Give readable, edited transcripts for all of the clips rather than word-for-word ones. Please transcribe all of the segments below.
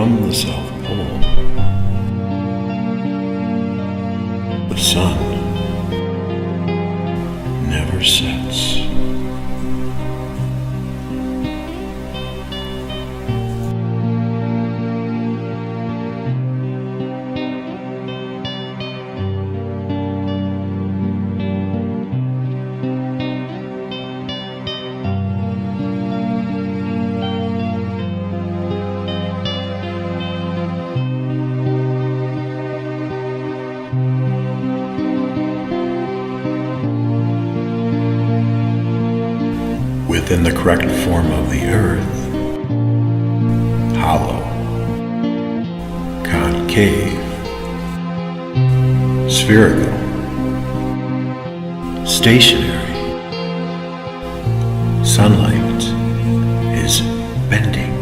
From the South Pole, the sun never sets. Within the correct form of the earth, hollow, concave, spherical, stationary, sunlight is bending.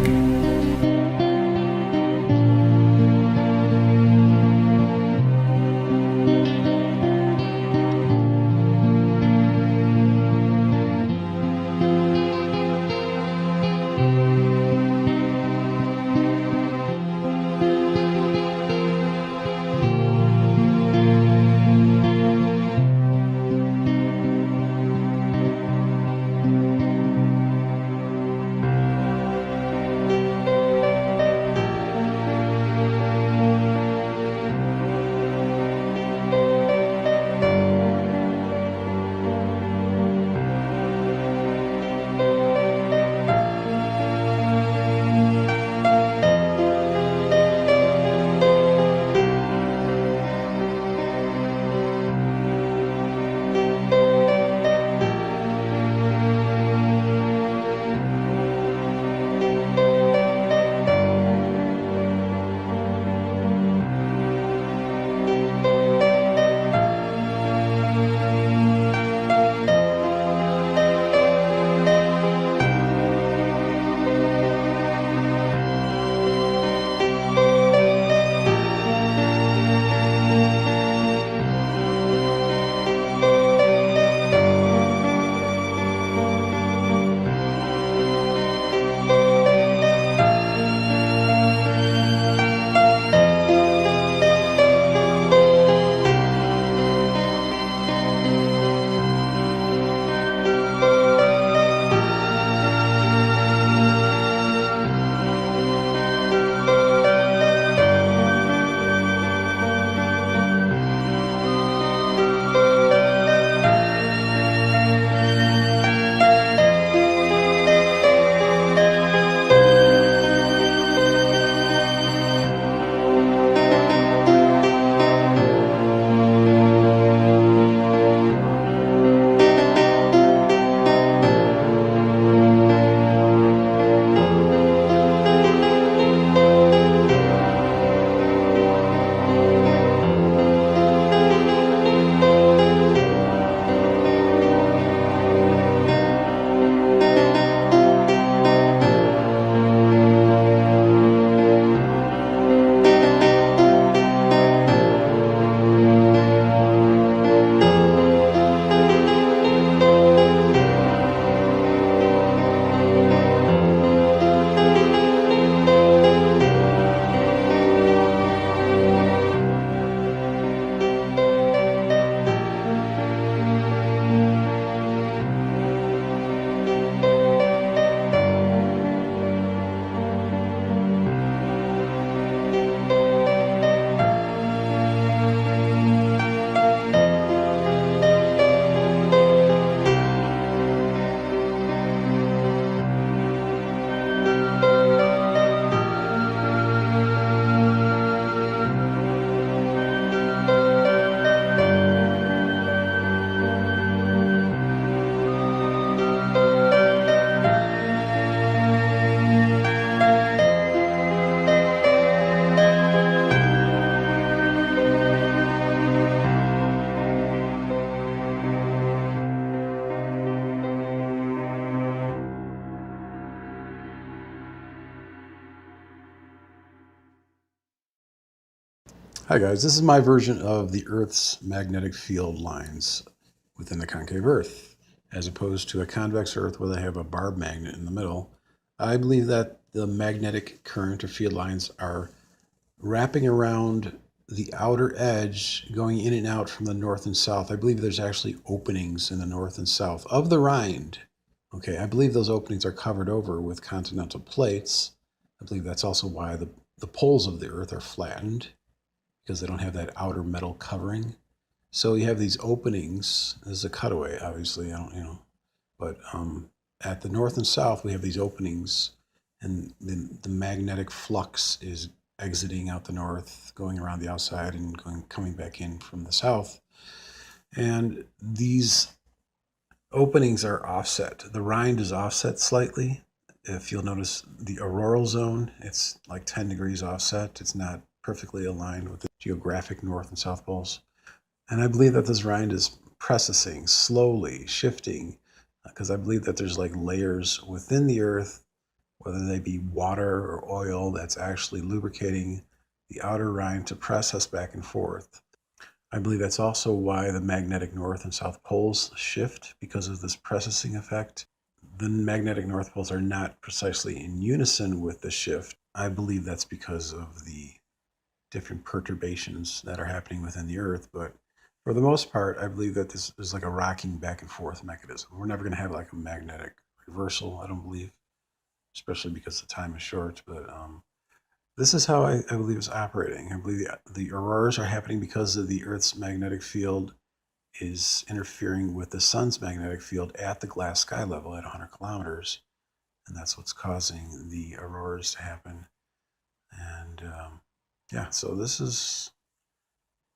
Hi guys, this is my version of the Earth's magnetic field lines within the concave Earth, as opposed to a convex Earth where they have a barb magnet in the middle. I believe that the magnetic current or field lines are wrapping around the outer edge, going in and out from the north and south. I believe there's actually openings in the north and south of the rind. Okay, I believe those openings are covered over with continental plates. I believe that's also why the poles of the Earth are flattened, because they don't have that outer metal covering. So you have these openings. This is a cutaway, obviously. I don't, but at the north and south, we have these openings, and the magnetic flux is exiting out the north, going around the outside, and coming back in from the south. And these openings are offset. The rind is offset slightly. If you'll notice the auroral zone, it's like 10 degrees offset. It's not perfectly aligned with the geographic north and south poles. And I believe that this rind is precessing, slowly shifting, because I believe that there's like layers within the Earth, whether they be water or oil, that's actually lubricating the outer rind to press us back and forth. I believe that's also why the magnetic north and south poles shift, because of this precessing effect. The magnetic north poles are not precisely in unison with the shift. I believe that's because of the different perturbations that are happening within the Earth, but for the most part, I believe that this is like a rocking back and forth mechanism. We're never going to have like a magnetic reversal, I don't believe, especially because the time is short, but this is how I believe it's operating. I believe the auroras are happening because of the Earth's magnetic field is interfering with the sun's magnetic field at the glass sky level at 100 kilometers. And that's what's causing the auroras to happen. And yeah, so this is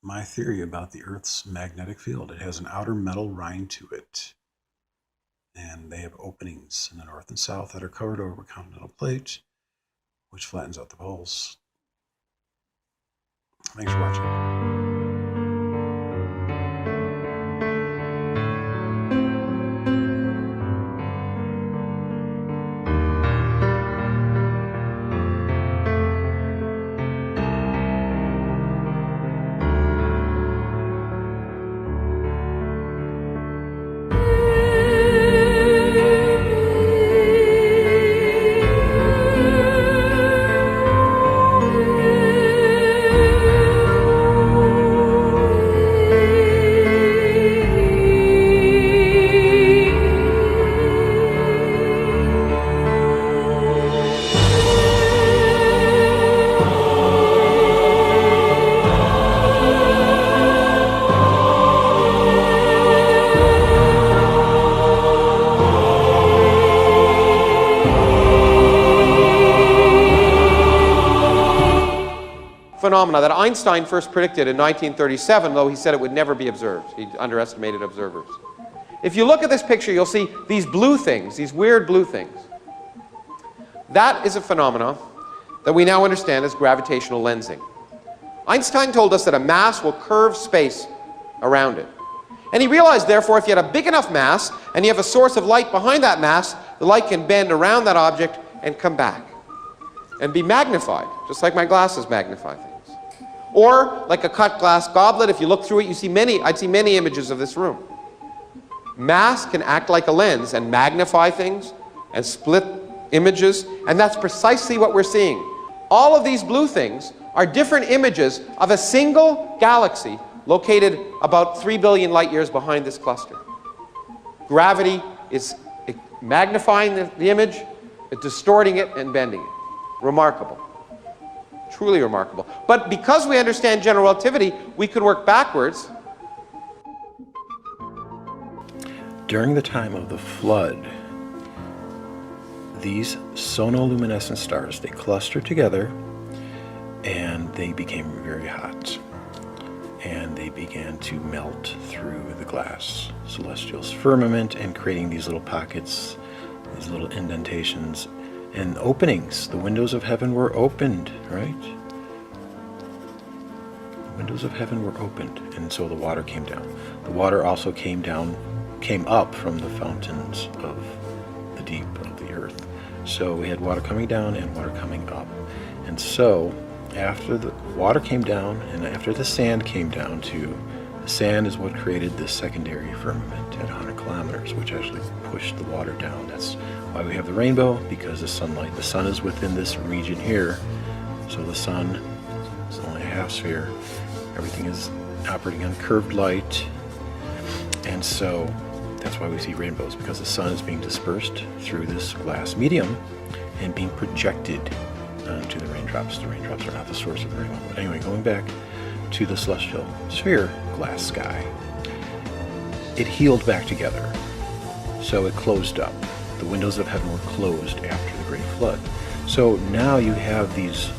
my theory about the Earth's magnetic field. It has an outer metal rind to it. And they have openings in the north and south that are covered over with continental plate, which flattens out the poles. Thanks for watching. Phenomena that Einstein first predicted in 1937, though he said it would never be observed. He underestimated observers. If you look at this picture, you'll see these blue things, these weird blue things. That is a phenomenon that we now understand as gravitational lensing. Einstein told us that a mass will curve space around it. And he realized, therefore, if you had a big enough mass and you have a source of light behind that mass, the light can bend around that object and come back and be magnified, just like my glasses magnify things. Or like a cut glass goblet, if you look through it, I'd see many images of this room. Mass can act like a lens and magnify things and split images, and that's precisely what we're seeing. All of these blue things are different images of a single galaxy located about 3 billion light years behind this cluster. Gravity is magnifying the image, distorting it, and bending it. Remarkable. Truly remarkable. But because we understand general relativity, we could work backwards. During the time of the flood, these sonoluminescent stars, they clustered together and they became very hot. And they began to melt through the glass celestial firmament and creating these little pockets, these little indentations and openings. The windows of heaven were opened, right? The windows of heaven were opened, and so the water came down. The water also came up from the fountains of the deep of the earth. So we had water coming down and water coming up. And so after the water came down and after the sand came down to The sand is what created this secondary firmament at 100 kilometers, which actually pushed the water down. That's why we have the rainbow, because the sun is within this region here. So the sun is only a half sphere. Everything is operating on curved light. And so that's why we see rainbows, because the sun is being dispersed through this glass medium and being projected onto the raindrops. The raindrops are not the source of the rainbow. But anyway, going back to the celestial sphere, glass sky, it healed back together. So it closed up. The windows of heaven were closed after the great flood. So now you have these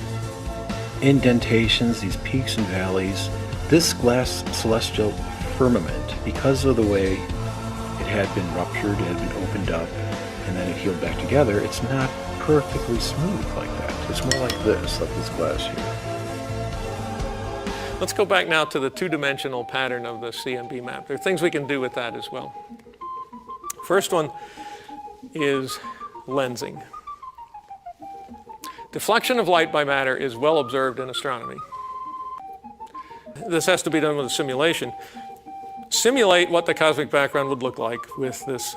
indentations, these peaks and valleys. This glass celestial firmament, because of the way it had been ruptured, it had been opened up, and then it healed back together, it's not perfectly smooth like that. It's more like this glass here. Let's go back now to the two-dimensional pattern of the CMB map. There are things we can do with that as well. First one is lensing. Deflection of light by matter is well observed in astronomy. This has to be done with a simulation. Simulate what the cosmic background would look like with this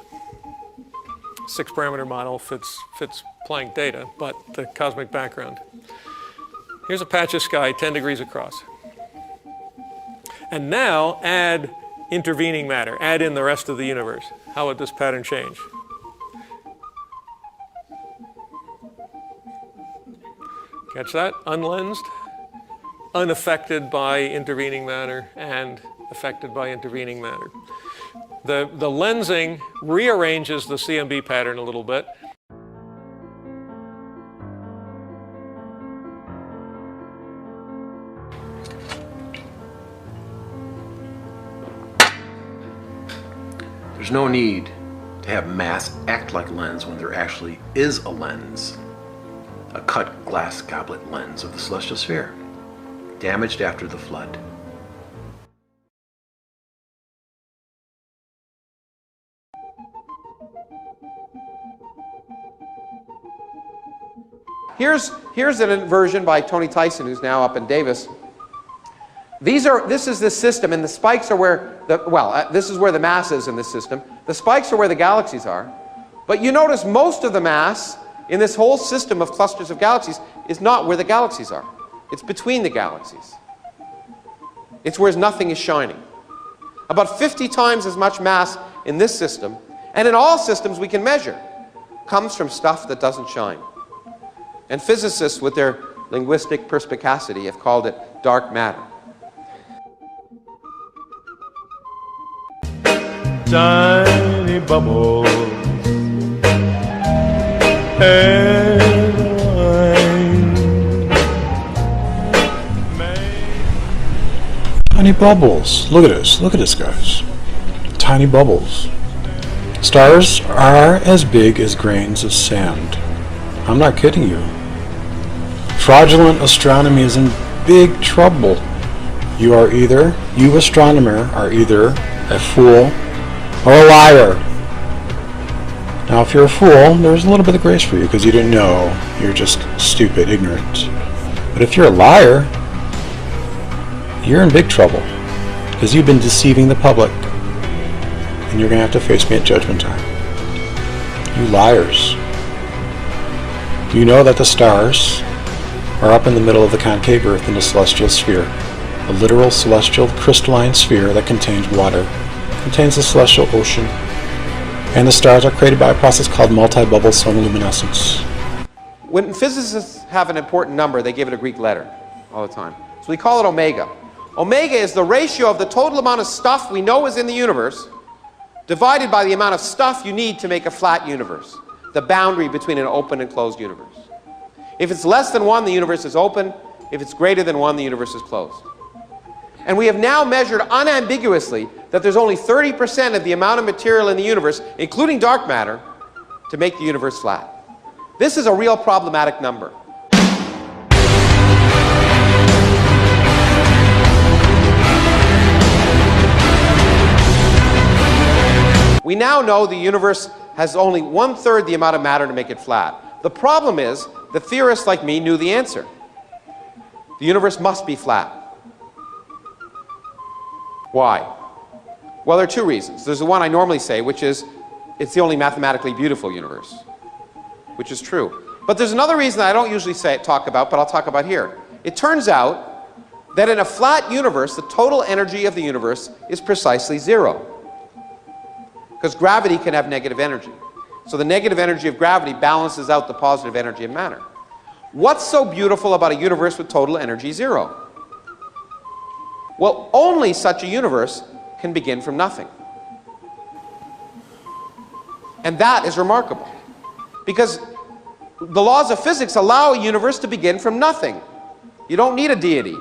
6-parameter model, fits Planck data, but the cosmic background. Here's a patch of sky 10 degrees across. And now add intervening matter, add in the rest of the universe. How would this pattern change? Catch that? Unlensed, unaffected by intervening matter, and affected by intervening matter. The lensing rearranges the CMB pattern a little bit. There's no need to have mass act like lens when there actually is a lens. A cut glass goblet lens of the celestial sphere, damaged after the flood. Here's an inversion by Tony Tyson, who's now up in Davis. This is the system, and the spikes are where this is where the mass is in this system. The spikes are where the galaxies are. But you notice most of the mass in this whole system of clusters of galaxies is not where the galaxies are. It's between the galaxies. It's where nothing is shining. About 50 times as much mass in this system, and in all systems we can measure, comes from stuff that doesn't shine. And physicists, with their linguistic perspicacity, have called it dark matter. Tiny bubbles and Tiny bubbles. Look at this, guys. Tiny bubbles. Stars are as big as grains of sand. I'm not kidding you. Fraudulent astronomy is in big trouble. You astronomer, are either a fool or a liar. Now, if you're a fool, there's a little bit of grace for you because you didn't know. You're just stupid, ignorant. But if you're a liar, you're in big trouble because you've been deceiving the public, and you're going to have to face me at judgment time. You liars. Do you know that the stars are up in the middle of the concave Earth in the celestial sphere? A literal celestial crystalline sphere that contains water, contains the celestial ocean, and the stars are created by a process called multi-bubble sonoluminescence. When physicists have an important number, they give it a Greek letter all the time. So we call it omega. Omega is the ratio of the total amount of stuff we know is in the universe divided by the amount of stuff you need to make a flat universe, the boundary between an open and closed universe. If it's less than 1, the universe is open. If it's greater than 1, the universe is closed. And we have now measured unambiguously that there's only 30% of the amount of material in the universe, including dark matter, to make the universe flat. This is a real problematic number. We now know the universe has only 1/3 the amount of matter to make it flat. The problem is that theorists like me knew the answer. The universe must be flat. Why? Well, there are two reasons. There's the one I normally say, which is it's the only mathematically beautiful universe, which is true. But there's another reason I don't usually talk about, but I'll talk about here. It turns out that in a flat universe, the total energy of the universe is precisely zero. Because gravity can have negative energy. So the negative energy of gravity balances out the positive energy of matter. What's so beautiful about a universe with total energy zero? Well, only such a universe can begin from nothing. And that is remarkable. Because the laws of physics allow a universe to begin from nothing. You don't need a deity.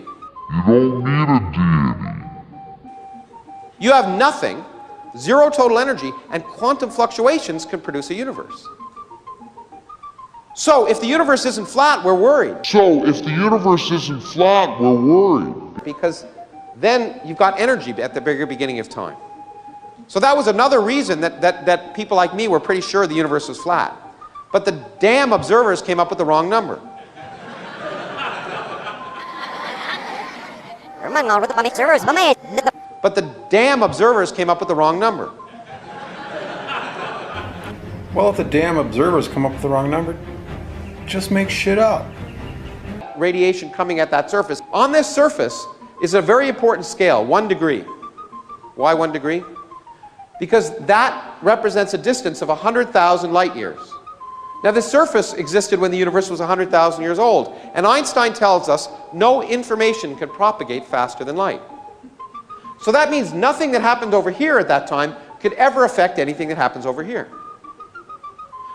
You have nothing, zero total energy, and quantum fluctuations can produce a universe. So if the universe isn't flat, we're worried. Because then you've got energy at the very beginning of time. So that was another reason that people like me were pretty sure the universe was flat. But the damn observers came up with the wrong number. But the damn observers came up with the wrong number. Well, if the damn observers come up with the wrong number, just make shit up. Radiation coming at that surface. On this surface is a very important scale, 1 degree. Why 1 degree? Because that represents a distance of 100,000 light years. Now, the surface existed when the universe was 100,000 years old, and Einstein tells us no information can propagate faster than light. So that means nothing that happened over here at that time could ever affect anything that happens over here.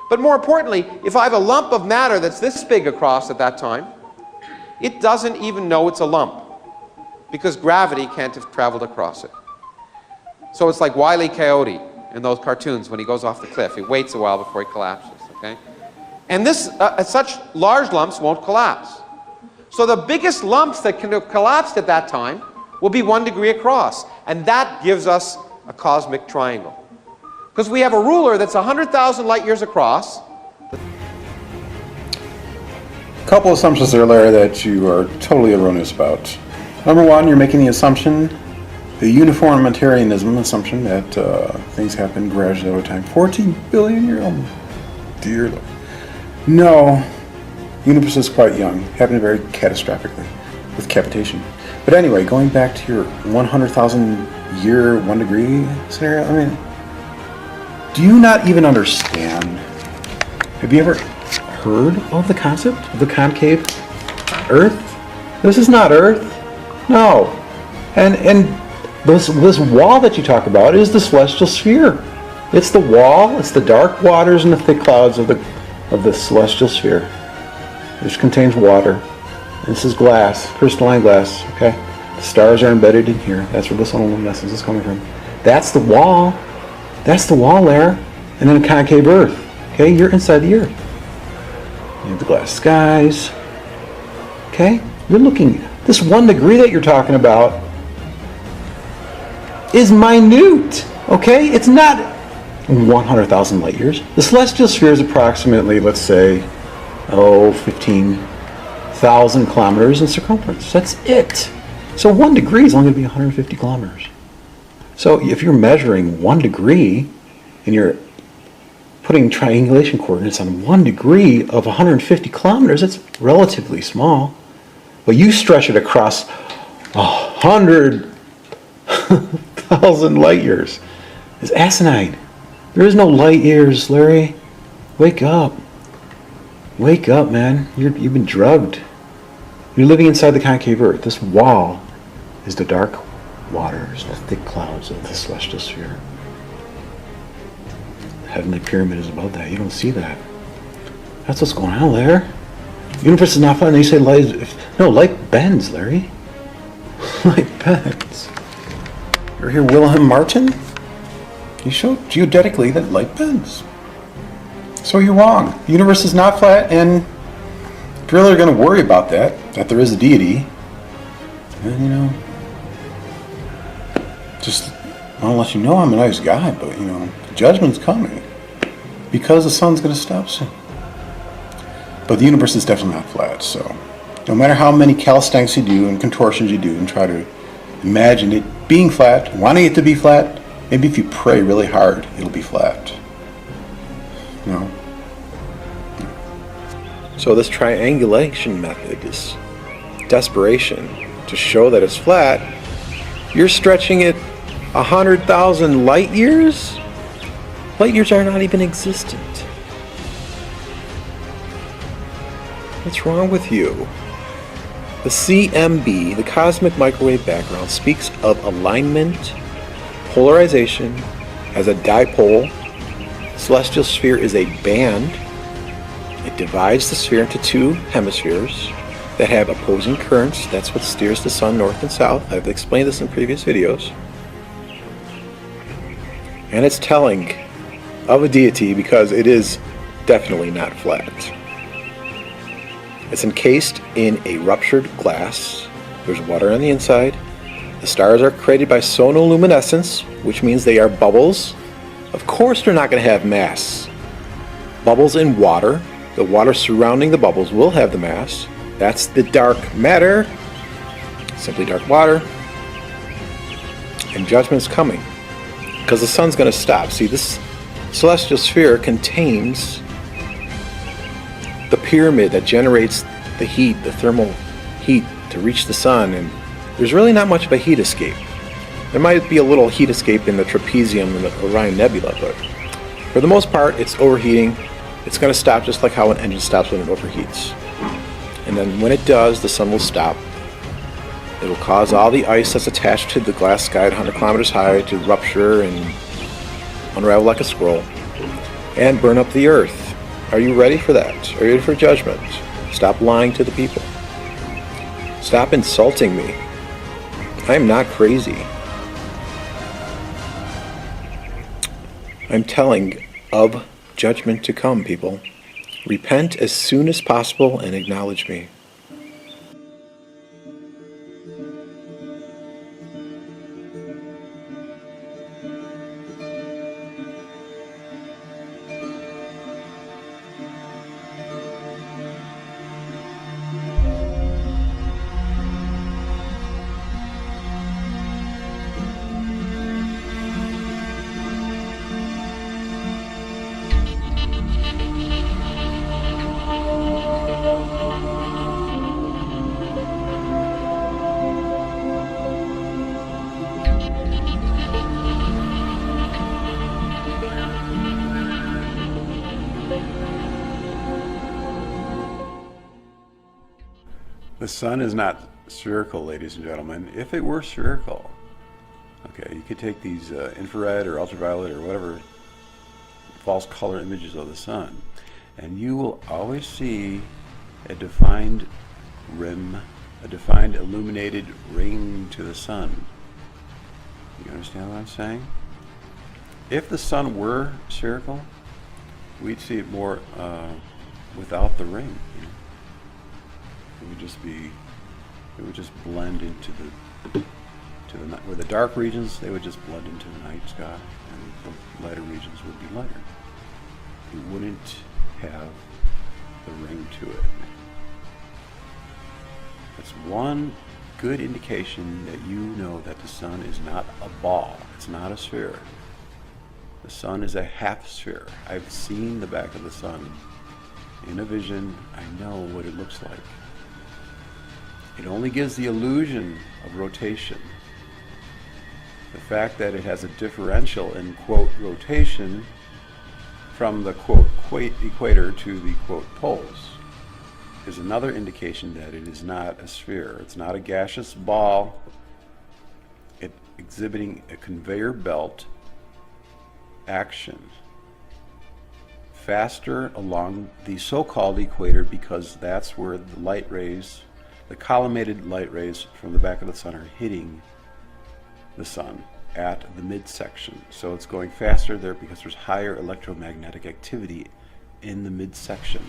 But more importantly, if I have a lump of matter that's this big across at that time, it doesn't even know it's a lump, because gravity can't have traveled across it. So it's like Wile E. Coyote in those cartoons when he goes off the cliff. He waits a while before he collapses, okay? And such large lumps won't collapse. So the biggest lumps that can have collapsed at that time will be 1 degree across. And that gives us a cosmic triangle. Because we have a ruler that's 100,000 light years across. A couple assumptions there, Larry, that you are totally erroneous about. Number one, you're making the assumption, the uniformitarianism assumption, that things happen gradually over time. 14 billion years old. Dear Lord. No, the universe is quite young, happened very catastrophically with cavitation. But anyway, going back to your 100,000 year 1 degree scenario, I mean, do you not even understand? Have you ever heard of the concept of the concave Earth? This is not Earth. No. And this wall that you talk about is the celestial sphere. It's the wall, it's the dark waters and the thick clouds of the celestial sphere, which contains water. This is glass, crystalline glass, okay? The stars are embedded in here. That's where the sonoluminescence is coming from. That's the wall. That's the wall there. And then a concave Earth. Okay, you're inside the Earth. You have the glass skies. Okay? You're looking, this 1 degree that you're talking about is minute. Okay? It's not 100,000 light years. The celestial sphere is approximately, let's say, 15,000 kilometers in circumference. That's it. So 1 degree is only going to be 150 kilometers. So if you're measuring 1 degree and you're putting triangulation coordinates on 1 degree of 150 kilometers, it's relatively small. But you stretch it across 100,000 light years. It's asinine. There is no light years, Larry. Wake up. Wake up, man. You've been drugged. You're living inside the concave Earth. This wall is the dark waters, the thick clouds of the celestial sphere. The heavenly pyramid is above that. You don't see that. That's what's going on there. The universe is not flat. And they say light. No, light bends, Larry. Light bends. You ever hear Wilhelm Martin? He showed geodetically that light bends. So you're wrong. The universe is not flat, and if you're really going to worry about that there is a deity, then, just, I'll let you know I'm a nice guy, but, the judgment's coming because the sun's going to stop soon. But the universe is definitely not flat, so no matter how many calisthenics you do and contortions you do and try to imagine it being flat, wanting it to be flat. Maybe if you pray really hard, it'll be flat. No. So this triangulation method is desperation to show that it's flat. You're stretching it 100,000 light years? Light years are not even existent. What's wrong with you? The CMB, the cosmic microwave background, speaks of alignment, polarization, as a dipole. Celestial sphere is a band. It divides the sphere into two hemispheres that have opposing currents. That's what steers the sun north and south. I've explained this in previous videos. And it's telling of a deity because it is definitely not flat. It's encased in a ruptured glass. There's water on the inside. The stars are created by sonoluminescence, which means they are bubbles. Of course they're not going to have mass. Bubbles in water. The water surrounding the bubbles will have the mass. That's the dark matter. Simply dark water. And judgment's coming. Because the sun's going to stop. See, this celestial sphere contains the pyramid that generates the heat, the thermal heat to reach the sun, and there's really not much of a heat escape. There might be a little heat escape in the trapezium and the Orion Nebula, but for the most part it's overheating. It's going to stop just like how an engine stops when it overheats. And then when it does, the sun will stop. It'll cause all the ice that's attached to the glass sky at 100 kilometers high to rupture and unravel like a scroll and burn up the earth. Are you ready for that? Are you ready for judgment? Stop lying to the people. Stop insulting me. I am not crazy. I'm telling of judgment to come, people. Repent as soon as possible and acknowledge me. The sun is not spherical, ladies and gentlemen. If it were spherical, okay, you could take these infrared or ultraviolet or whatever false color images of the sun, and you will always see a defined rim, a defined illuminated ring to the sun. You understand what I'm saying? If the sun were spherical, we'd see it more without the ring. You know? It would just blend into the night. Where the dark regions, they would just blend into the night sky, and the lighter regions would be lighter. You wouldn't have the ring to it. That's one good indication that you know that the sun is not a ball. It's not a sphere. The sun is a half sphere. I've seen the back of the sun in a vision. I know what it looks like. It only gives the illusion of rotation. The fact that it has a differential in quote rotation from the quote equator to the quote poles is another indication that it is not a sphere. It's not a gaseous ball. It's exhibiting a conveyor belt action faster along the so-called equator, because that's where the light rays, the collimated light rays from the back of the sun, are hitting the sun at the midsection. So it's going faster there because there's higher electromagnetic activity in the midsection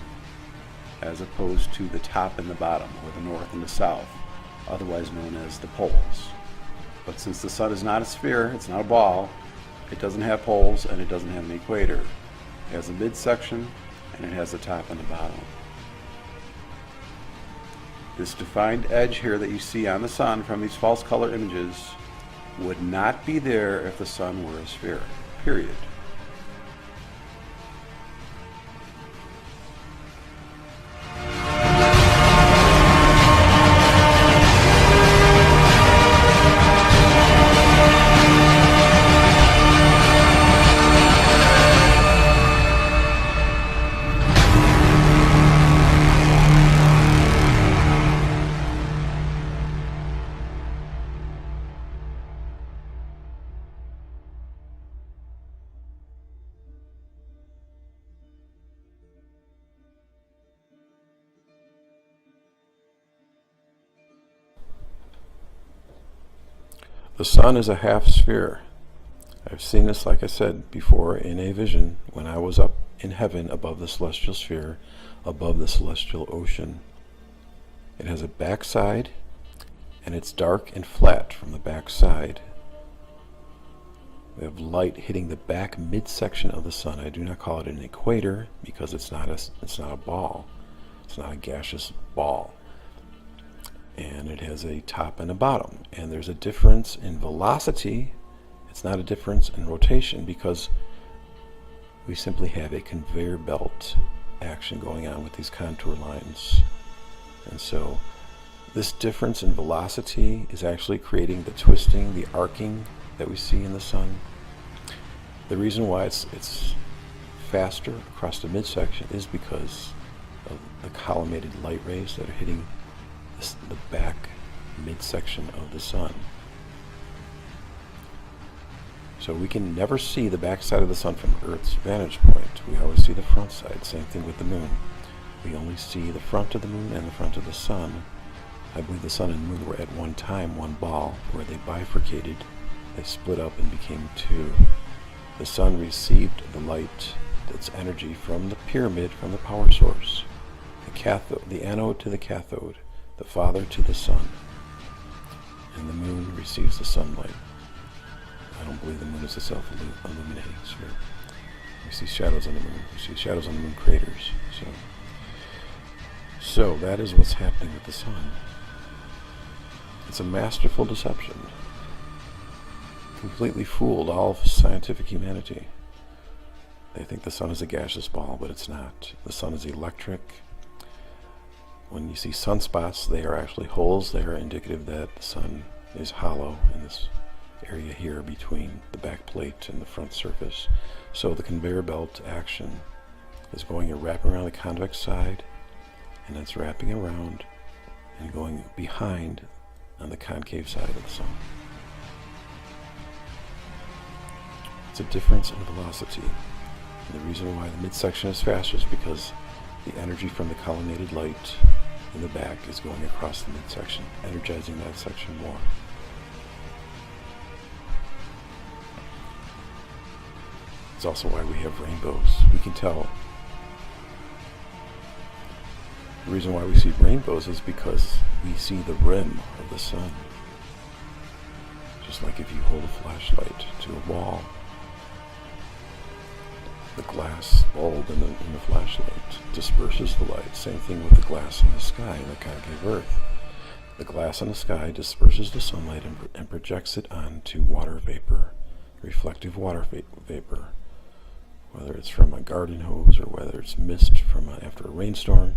as opposed to the top and the bottom, or the north and the south, otherwise known as the poles. But since the sun is not a sphere, it's not a ball, it doesn't have poles and it doesn't have an equator. It has a midsection and it has the top and the bottom. This defined edge here that you see on the sun from these false color images would not be there if the sun were a sphere, period. The sun is a half sphere. I've seen this, like I said before, in a vision when I was up in heaven above the celestial sphere, above the celestial ocean. It has a backside, and it's dark and flat from the backside. We have light hitting the back midsection of the sun. I do not call it an equator because it's not a ball. It's not a gaseous ball. And it has a top and a bottom. And there's a difference in velocity. It's not a difference in rotation because we simply have a conveyor belt action going on with these contour lines. And so this difference in velocity is actually creating the twisting, the arcing that we see in the sun. The reason why it's faster across the midsection is because of the collimated light rays that are hitting the back midsection of the sun. So we can never see the back side of the sun from Earth's vantage point. We always see the front side. Same thing with the moon. We only see the front of the moon and the front of the sun. I believe the sun and moon were at one time one ball, where they bifurcated, they split up and became two. The sun received the light, its energy, from the pyramid, from the power source. The anode to the cathode, the father to the sun. And the moon receives the sunlight. I don't believe the moon is a self-illuminating sphere. We see shadows on the moon. We see shadows on the moon craters. So that is what's happening with the sun. It's a masterful deception. Completely fooled all of scientific humanity. They think the sun is a gaseous ball, but it's not. The sun is electric. When you see sunspots, they are actually holes. They are indicative that the sun is hollow in this area here between the back plate and the front surface. So the conveyor belt action is going and wrapping around the convex side, and it's wrapping around and going behind on the concave side of the sun. It's a difference in velocity. And the reason why the midsection is faster is because the energy from the collimated light in the back is going across the midsection, energizing that section more. It's also why we have rainbows. We can tell. The reason why we see rainbows is because we see the rim of the sun. Just like if you hold a flashlight to a wall, the glass bulb in the flashlight disperses the light. Same thing with the glass in the sky in the concave Earth. The glass in the sky disperses the sunlight and projects it onto water vapor, reflective water vapor, whether it's from a garden hose or whether it's mist from after a rainstorm,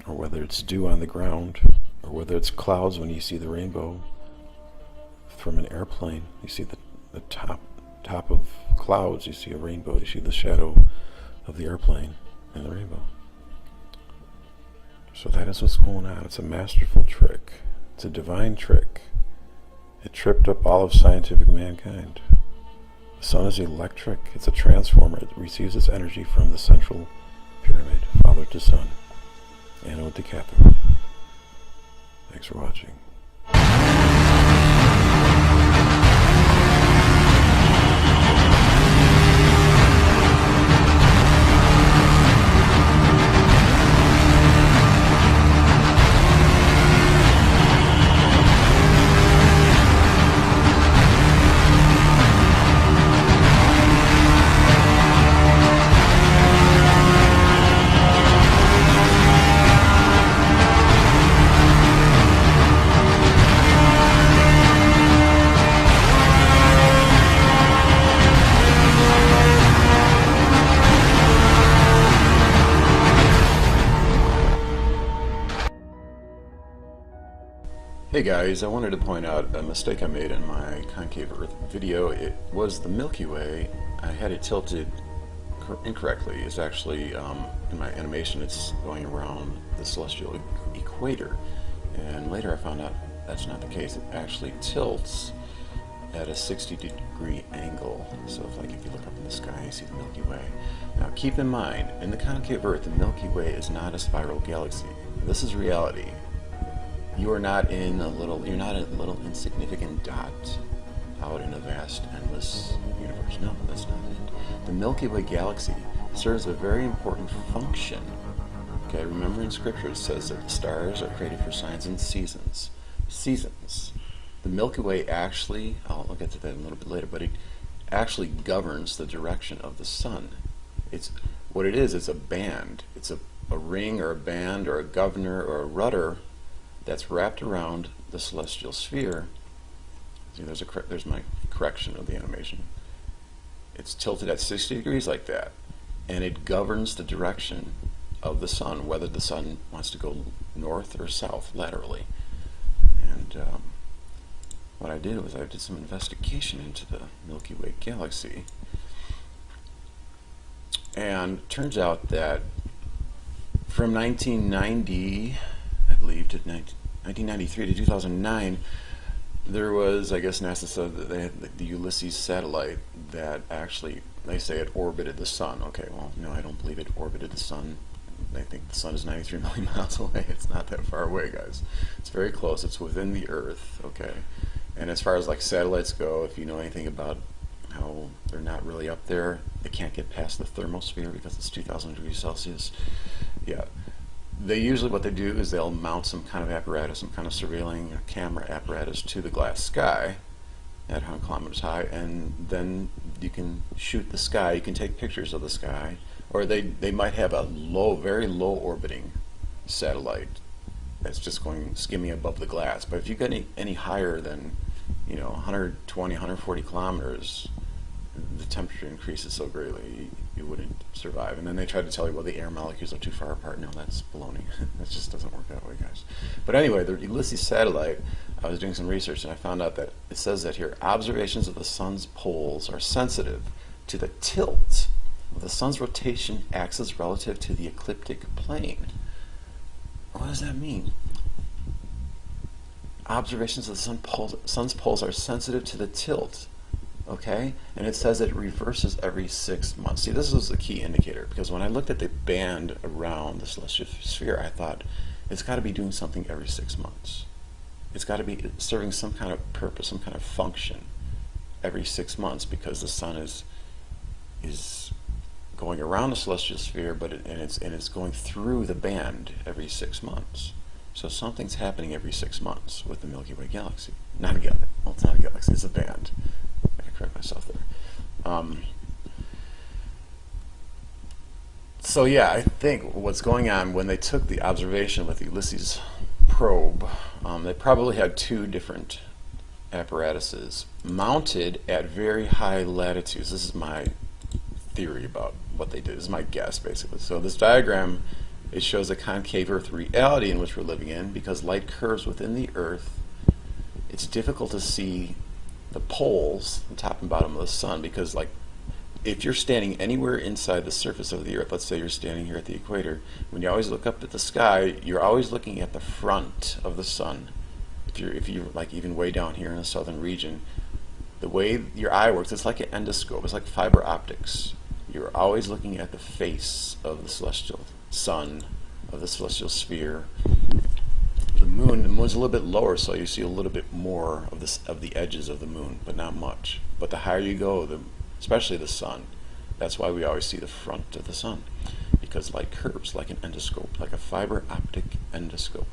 or whether it's dew on the ground, or whether it's clouds when you see the rainbow from an airplane. You see the top of clouds, you see a rainbow, you see the shadow of the airplane and the rainbow. So that is what's going on. It's a masterful trick. It's a divine trick. It tripped up all of scientific mankind. The sun is electric. It's a transformer. It receives its energy from the central pyramid, father to son, anode to cathode. Thanks for watching. Hey guys, I wanted to point out a mistake I made in my concave Earth video. It was the Milky Way. I had it tilted incorrectly. It's actually, in my animation, it's going around the celestial equator. And later I found out that's not the case. It actually tilts at a 60-degree angle. So if you look up in the sky, you see the Milky Way. Now keep in mind, in the concave Earth, the Milky Way is not a spiral galaxy. This is reality. You're not a little insignificant dot out in a vast, endless universe. No, that's not it. The Milky Way galaxy serves a very important function. Okay, remember in Scripture it says that the stars are created for signs and seasons. Seasons. The Milky Way actually, I'll get to that a little bit later, but it actually governs the direction of the sun. It's what it is. It's a band. It's a ring or a band or a governor or a rudder that's wrapped around the celestial sphere. See, there's my correction of the animation. It's tilted at 60 degrees like that, and it governs the direction of the sun, whether the sun wants to go north or south laterally. And what I did was I did some investigation into the Milky Way galaxy, and it turns out that from 1990, I believe, to 1993 to 2009, there was, I guess NASA said that they had the Ulysses satellite that actually, they say it orbited the sun. Okay, well, no, I don't believe it orbited the sun. They think the sun is 93 million miles away. It's not that far away, guys. It's very close. It's within the Earth, okay? And as far as like satellites go, if you know anything about how they're not really up there, they can't get past the thermosphere because it's 2,000 degrees Celsius. Yeah. They usually, what they do is they'll mount some kind of apparatus, some kind of surveilling or camera apparatus to the glass sky at 100 kilometers high, and then you can shoot the sky, you can take pictures of the sky, or they might have a very low orbiting satellite that's just going skimming above the glass. But if you get any higher than 120, 140 kilometers, the temperature increases so greatly you wouldn't survive. And then they try to tell you, well, the air molecules are too far apart. No, that's baloney. That just doesn't work that way, guys. But anyway, the Ulysses satellite, I was doing some research and I found out that it says that here, observations of the sun's poles are sensitive to the tilt of the sun's rotation axis relative to the ecliptic plane. What does that mean? Observations of the sun's poles are sensitive to the tilt. Okay, and it says it reverses every 6 months. See, this is the key indicator, because when I looked at the band around the celestial sphere, I thought it's got to be doing something every 6 months. It's got to be serving some kind of purpose, some kind of function every 6 months, because the sun is going around the celestial sphere, but it's going through the band every 6 months. So something's happening every 6 months with the Milky Way galaxy. Not a galaxy. Well, it's not a galaxy. It's a band. Correct myself there. So yeah, I think what's going on when they took the observation with the Ulysses probe, they probably had two different apparatuses mounted at very high latitudes. This is my theory about what they did. This is my guess, basically. So this diagram, it shows a concave Earth reality in which we're living in, because light curves within the Earth. It's difficult to see the poles, the top and bottom of the sun, because like if you're standing anywhere inside the surface of the Earth, let's say you're standing here at the equator, when you always look up at the sky, you're always looking at the front of the sun. If you're like even way down here in the southern region, the way your eye works, it's like an endoscope, it's like fiber optics. You're always looking at the face of the celestial sun, of the celestial sphere. The moon's a little bit lower, so you see a little bit more of the edges of the moon, but not much. But the higher you go, especially the sun, that's why we always see the front of the sun, because light curves like an endoscope, like a fiber optic endoscope.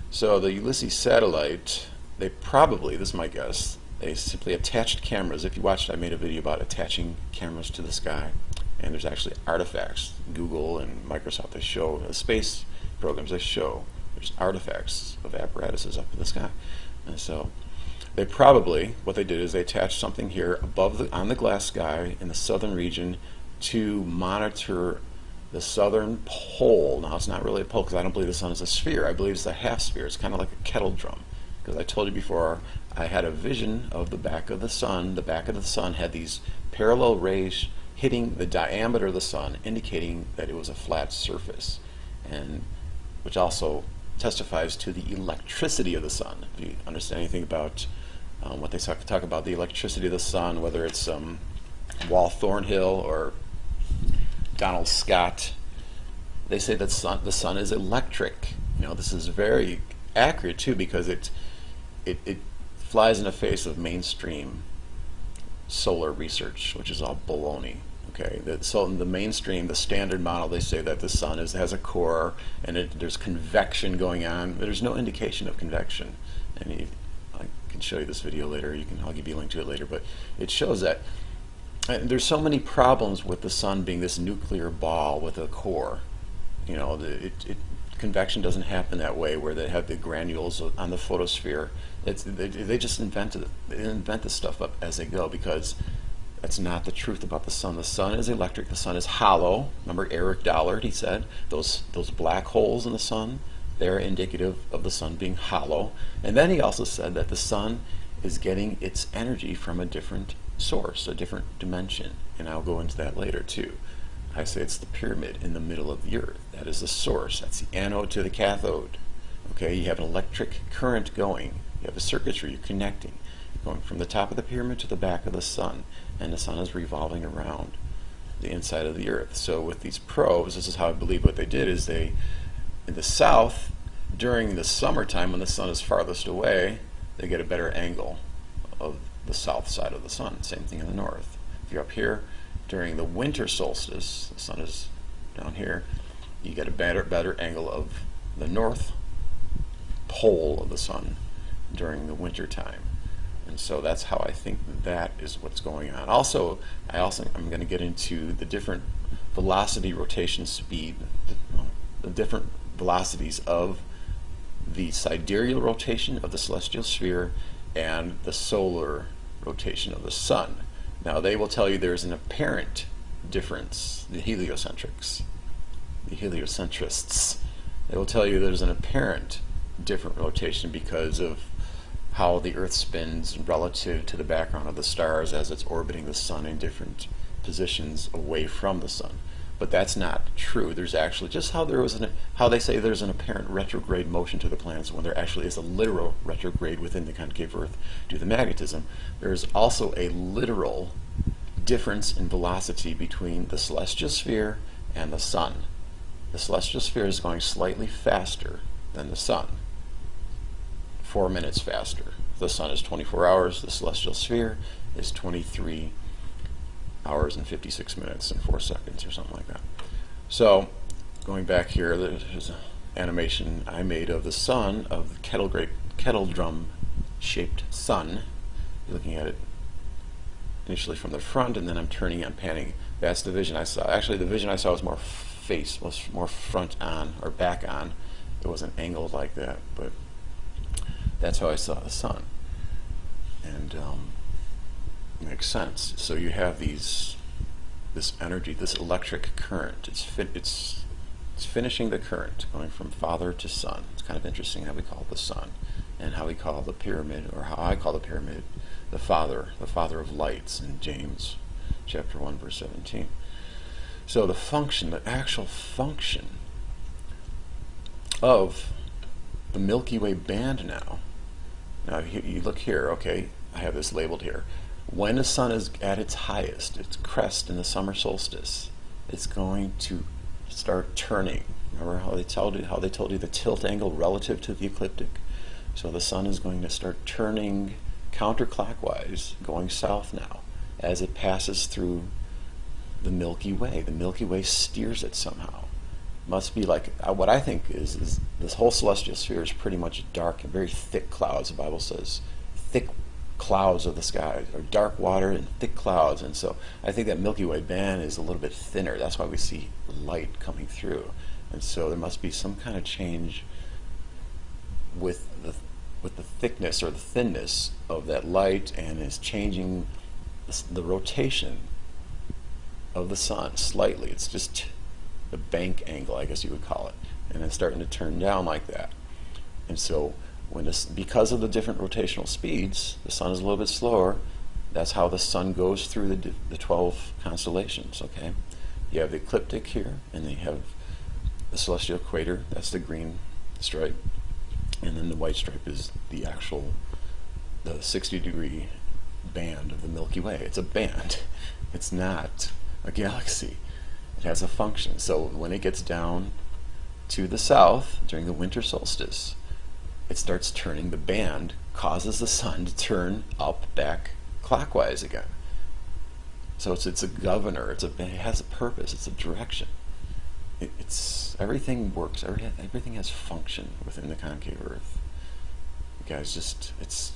So the Ulysses satellite, they probably, this is my guess, they simply attached cameras. If you watched, I made a video about attaching cameras to the sky, and there's actually artifacts. Google and Microsoft, they show, the space programs, they show there's artifacts of apparatuses up in the sky. And so they probably, what they did is they attached something here above on the glass sky in the southern region to monitor the southern pole. Now it's not really a pole, because I don't believe the sun is a sphere. I believe it's a half sphere. It's kind of like a kettle drum. because I told you before, I had a vision of the back of the sun. The back of the sun had these parallel rays hitting the diameter of the sun, indicating that it was a flat surface, and which also testifies to the electricity of the sun. If you understand anything about what they talk about the electricity of the sun, whether it's Wal Thornhill or Donald Scott, they say that the sun is electric. You know, this is very accurate too, because it flies in the face of mainstream solar research, which is all baloney. Okay, so in the mainstream, the standard model, they say that the sun has a core and there's convection going on. There's no indication of convection. And I can show you this video later. I'll give you a link to it later. But it shows that there's so many problems with the sun being this nuclear ball with a core. You know, convection doesn't happen that way, where they have the granules on the photosphere. They just invent this stuff up as they go, because that's not the truth about the sun. The sun is electric. The sun is hollow. Remember Eric Dollard, he said, those black holes in the sun, they're indicative of the sun being hollow. And then he also said that the sun is getting its energy from a different source, a different dimension. And I'll go into that later too. I say it's the pyramid in the middle of the earth. That is the source. That's the anode to the cathode. Okay, you have an electric current going. You have a circuitry you're connecting, going from the top of the pyramid to the back of the sun. And the sun is revolving around the inside of the earth. So with these probes, this is how I believe what they did is in the south, during the summertime when the sun is farthest away, they get a better angle of the south side of the sun. Same thing in the north. If you're up here, during the winter solstice, the sun is down here, you get a better angle of the north pole of the sun during the winter time. And so that's how I think that is what's going on. Also, I'm going to get into the different velocity, rotation, speed, the different velocities of the sidereal rotation of the celestial sphere and the solar rotation of the sun. Now, they will tell you there's an apparent difference, the heliocentrics, the heliocentrists. They will tell you there's an apparent different rotation because of how the Earth spins relative to the background of the stars as it's orbiting the sun in different positions away from the sun. But that's not true. There's actually, just how how they say there's an apparent retrograde motion to the planets when there actually is a literal retrograde within the concave Earth due to magnetism, there's also a literal difference in velocity between the celestial sphere and the sun. The celestial sphere is going slightly faster than the sun. 4 minutes faster. The sun is 24 hours, the celestial sphere is 23 hours and 56 minutes and 4 seconds or something like that. So going back here, there's an animation I made of the sun, of the kettle drum shaped sun. You're looking at it initially from the front, and then I'm turning and panning. That's the vision I saw. Actually, the vision I saw was more front on or back on. It wasn't angled like that, but that's how I saw the sun. And it makes sense. So you have this energy, this electric current. It's finishing the current, going from father to son. It's kind of interesting how we call it the sun, and how we call the pyramid, or how I call the pyramid, the father of lights in James chapter 1 verse 17. So the actual function of the Milky Way band now you look here, okay, I have this labeled here. When the sun is at its highest, its crest in the summer solstice, it's going to start turning. Remember how they told you the tilt angle relative to the ecliptic? So the sun is going to start turning counterclockwise, going south now, as it passes through the Milky Way. The Milky Way steers it somehow. Must be like, what I think is this whole celestial sphere is pretty much dark and very thick clouds. The Bible says thick clouds of the sky, or dark water and thick clouds. And so I think that Milky Way band is a little bit thinner. That's why we see light coming through. And so there must be some kind of change with the thickness or the thinness of that light, and is changing the rotation of the sun slightly. It's just the bank angle, I guess you would call it, and it's starting to turn down like that. And so Because of the different rotational speeds, the sun is a little bit slower. That's how the sun goes through the 12 constellations, okay? You have the ecliptic here, and they have the celestial equator, that's the green stripe, and then the white stripe is the 60-degree band of the Milky Way. It's a band. It's not a galaxy. It has a function. So when it gets down to the south during the winter solstice, it starts turning, the band causes the sun to turn back clockwise again. So it's a governor, it has a purpose, it's a direction. Everything works, everything has function within the concave Earth. You guys, it's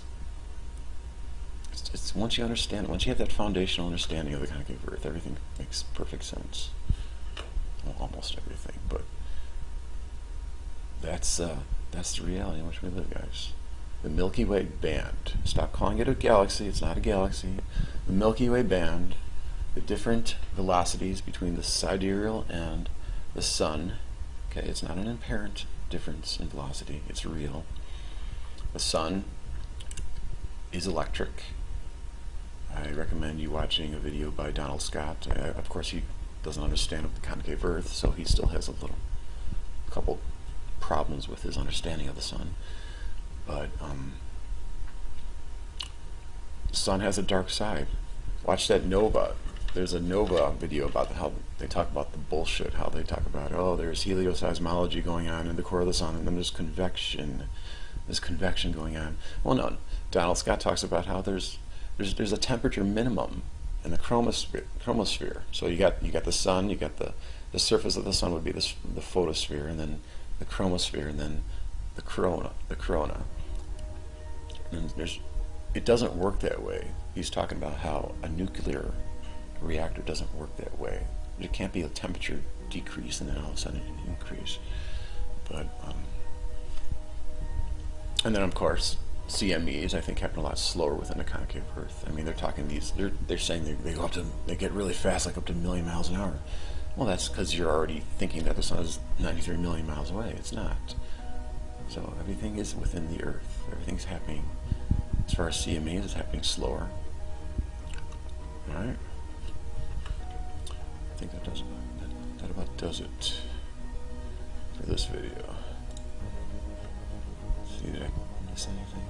once you understand, once you have that foundational understanding of the concave Earth, everything makes perfect sense. Well, almost everything, but that's the reality in which we live, guys. The Milky Way band. Stop calling it a galaxy. It's not a galaxy. The Milky Way band, the different velocities between the sidereal and the sun. Okay, it's not an apparent difference in velocity. It's real. The sun is electric. I recommend you watching a video by Donald Scott. Of course, he doesn't understand the concave Earth, so he still has a couple problems with his understanding of the sun. But the sun has a dark side. Watch that nova. There's a nova video about how they talk about the bullshit, how they talk about, oh, there's helioseismology going on in the core of the sun, and then there's convection going on. Well, no, Donald Scott talks about how there's a temperature minimum in the chromosphere. So you got the sun, you got the surface of the sun would be the photosphere, and then the chromosphere, and then the corona. And it doesn't work that way. He's talking about how a nuclear reactor doesn't work that way. There can't be a temperature decrease and then all of a sudden an increase. But and then of course CMEs I think happen a lot slower within the concave Earth. I mean, they're talking they're saying they go up to, they get really fast, like up to 1 million miles an hour. Well, that's because you're already thinking that the sun is 93 million miles away. It's not. So everything is within the Earth. Everything's happening, as far as CMEs, it's happening slower. Alright? I think that about does it for this video. See, did I miss anything?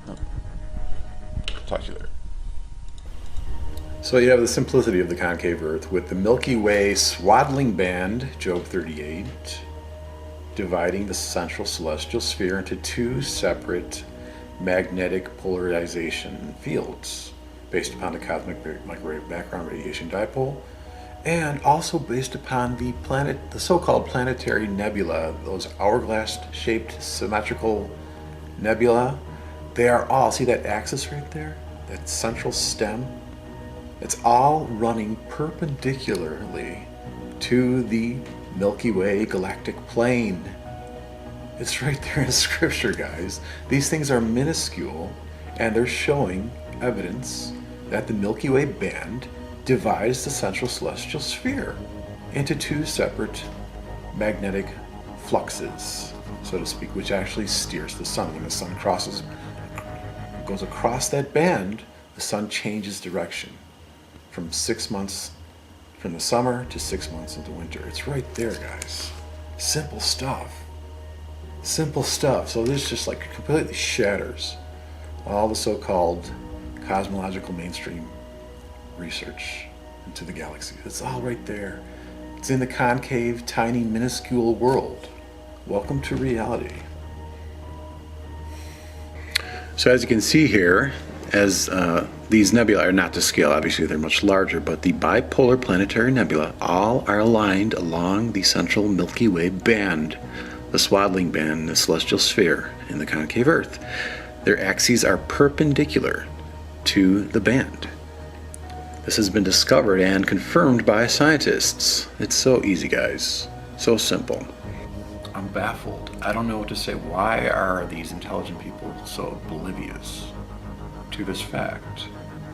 No. Talk to you later. So you have the simplicity of the concave Earth with the Milky Way swaddling band, Job 38, dividing the central celestial sphere into two separate magnetic polarization fields based upon the cosmic microwave background radiation dipole, and also based upon the so-called planetary nebula, those hourglass-shaped symmetrical nebula. They are all, see that axis right there? That central stem? It's all running perpendicularly to the Milky Way galactic plane. It's right there in Scripture, guys. These things are minuscule, and they're showing evidence that the Milky Way band divides the central celestial sphere into two separate magnetic fluxes, so to speak, which actually steers the sun. When the sun goes across that band, the sun changes direction from 6 months from the summer to 6 months into winter. It's right there, guys. Simple stuff. Simple stuff. So this just like completely shatters all the so-called cosmological mainstream research into the galaxy. It's all right there. It's in the concave, tiny, minuscule world. Welcome to reality. So as you can see here, as these nebula are not to scale, obviously they're much larger, but the bipolar planetary nebula all are aligned along the central Milky Way band, the swaddling band, the celestial sphere in the concave Earth. Their axes are perpendicular to the band. This has been discovered and confirmed by scientists. It's so easy, guys. So simple. I'm baffled. I don't know what to say. Why are these intelligent people so oblivious to this fact?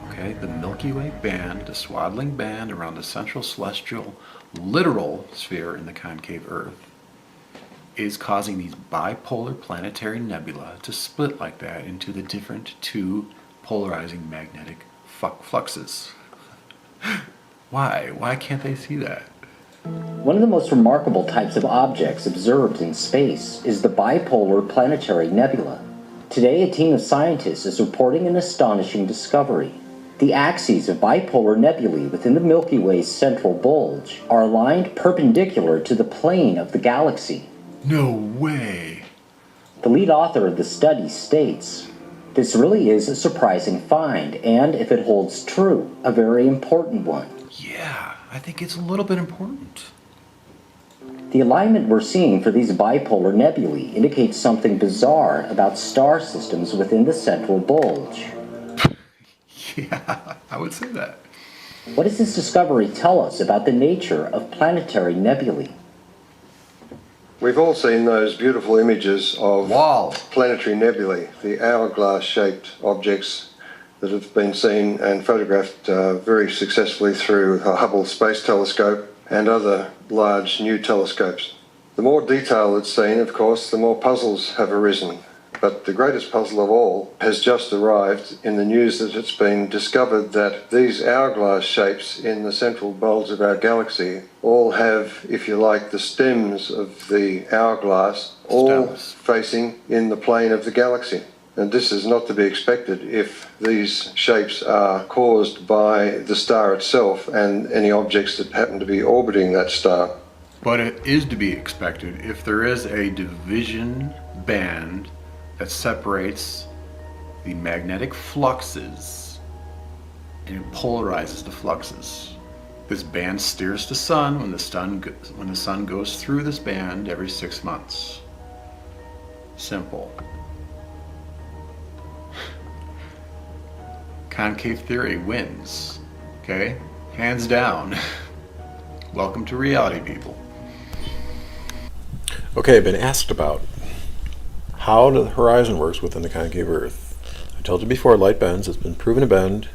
Okay, okay, the Milky Way band, the swaddling band around the central celestial literal sphere in the concave Earth, is causing these bipolar planetary nebula to split like that into the different two polarizing magnetic fluxes. Why? Why can't they see that? One of the most remarkable types of objects observed in space is the bipolar planetary nebula. Today, a team of scientists is reporting an astonishing discovery. The axes of bipolar nebulae within the Milky Way's central bulge are aligned perpendicular to the plane of the galaxy. No way! The lead author of the study states, "This really is a surprising find, and if it holds true, a very important one." Yeah, I think it's a little bit important. The alignment we're seeing for these bipolar nebulae indicates something bizarre about star systems within the central bulge. Yeah, I would say that. What does this discovery tell us about the nature of planetary nebulae? We've all seen those beautiful images of Wow. planetary nebulae, the hourglass-shaped objects that have been seen and photographed very successfully through the Hubble Space Telescope and other large new telescopes. The more detail it's seen, of course, the more puzzles have arisen. But the greatest puzzle of all has just arrived in the news that it's been discovered that these hourglass shapes in the central bulge of our galaxy all have, if you like, the stems of the hourglass all Stems. facing in the plane of the galaxy. And this is not to be expected if these shapes are caused by the star itself and any objects that happen to be orbiting that star. But it is to be expected if there is a division band that separates the magnetic fluxes and it polarizes the fluxes. This band steers the sun when the sun goes through this band every 6 months. Simple. Concave theory wins. Okay? Hands down. Welcome to reality, people. Okay, I've been asked about how the horizon works within the concave Earth. I told you before, light bends. It's been proven to bend.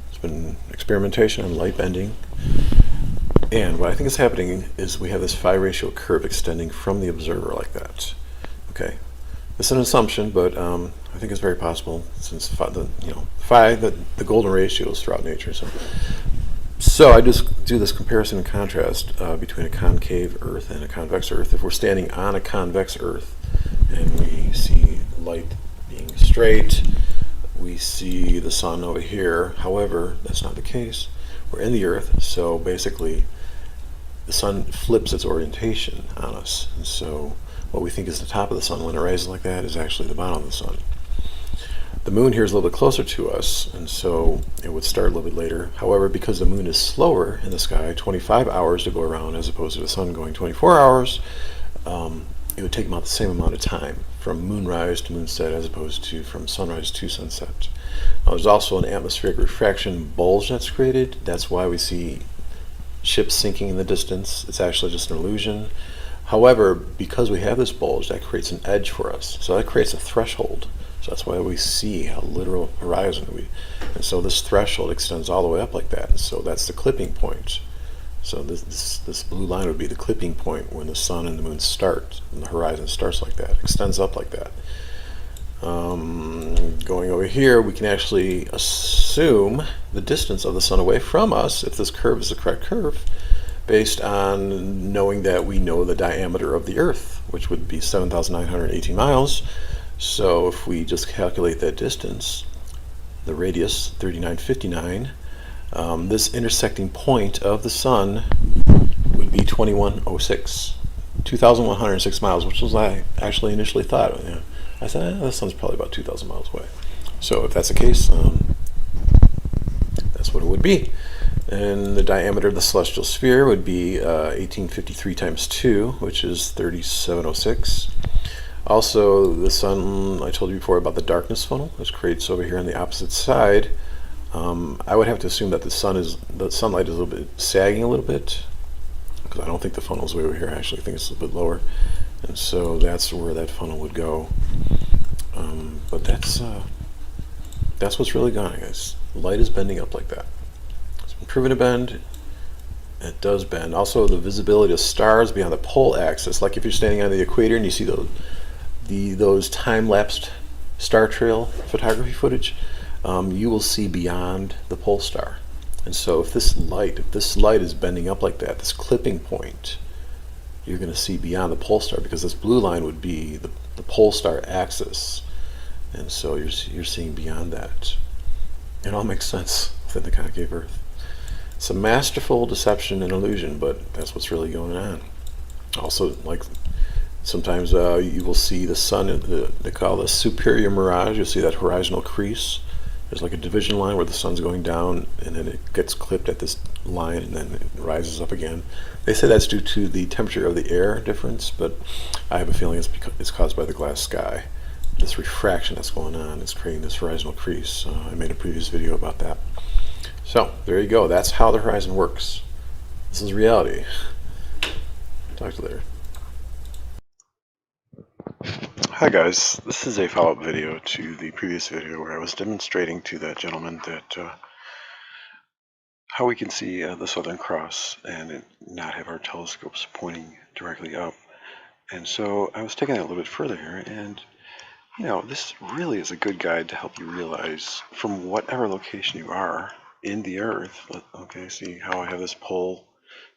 There's been experimentation on light bending. And what I think is happening is we have this phi ratio curve extending from the observer like that. Okay, this is an assumption, but I think it's very possible since the golden ratios throughout nature. So I just do this comparison and contrast between a concave Earth and a convex Earth. If we're standing on a convex Earth and we see light being straight, we see the sun over here. However, that's not the case. We're in the Earth, so basically the sun flips its orientation on us. And so what we think is the top of the sun when it rises like that is actually the bottom of the sun. The moon here is a little bit closer to us, and so it would start a little bit later. However, because the moon is slower in the sky, 25 hours to go around as opposed to the sun going 24 hours, it would take about the same amount of time from moonrise to moonset as opposed to from sunrise to sunset. Now, there's also an atmospheric refraction bulge that's created. That's why we see ships sinking in the distance. It's actually just an illusion. However, because we have this bulge, that creates an edge for us. So that creates a threshold. So that's why we see a literal horizon. And so this threshold extends all the way up like that. And so that's the clipping point. So this blue line would be the clipping point when the sun and the moon start, and the horizon starts like that, extends up like that. Going over here, we can actually assume the distance of the sun away from us, if this curve is the correct curve, based on knowing that we know the diameter of the Earth, which would be 7,918 miles. So if we just calculate that distance, the radius, 3959, this intersecting point of the sun would be 2106, 2,106 miles, which was I actually initially thought. You know, I said, the sun's probably about 2,000 miles away. So if that's the case, that's what it would be. And the diameter of the celestial sphere would be 1853 times 2, which is 3706. Also, the sun, I told you before about the darkness funnel, which creates over here on the opposite side. I would have to assume that the sunlight is a little bit sagging a little bit, because I don't think the funnel's way over here. I actually think it's a little bit lower. And so that's where that funnel would go. But that's what's really going on, guys. light is bending up like that. It's been proven to bend. It does bend. Also, the visibility of stars beyond the pole axis, like if you're standing on the equator and you see those time-lapsed star trail photography footage, you will see beyond the pole star. And so if this light is bending up like that, this clipping point, you're going to see beyond the pole star, because this blue line would be the pole star axis. And so you're seeing beyond that. It all makes sense within the concave Earth. It's a masterful deception and illusion, but that's what's really going on. Also, like sometimes you will see the sun, they call this superior mirage. You'll see that horizontal crease. There's like a division line where the sun's going down, and then it gets clipped at this line, and then it rises up again. They say that's due to the temperature of the air difference, but I have a feeling it's caused by the glass sky. This refraction that's going on is creating this horizontal crease. I made a previous video about that. So there you go. That's how the horizon works. This is reality. Talk to you later. Hi guys, this is a follow-up video to the previous video where I was demonstrating to that gentleman that how we can see the Southern Cross and not have our telescopes pointing directly up. And so I was taking it a little bit further here, and you know, this really is a good guide to help you realize from whatever location you are in the Earth. Okay, see how I have this pole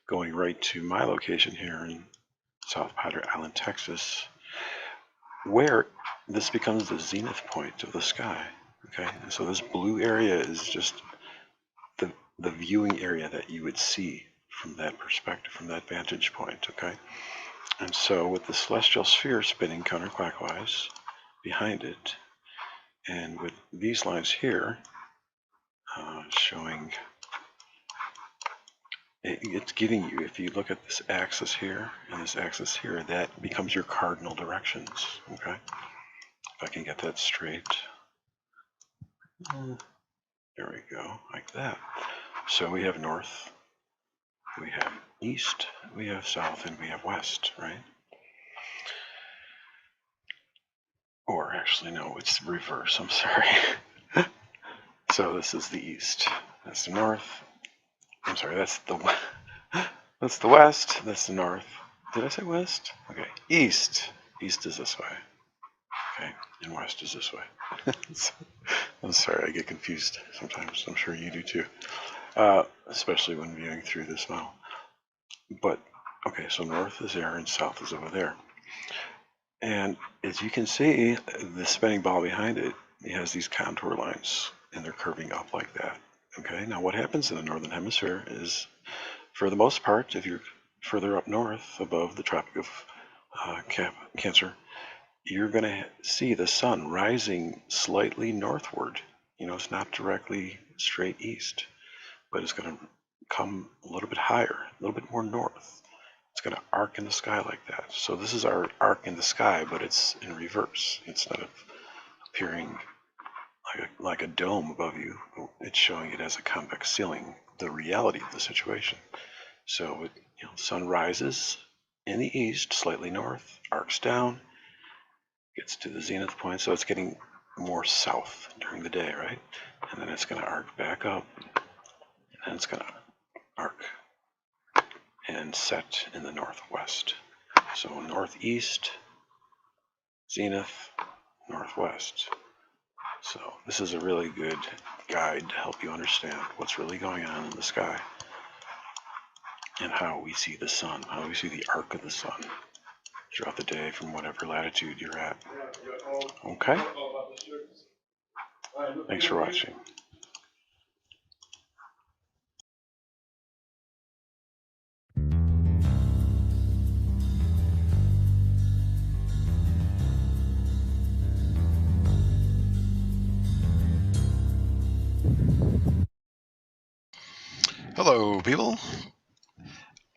going right to my location here in South Padre Island, Texas, where this becomes the zenith point of the sky. Okay, and so this blue area is just the viewing area that you would see from that perspective, from that vantage point. Okay, and so with the celestial sphere spinning counterclockwise behind it, and with these lines here showing, it's giving you, if you look at this axis here and this axis here, that becomes your cardinal directions. Okay, if I can get that straight, there we go, like that. So we have north, we have east, we have south, and we have west, right? Or actually, no, it's reverse, I'm sorry. So this is the east, that's the north, I'm sorry, that's the west, that's the north. Did I say west? Okay, east. East is this way. Okay, and west is this way. I'm sorry, I get confused sometimes. I'm sure you do too. Especially when viewing through this model. But, okay, so north is there and south is over there. And as you can see, the spinning ball behind it, it has these contour lines, and they're curving up like that. Okay, now what happens in the northern hemisphere is, for the most part, if you're further up north above the Tropic of Cancer, you're going to see the sun rising slightly northward. You know, it's not directly straight east, but it's going to come a little bit higher, a little bit more north. It's going to arc in the sky like that. So this is our arc in the sky, but it's in reverse. Instead of appearing like a dome above you, it's showing it as a convex ceiling, the reality of the situation. So sun rises in the east, slightly north, arcs down, gets to the zenith point, so it's getting more south during the day, right? And then it's going to arc back up, and then it's going to arc and set in the northwest. So northeast, zenith, northwest. So this is a really good guide to help you understand what's really going on in the sky and how we see the sun, how we see the arc of the sun throughout the day from whatever latitude you're at. Okay? Thanks for watching. Hello, people.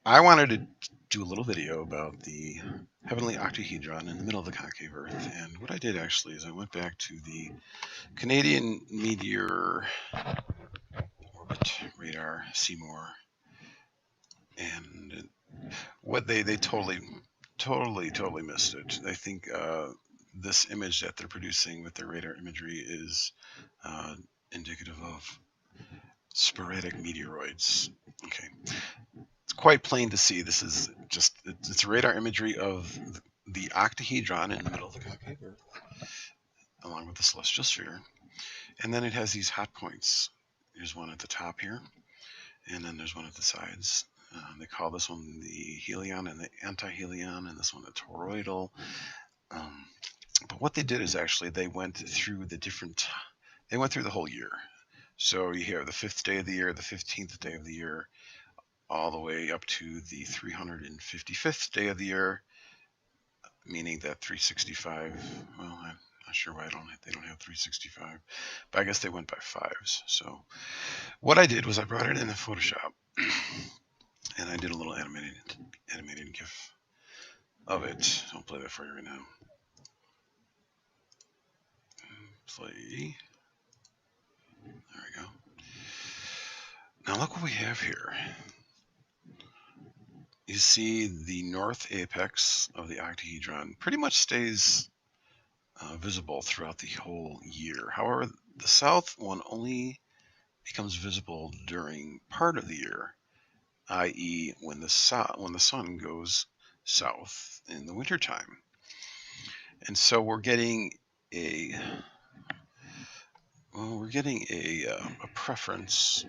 I wanted to do a little video about the heavenly octahedron in the middle of the concave Earth. And what I did actually is I went back to the Canadian Meteor Orbit Radar, Seymour, and what they totally missed it. I think this image that they're producing with their radar imagery is indicative of sporadic meteoroids. Okay, it's quite plain to see. This is just it's radar imagery of the octahedron in the middle of the concave Earth, along with the celestial sphere, and then it has these hot points. There's one at the top here, and then there's one at the sides. They call this one the helion and the antihelion, and this one the toroidal. But what they did is actually they went through the whole year. So you have the 5th day of the year, the 15th day of the year, all the way up to the 355th day of the year, meaning that 365, well, I'm not sure why they don't have 365, but I guess they went by 5s. So what I did was I brought it into Photoshop, and I did a little animated GIF of it. I'll play that for you right now. Play. There we go. Now look what we have here. You see the north apex of the octahedron pretty much stays visible throughout the whole year. However, the south one only becomes visible during part of the year, i.e. when the sun goes south in the wintertime. And so we're getting a preference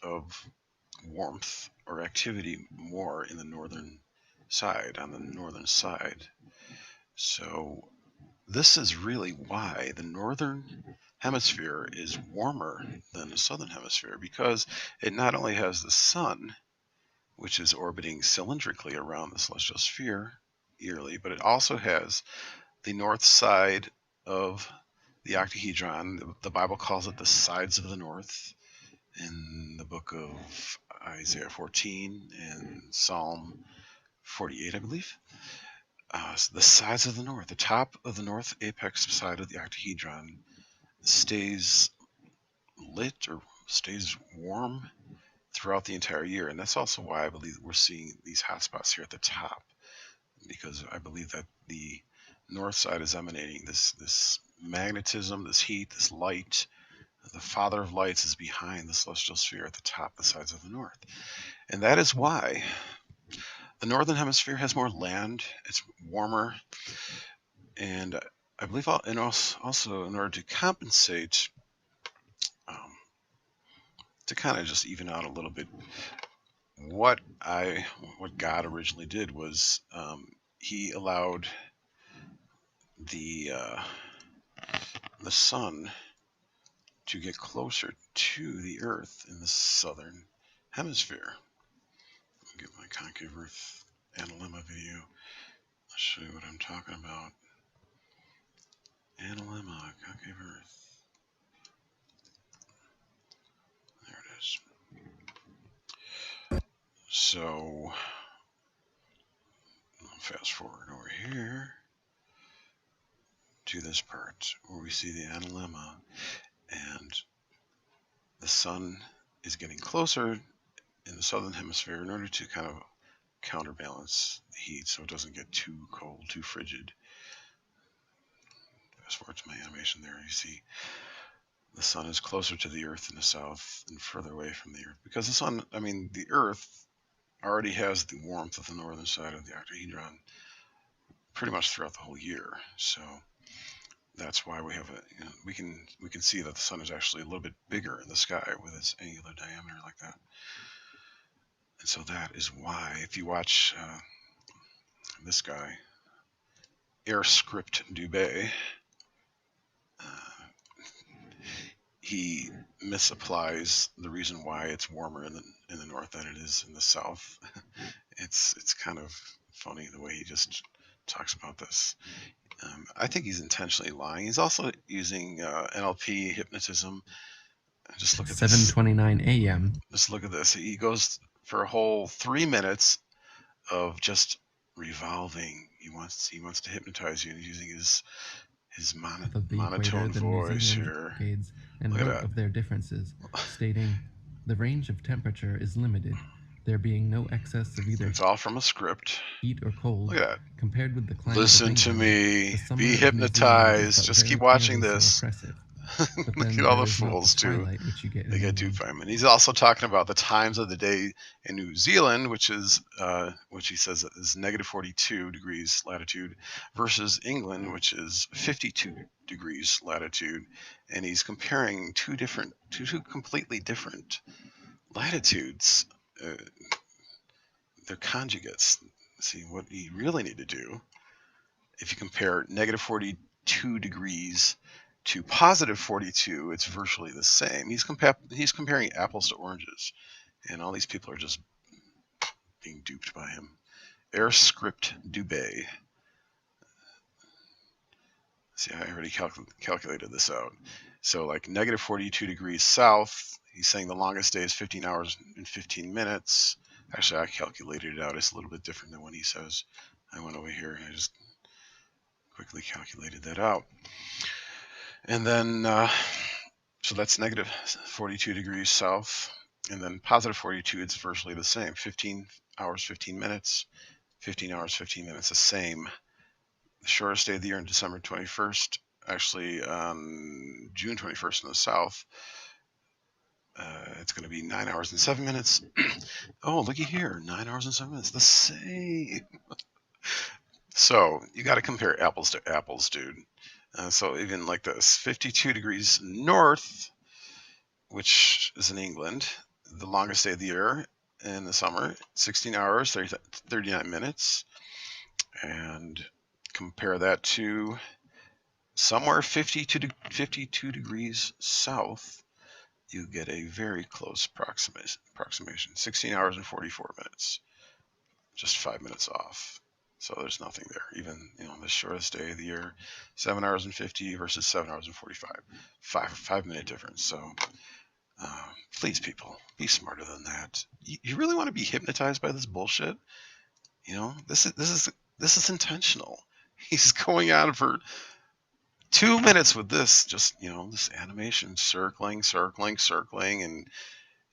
of warmth or activity more in the northern side, on the northern side. So this is really why the northern hemisphere is warmer than the southern hemisphere, because it not only has the sun, which is orbiting cylindrically around the celestial sphere yearly, but it also has the north side of the octahedron. The Bible calls it the sides of the north in the book of Isaiah 14 and Psalm 48, I believe. So the sides of the north, the top of the north apex side of the octahedron stays lit or stays warm throughout the entire year. And that's also why I believe we're seeing these hot spots here at the top, because I believe that the north side is emanating this magnetism, this heat, this light. The Father of Lights is behind the celestial sphere at the top, the sides of the north. And that is why the northern hemisphere has more land, it's warmer, and I believe also in order to compensate, to kind of just even out a little bit, what God originally did was he allowed the sun to get closer to the Earth in the southern hemisphere. I'll get my concave Earth analemma video. I'll show you what I'm talking about. Analemma, concave Earth. There it is. So, I'll fast forward over here to this part where we see the analemma, and the sun is getting closer in the southern hemisphere in order to kind of counterbalance the heat so it doesn't get too cold, too frigid. Fast forward to my animation there, you see the sun is closer to the Earth in the south and further away from the Earth, because the Earth already has the warmth of the northern side of the octahedron pretty much throughout the whole year. So that's why we have we can see that the sun is actually a little bit bigger in the sky with its angular diameter like that. And so that is why, if you watch this guy, Airscript Dubé, he misapplies the reason why it's warmer in the north than it is in the south. It's kind of funny the way he just talks about this. I think he's intentionally lying. He's also using NLP hypnotism. Just look at 7:29 a.m. Just look at this. He goes for a whole 3 minutes of just revolving. He wants to hypnotize you, using his monotone voice here. And Look at note that. of their differences, stating the range of temperature is limited, there being no excess of either It's all from a script. heat or cold. Look at that. Compared with the climate Listen of to England, me. the summer Be of New Zealand hypnotized. felt Just very keep watching clearly so this. oppressive. But Look then at all the there is not fools the too. twilight which you get in They get England. duped by him, and he's also talking about the times of the day in New Zealand, which he says is negative 42 degrees latitude, versus England, which is 52 degrees latitude, and he's comparing two completely different latitudes. They're conjugates. See, what you really need to do, if you compare negative 42 degrees to positive 42, it's virtually the same. He's comparing apples to oranges, and all these people are just being duped by him. Air script Dubé. See, I already calculated this out. So like negative 42 degrees south, he's saying the longest day is 15 hours and 15 minutes. Actually, I calculated it out. It's a little bit different than what he says. I went over here and I just quickly calculated that out. And then, so that's negative 42 degrees south. And then positive 42, it's virtually the same. 15 hours, 15 minutes. 15 hours, 15 minutes, the same. The shortest day of the year on December 21st, actually on June 21st in the south, it's going to be 9 hours and 7 minutes. Oh, looky here, 9 hours and 7 minutes, the same. So you got to compare apples to apples, dude. So even like this, 52 degrees north, which is in England, the longest day of the year in the summer, 16 hours, 39 minutes. And compare that to somewhere 52 degrees south, you get a very close approximation. 16 hours and 44 minutes, just 5 minutes off. So there's nothing there. Even, the shortest day of the year, 7 hours and 50 versus 7 hours and 45, 5 minute difference. So please, people, be smarter than that. You really want to be hypnotized by this bullshit? This is intentional. He's going on for 2 minutes with this, just, this animation circling, and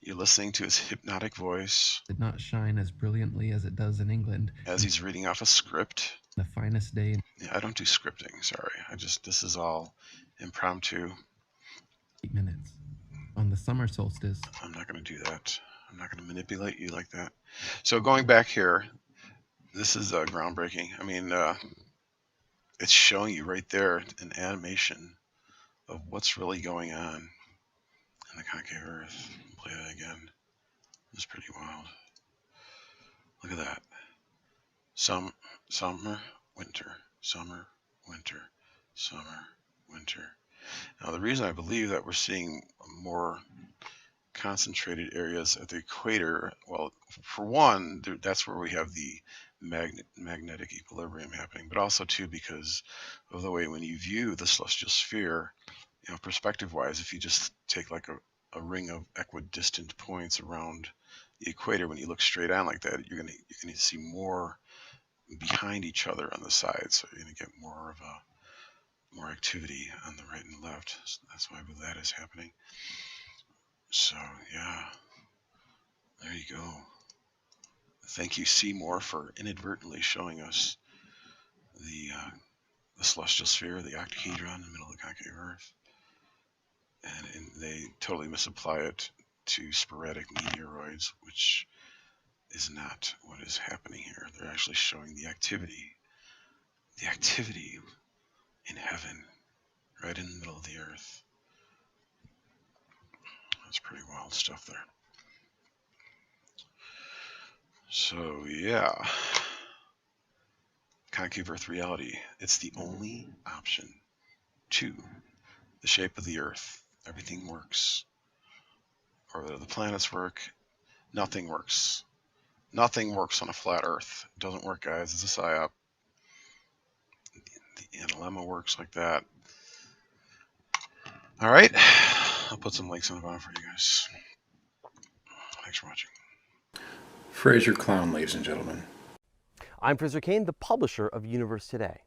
you're listening to his hypnotic voice Did not shine as brilliantly as it does in England. as he's reading off a script. The finest day in Yeah, I don't do scripting, sorry. This is all impromptu. 8 minutes. On the summer solstice, I'm not going to do that. I'm not going to manipulate you like that. So going back here, this is groundbreaking. I mean, it's showing you right there an animation of what's really going on in the concave Earth. Play that again. It's pretty wild. Look at that. Summer, winter, summer, winter, summer, winter. Now, the reason I believe that we're seeing more concentrated areas at the equator, well, for one, that's where we have the magnetic equilibrium happening, but also too because of the way when you view the celestial sphere, perspective wise, if you just take like a ring of equidistant points around the equator, when you look straight on like that, you're gonna see more behind each other on the sides, so you're gonna get more activity on the right and left. So that's why that is happening. So yeah, there you go. Thank you, Seymour, for inadvertently showing us the celestial sphere, the octahedron in the middle of the concave Earth. And they totally misapply it to sporadic meteoroids, which is not what is happening here. They're actually showing the activity in heaven, right in the middle of the Earth. That's pretty wild stuff there. So yeah, concave Earth reality. It's the only option to the shape of the Earth. Everything works. Or the planets work. Nothing works. Nothing works on a flat Earth. It doesn't work, guys. It's a psyop. The NLMA works like that. All right. I'll put some links on the bottom for you guys. Thanks for watching. Fraser Clown, ladies and gentlemen. I'm Fraser Kane, the publisher of Universe Today.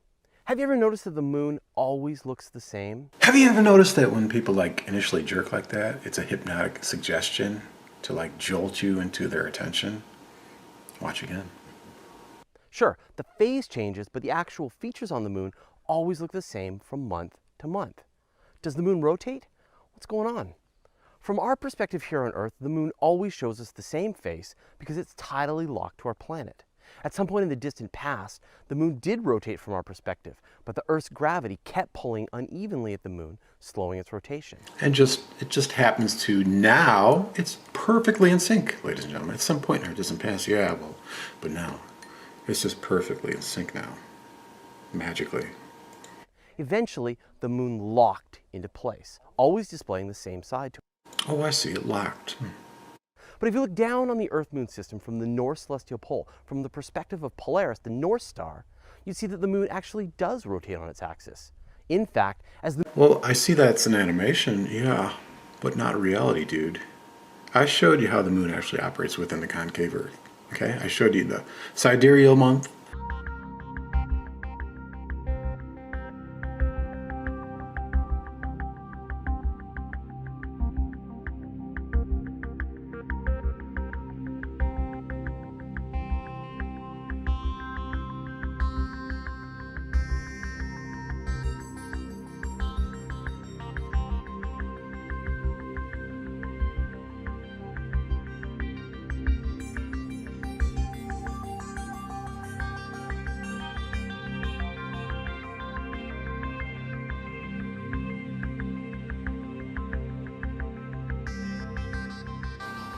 Have you ever noticed that the moon always looks the same? Have you ever noticed that when people initially jerk like that, it's a hypnotic suggestion to jolt you into their attention? Watch again. Sure, the phase changes, but the actual features on the moon always look the same from month to month. Does the moon rotate? What's going on? From our perspective here on Earth, the moon always shows us the same face because it's tidally locked to our planet. At some point in the distant past, the moon did rotate from our perspective, but the Earth's gravity kept pulling unevenly at the moon, slowing its rotation. And it just happens to now, it's perfectly in sync, ladies and gentlemen. At some point in our distant past, yeah, well, but now, it's just perfectly in sync now, magically. Eventually, the moon locked into place, always displaying the same side to it. Oh, I see, it locked. But if you look down on the Earth-Moon system from the North Celestial Pole, from the perspective of Polaris, the North Star, you see that the moon actually does rotate on its axis. In fact, as the... Well, I see that's an animation, yeah, but not reality, dude. I showed you how the moon actually operates within the concave Earth, okay? I showed you the sidereal month.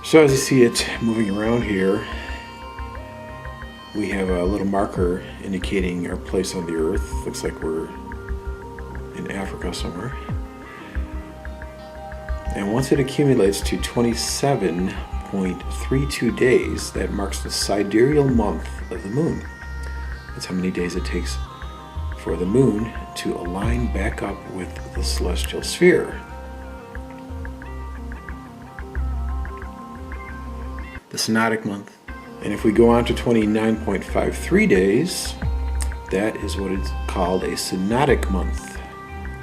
So as you see it moving around here, we have a little marker indicating our place on the Earth. Looks like we're in Africa somewhere. And once it accumulates to 27.32 days, that marks the sidereal month of the moon. That's how many days it takes for the moon to align back up with the celestial sphere. The synodic month. And if we go on to 29.53 days, that is what is called a synodic month.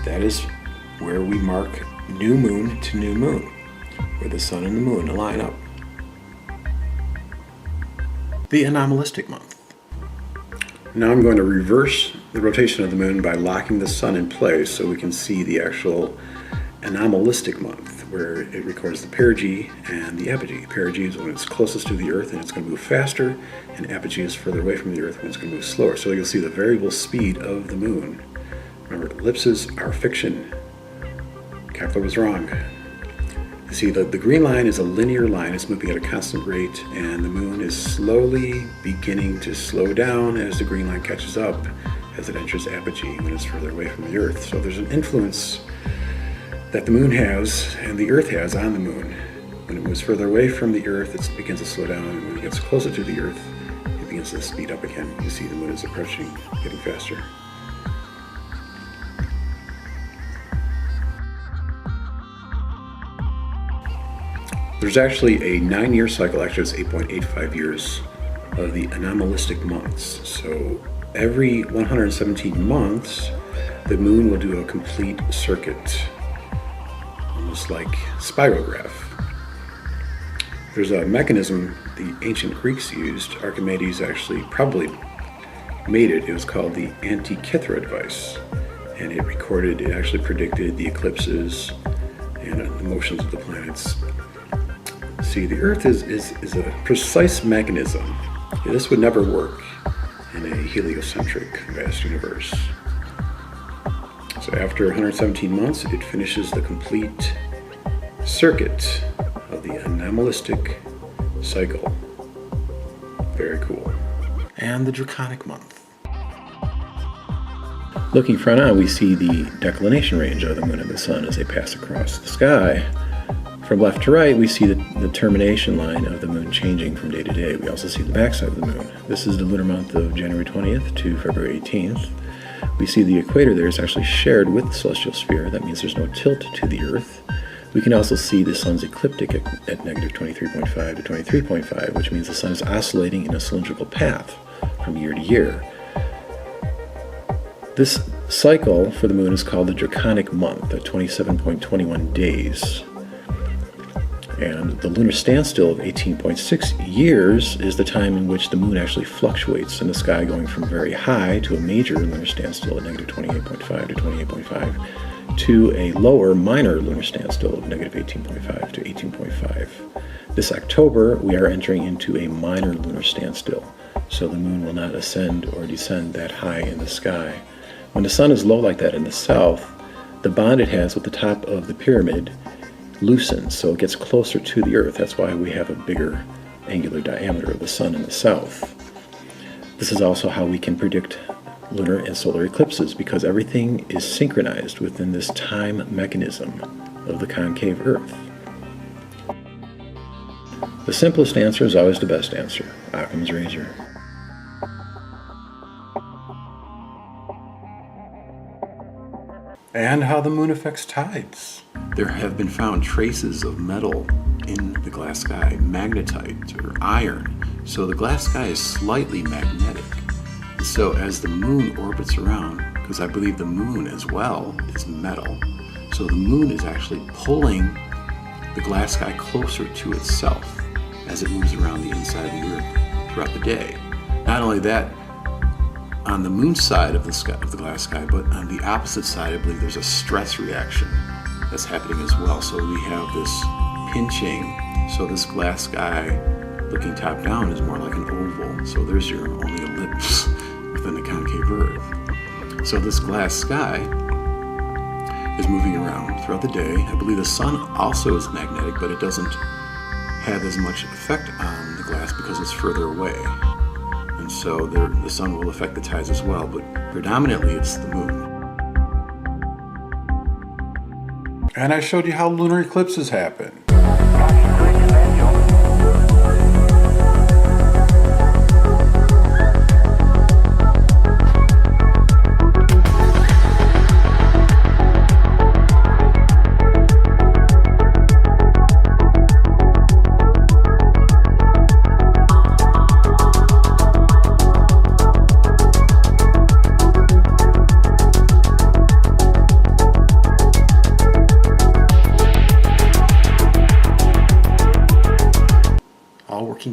That is where we mark new moon to new moon, where the sun and the moon align up. The anomalistic month. Now I'm going to reverse the rotation of the moon by locking the sun in place so we can see the actual anomalistic month, where it records the perigee and the apogee. Perigee is when it's closest to the Earth and it's going to move faster, and apogee is further away from the Earth when it's going to move slower. So you'll see the variable speed of the moon. Remember, ellipses are fiction. Kepler was wrong. You see, the green line is a linear line. It's moving at a constant rate, and the moon is slowly beginning to slow down as the green line catches up as it enters apogee when it's further away from the Earth. So there's an influence that the moon has and the Earth has on the moon. When it moves further away from the Earth, it begins to slow down, and when it gets closer to the Earth, it begins to speed up again. You see the moon is approaching, getting faster. There's actually a 9-year cycle, actually it's 8.85 years of the anomalistic months. So every 117 months, the moon will do a complete circuit, almost like spirograph. There's a mechanism the ancient Greeks used. Archimedes actually probably made it. It was called the Antikythera device, and it actually predicted the eclipses and the motions of the planets. See, the Earth is a precise mechanism. This would never work in a heliocentric vast universe. So after 117 months, it finishes the complete circuit of the anomalistic cycle. Very cool. And the draconic month. Looking front on, we see the declination range of the moon and the sun as they pass across the sky. From left to right, we see the termination line of the moon changing from day to day. We also see the backside of the moon. This is the lunar month of January 20th to February 18th. We see the equator there is actually shared with the celestial sphere. That means there's no tilt to the Earth. We can also see the sun's ecliptic at negative 23.5 to 23.5, which means the sun is oscillating in a cylindrical path from year to year. This cycle for the moon is called the draconic month at 27.21 days. And the lunar standstill of 18.6 years is the time in which the moon actually fluctuates in the sky, going from very high to a major lunar standstill at negative 28.5 to 28.5 to a lower minor lunar standstill of negative 18.5 to 18.5. This October, we are entering into a minor lunar standstill, so the moon will not ascend or descend that high in the sky. When the sun is low like that in the south, the bond it has with the top of the pyramid loosens, so it gets closer to the Earth. That's why we have a bigger angular diameter of the sun in the south. This is also how we can predict lunar and solar eclipses, because everything is synchronized within this time mechanism of the concave Earth. The simplest answer is always the best answer. Occam's razor. And how the moon affects tides. There have been found traces of metal in the glass sky, magnetite or iron. So the glass sky is slightly magnetic. And so as the moon orbits around, because I believe the moon as well is metal, so the moon is actually pulling the glass sky closer to itself as it moves around the inside of the Earth throughout the day. Not only that, on the moon side of the sky, of the glass sky, but on the opposite side, I believe there's a stress reaction that's happening as well. So we have this pinching. So this glass sky looking top down is more like an oval. So there's your only ellipse within the concave Earth. So this glass sky is moving around throughout the day. I believe the sun also is magnetic, but it doesn't have as much effect on the glass because it's further away. And so the sun will affect the tides as well, but predominantly it's the moon. And I showed you how lunar eclipses happen.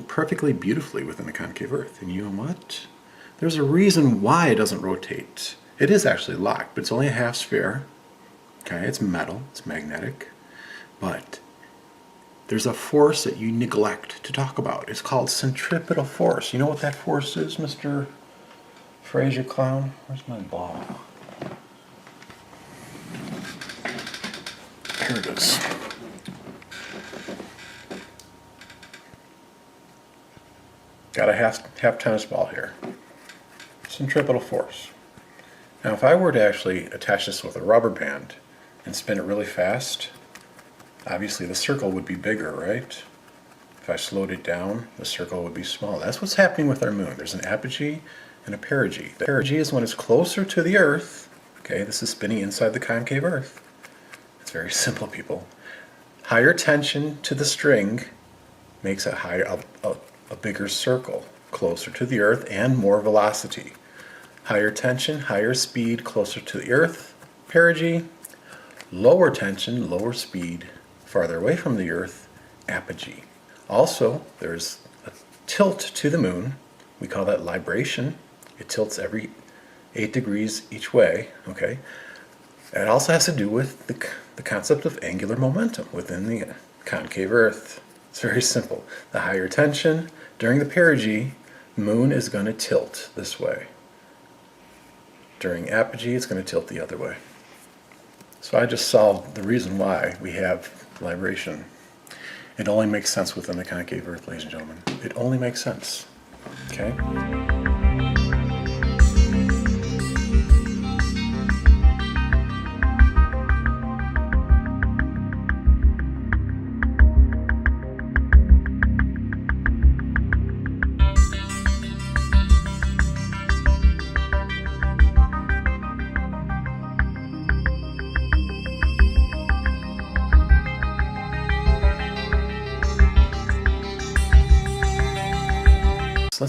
Perfectly beautifully within the concave Earth. And you know what? There's a reason why it doesn't rotate. It is actually locked, but it's only a half sphere. Okay, it's metal, it's magnetic. But there's a force that you neglect to talk about. It's called centripetal force. You know what that force is, Mr. Fraser Clown? Where's my ball? Here it is. Got a half tennis ball here. Centripetal force. Now if I were to actually attach this with a rubber band and spin it really fast, obviously the circle would be bigger, right? If I slowed it down, the circle would be small. That's what's happening with our moon. There's an apogee and a perigee. The perigee is when it's closer to the Earth. Okay, this is spinning inside the concave Earth. It's very simple, people. Higher tension to the string makes a bigger circle, closer to the Earth and more velocity. Higher tension, higher speed, closer to the Earth, perigee. Lower tension, lower speed, farther away from the Earth, apogee. Also, there's a tilt to the moon. We call that libration. It tilts every 8 degrees each way, okay? It also has to do with the concept of angular momentum within the concave Earth. It's very simple. The higher tension during the perigee, moon is going to tilt this way. During apogee, it's going to tilt the other way. So I just solved the reason why we have libration. It only makes sense within the concave Earth, ladies and gentlemen. It only makes sense. Okay?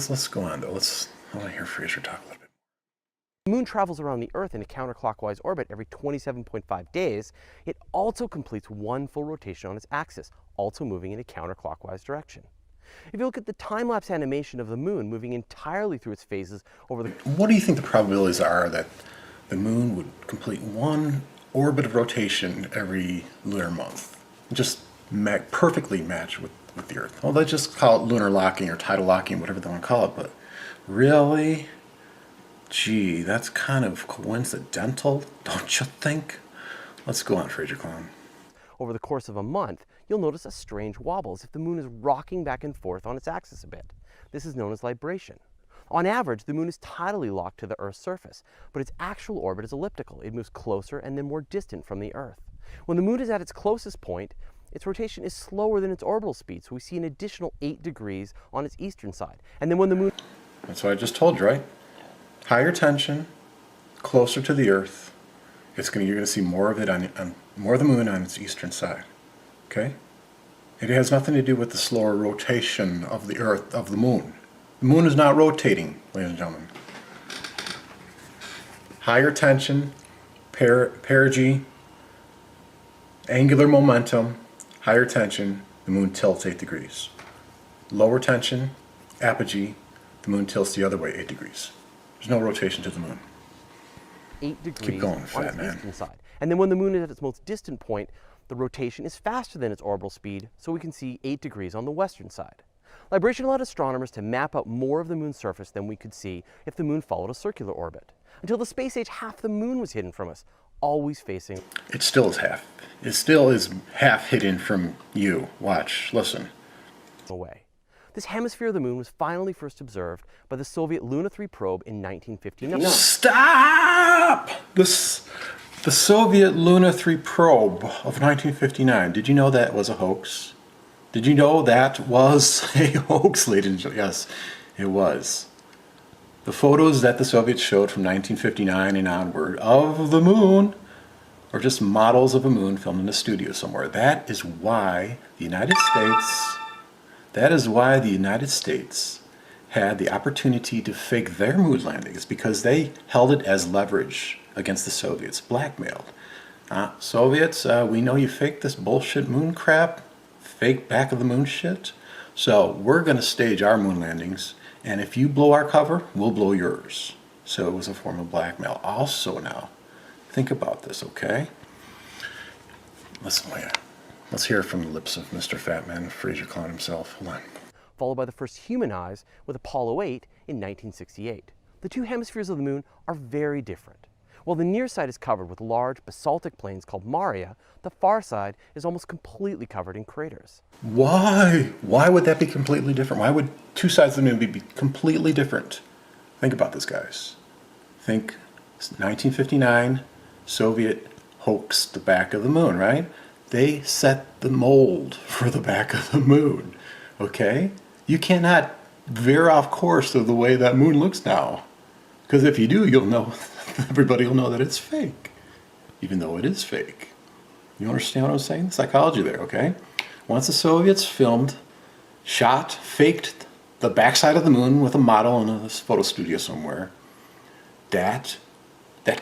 Let's go on though. I want to hear Fraser talk a little bit. The moon travels around the Earth in a counterclockwise orbit every 27.5 days. It also completes one full rotation on its axis, also moving in a counterclockwise direction. If you look at the time-lapse animation of the moon moving entirely through its phases over the... What do you think the probabilities are that the moon would complete one orbit of rotation every lunar month. Just perfectly match with the Earth. Well, let's just call it lunar locking or tidal locking, whatever they want to call it, but really? Gee, that's kind of coincidental, don't you think? Let's go on, Fraser Clown. Over the course of a month, you'll notice a strange wobble as if the moon is rocking back and forth on its axis a bit. This is known as libration. On average, the moon is tidally locked to the Earth's surface, but its actual orbit is elliptical. It moves closer and then more distant from the Earth. When the moon is at its closest point, its rotation is slower than its orbital speed, so we see an additional 8 degrees on its eastern side. And then when the moon... That's what I just told you, right? Higher tension, closer to the Earth. You're going to see more of it more of the moon on its eastern side. Okay? It has nothing to do with the slower rotation of the Earth, of the moon. The moon is not rotating, ladies and gentlemen. Higher tension, perigee, angular momentum, higher tension, the moon tilts 8 degrees. Lower tension, apogee, the moon tilts the other way 8 degrees. There's no rotation to the moon. 8 degrees Keep going, on fat its man. eastern side. And then when the moon is at its most distant point, the rotation is faster than its orbital speed, so we can see 8 degrees on the western side. Libration allowed astronomers to map out more of the moon's surface than we could see if the moon followed a circular orbit. Until the space age, half the moon was hidden from us, always facing... It still is half. It still is half hidden from you. Watch, listen. ...away. This hemisphere of the moon was finally first observed by the Soviet Luna 3 probe in 1959. Stop! The Soviet Luna 3 probe of 1959. Did you know that was a hoax? Did you know that was a hoax, ladies and gentlemen? Yes, it was. The photos that the Soviets showed from 1959 and onward of the moon are just models of a moon filmed in a studio somewhere. That is why the United States had the opportunity to fake their moon landings, because they held it as leverage against the Soviets, blackmailed. Soviets, we know you faked this bullshit moon crap, fake back of the moon shit, so we're going to stage our moon landings, and if you blow our cover, we'll blow yours. So it was a form of blackmail. Also now, think about this, okay? Let's hear from the lips of Mr. Fat Man, Fraser Clown himself. Hold on. Followed by the first human eyes with Apollo 8 in 1968. The two hemispheres of the moon are very different. While the near side is covered with large basaltic plains called maria, the far side is almost completely covered in craters. Why? Why would that be completely different? Why would two sides of the moon be completely different? Think about this, guys. Think 1959, Soviet hoaxed the back of the moon, right? They set the mold for the back of the moon, okay? You cannot veer off course of the way that moon looks now. Because if you do, you'll know, everybody will know that it's fake, even though it is fake. You understand what I'm saying? The psychology there, okay? Once the Soviets faked the backside of the moon with a model in a photo studio somewhere, that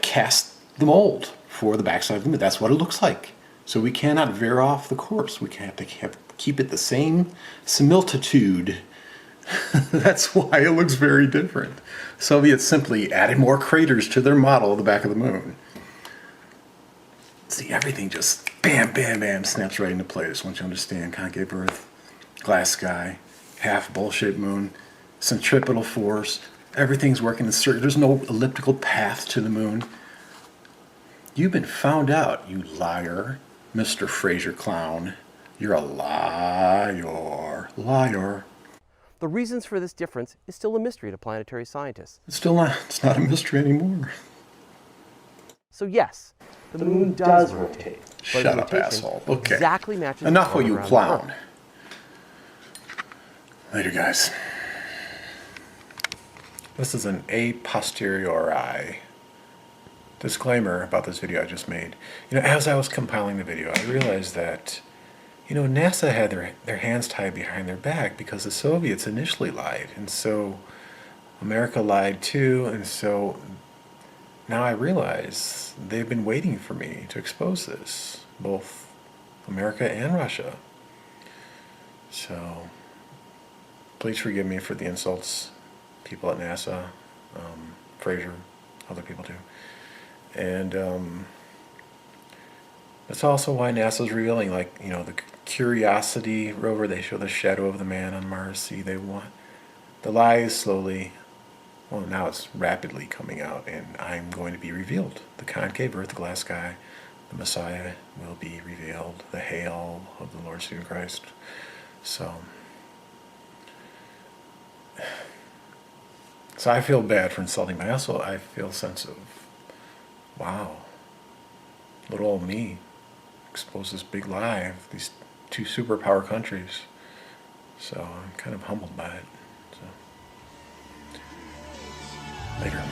cast the mold for the backside of the moon. That's what it looks like. So we cannot veer off the course. We have to keep it the same similitude. That's why it looks very different. Soviets simply added more craters to their model of the back of the moon. See, everything just bam, bam, bam, snaps right into place once you understand concave Earth, glass sky, half bullshit moon, centripetal force. Everything's working in circle. There's no elliptical path to the moon. You've been found out, you liar, Mr. Fraser Clown. You're a liar. Liar. The reasons for this difference is still a mystery to planetary scientists. It's not a mystery anymore. So yes, the moon does rotate. But Shut up, asshole. Okay. Exactly matches Enough the of you, orbit around clown. the Earth. Later, guys. This is an a posteriori disclaimer about this video I just made. As I was compiling the video, I realized that, NASA had their hands tied behind their back because the Soviets initially lied. And so America lied too. And so now I realize they've been waiting for me to expose this, both America and Russia. So please forgive me for the insults, people at NASA, Fraser, other people too. And That's also why NASA's revealing, like, the Curiosity rover, they show the shadow of the man on Mars. See, they want the lie is slowly, well, now it's rapidly coming out, and I'm going to be revealed. The concave earth, the glass sky, the Messiah will be revealed, the hail of the Lord Jesus Christ. So I feel bad for insulting, but also I feel a sense of, wow, little old me exposed this big lie of these two superpower countries. So I'm kind of humbled by it. So later.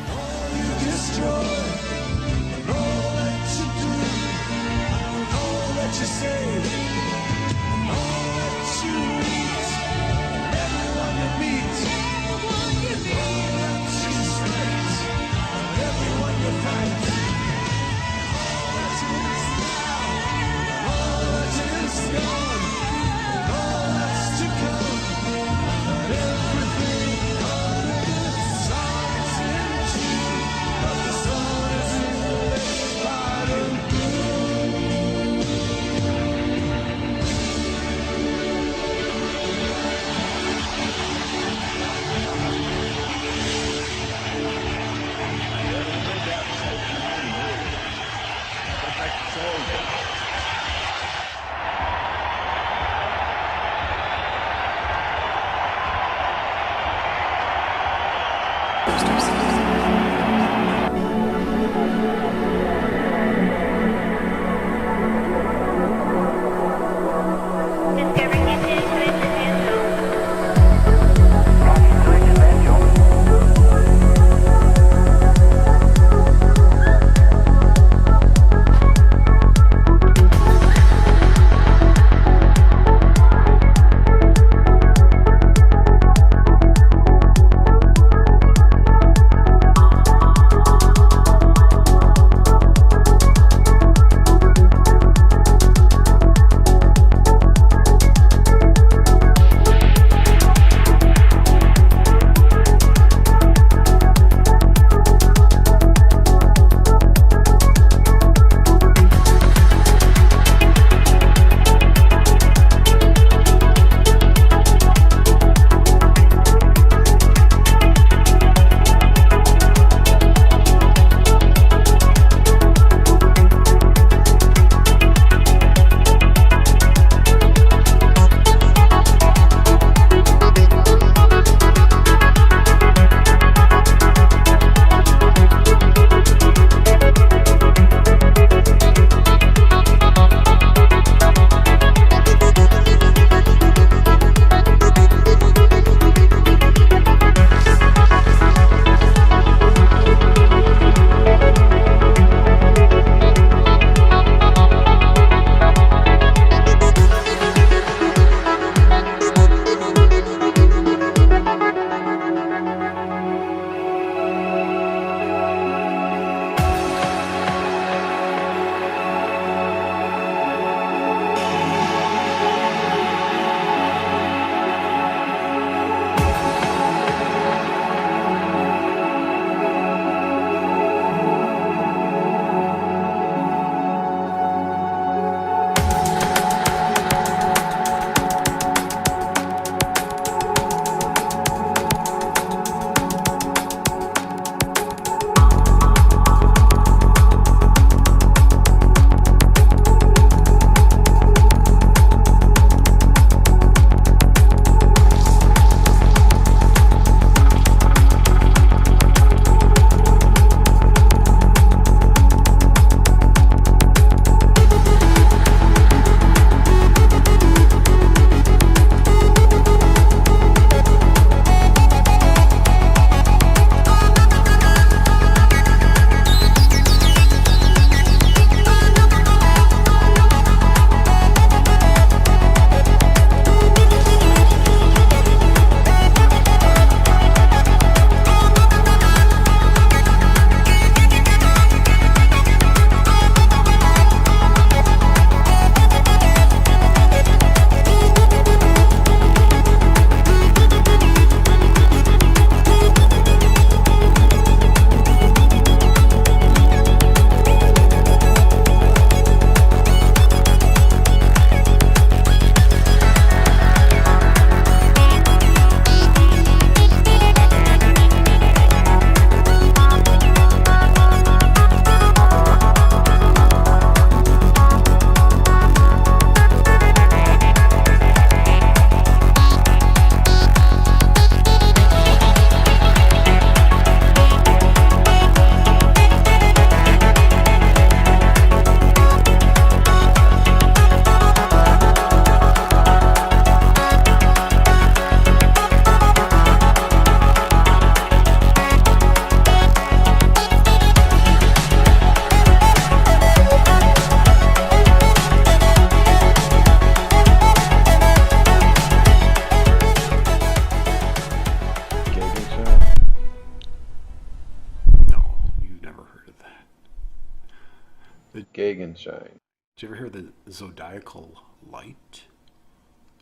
Gegenschein. Did you ever hear the zodiacal light?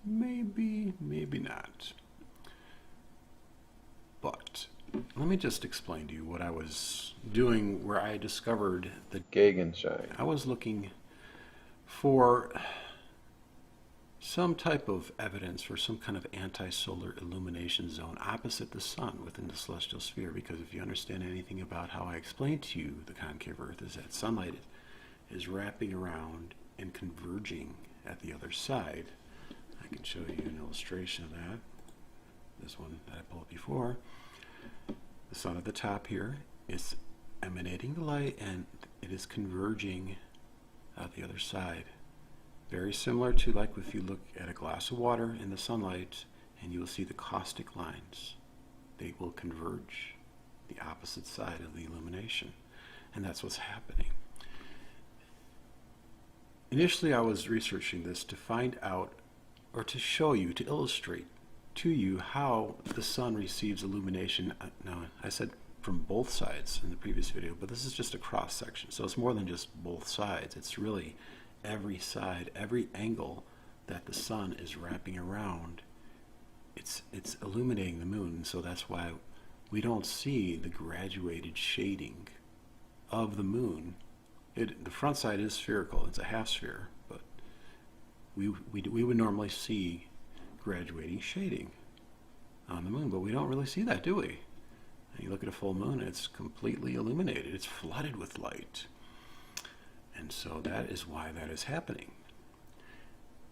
Maybe, maybe not. But let me just explain to you what I was doing where I discovered the Gegenschein. I was looking for some type of evidence for some kind of anti-solar illumination zone opposite the sun within the celestial sphere, because if you understand anything about how I explained to you the concave Earth, is that sunlight is wrapping around and converging at the other side. I can show you an illustration of that. This one that I pulled before. The sun at the top here is emanating the light and it is converging at the other side. Very similar to like if you look at a glass of water in the sunlight and you will see the caustic lines. They will converge the opposite side of the illumination. And that's what's happening. Initially I was researching this to find out or to show you, to illustrate to you how the sun receives illumination. Now, I said from both sides in the previous video, but this is just a cross section. So it's more than just both sides. It's really every side, every angle that the sun is wrapping around. It's illuminating the moon. So that's why we don't see the graduated shading of the moon. The front side is spherical. It's a half sphere, but we would normally see graduating shading on the moon, but we don't really see that, do we? You look at a full moon, it's completely illuminated. It's flooded with light. And so that is why that is happening.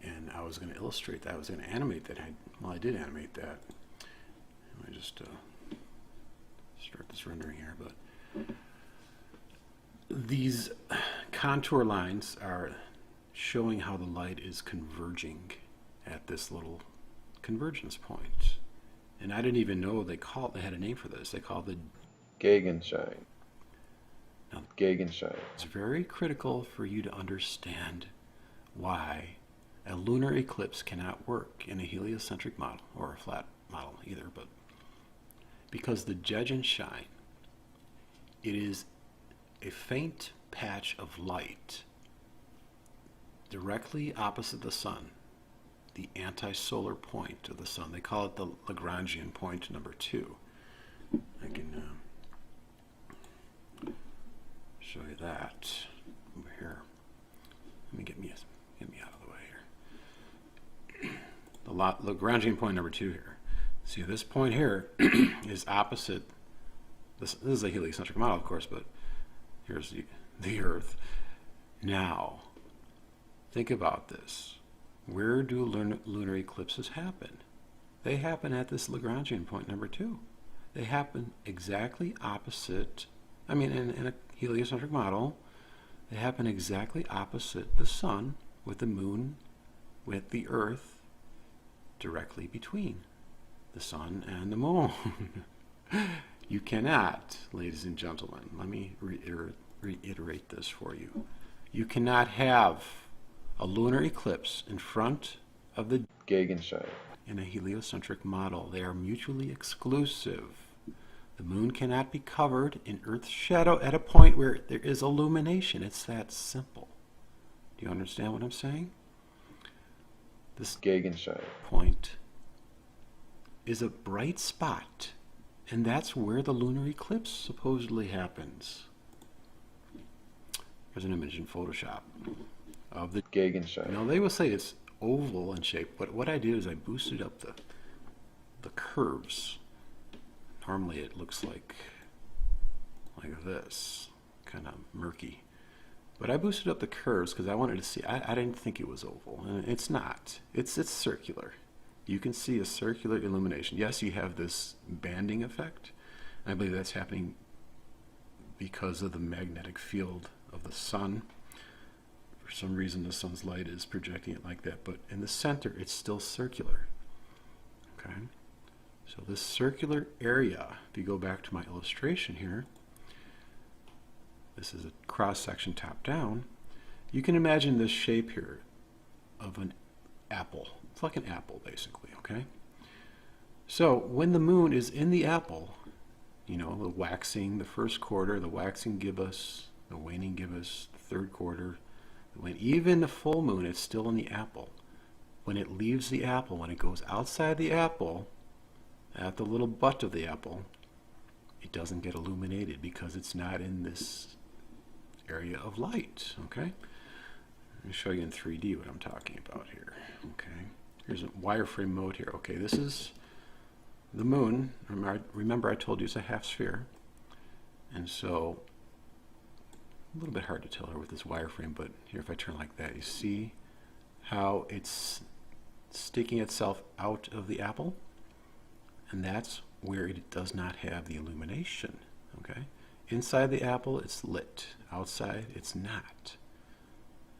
And I was going to illustrate that. I was going to animate that. I did animate that. Let me just start this rendering here. But these contour lines are showing how the light is converging at this little convergence point. And I didn't even know they had a name for this. They called it Gegenschein. Now, Gegenschein. it's very critical for you to understand why a lunar eclipse cannot work in a heliocentric model or a flat model either, but because the Gegenschein, it is a faint patch of light directly opposite the sun, the anti-solar point of the sun. They call it the Lagrangian point number 2. I can show you that over here. Let me get me out of the way here. The Lagrangian point number 2 here. See, this point here is opposite. This is a heliocentric model, of course, but here's the Earth. Now, think about this. Where do lunar eclipses happen? They happen at this Lagrangian point number 2. They happen exactly opposite, in a heliocentric model, they happen exactly opposite the sun, with the moon, with the Earth directly between the sun and the moon. You cannot, ladies and gentlemen, let me reiterate this for you. You cannot have a lunar eclipse in front of the Gegenschein. in a heliocentric model. They are mutually exclusive. The moon cannot be covered in Earth's shadow at a point where there is illumination. It's that simple. Do you understand what I'm saying? This Gegenschein point is a bright spot, and that's where the lunar eclipse supposedly happens. Here's an image in Photoshop of the Gegenschein. Now they will say it's oval in shape, but what I did is I boosted up the curves. Normally it looks like this, kind of murky. But I boosted up the curves because I wanted to see. I didn't think it was oval, and it's not. It's circular. You can see a circular illumination. Yes, you have this banding effect. I believe that's happening because of the magnetic field of the sun. For some reason, the sun's light is projecting it like that. But in the center, it's still circular. Okay? So this circular area, if you go back to my illustration here, this is a cross-section top-down. You can imagine this shape here of an apple. It's like an apple, basically, okay? So when the moon is in the apple, the waxing, the first quarter, the waxing gibbous, the waning gibbous, the third quarter, When even the full moon, it's still in the apple. When it leaves the apple, when it goes outside the apple, at the little butt of the apple, it doesn't get illuminated because it's not in this area of light, okay? Let me show you in 3D what I'm talking about here, okay? Here's a wireframe mode here. Okay, this is the moon. Remember I told you it's a half sphere. And so, a little bit hard to tell here with this wireframe, but here if I turn like that, you see how it's sticking itself out of the apple? And that's where it does not have the illumination, okay? Inside the apple, it's lit. Outside, it's not.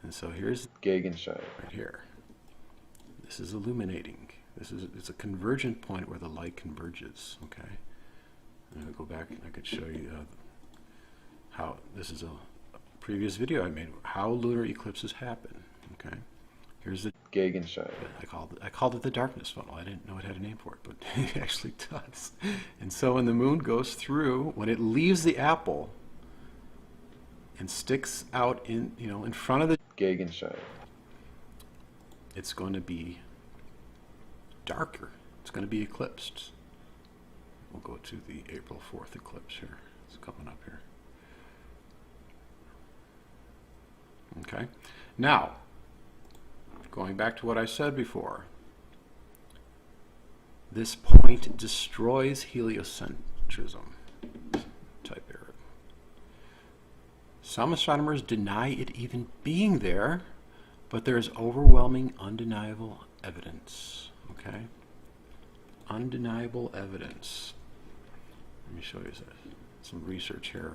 And so here's Gegenschein right here. This is illuminating. It's a convergent point where the light converges, okay? And I'll go back and I could show you how, this is a previous video I made, how lunar eclipses happen, okay? Here's the Gegenschein. I called it the darkness funnel. I didn't know it had a name for it, but it actually does. And so when the moon goes through, when it leaves the apple and sticks out in, in front of the Gegenschein, it's going to be darker. It's going to be eclipsed. We'll go to the April 4th eclipse here. It's coming up here. Okay. Now, going back to what I said before, this point destroys heliocentrism. Type error. Some astronomers deny it even being there, but there is overwhelming, undeniable evidence. Okay? Undeniable evidence. Let me show you some research here.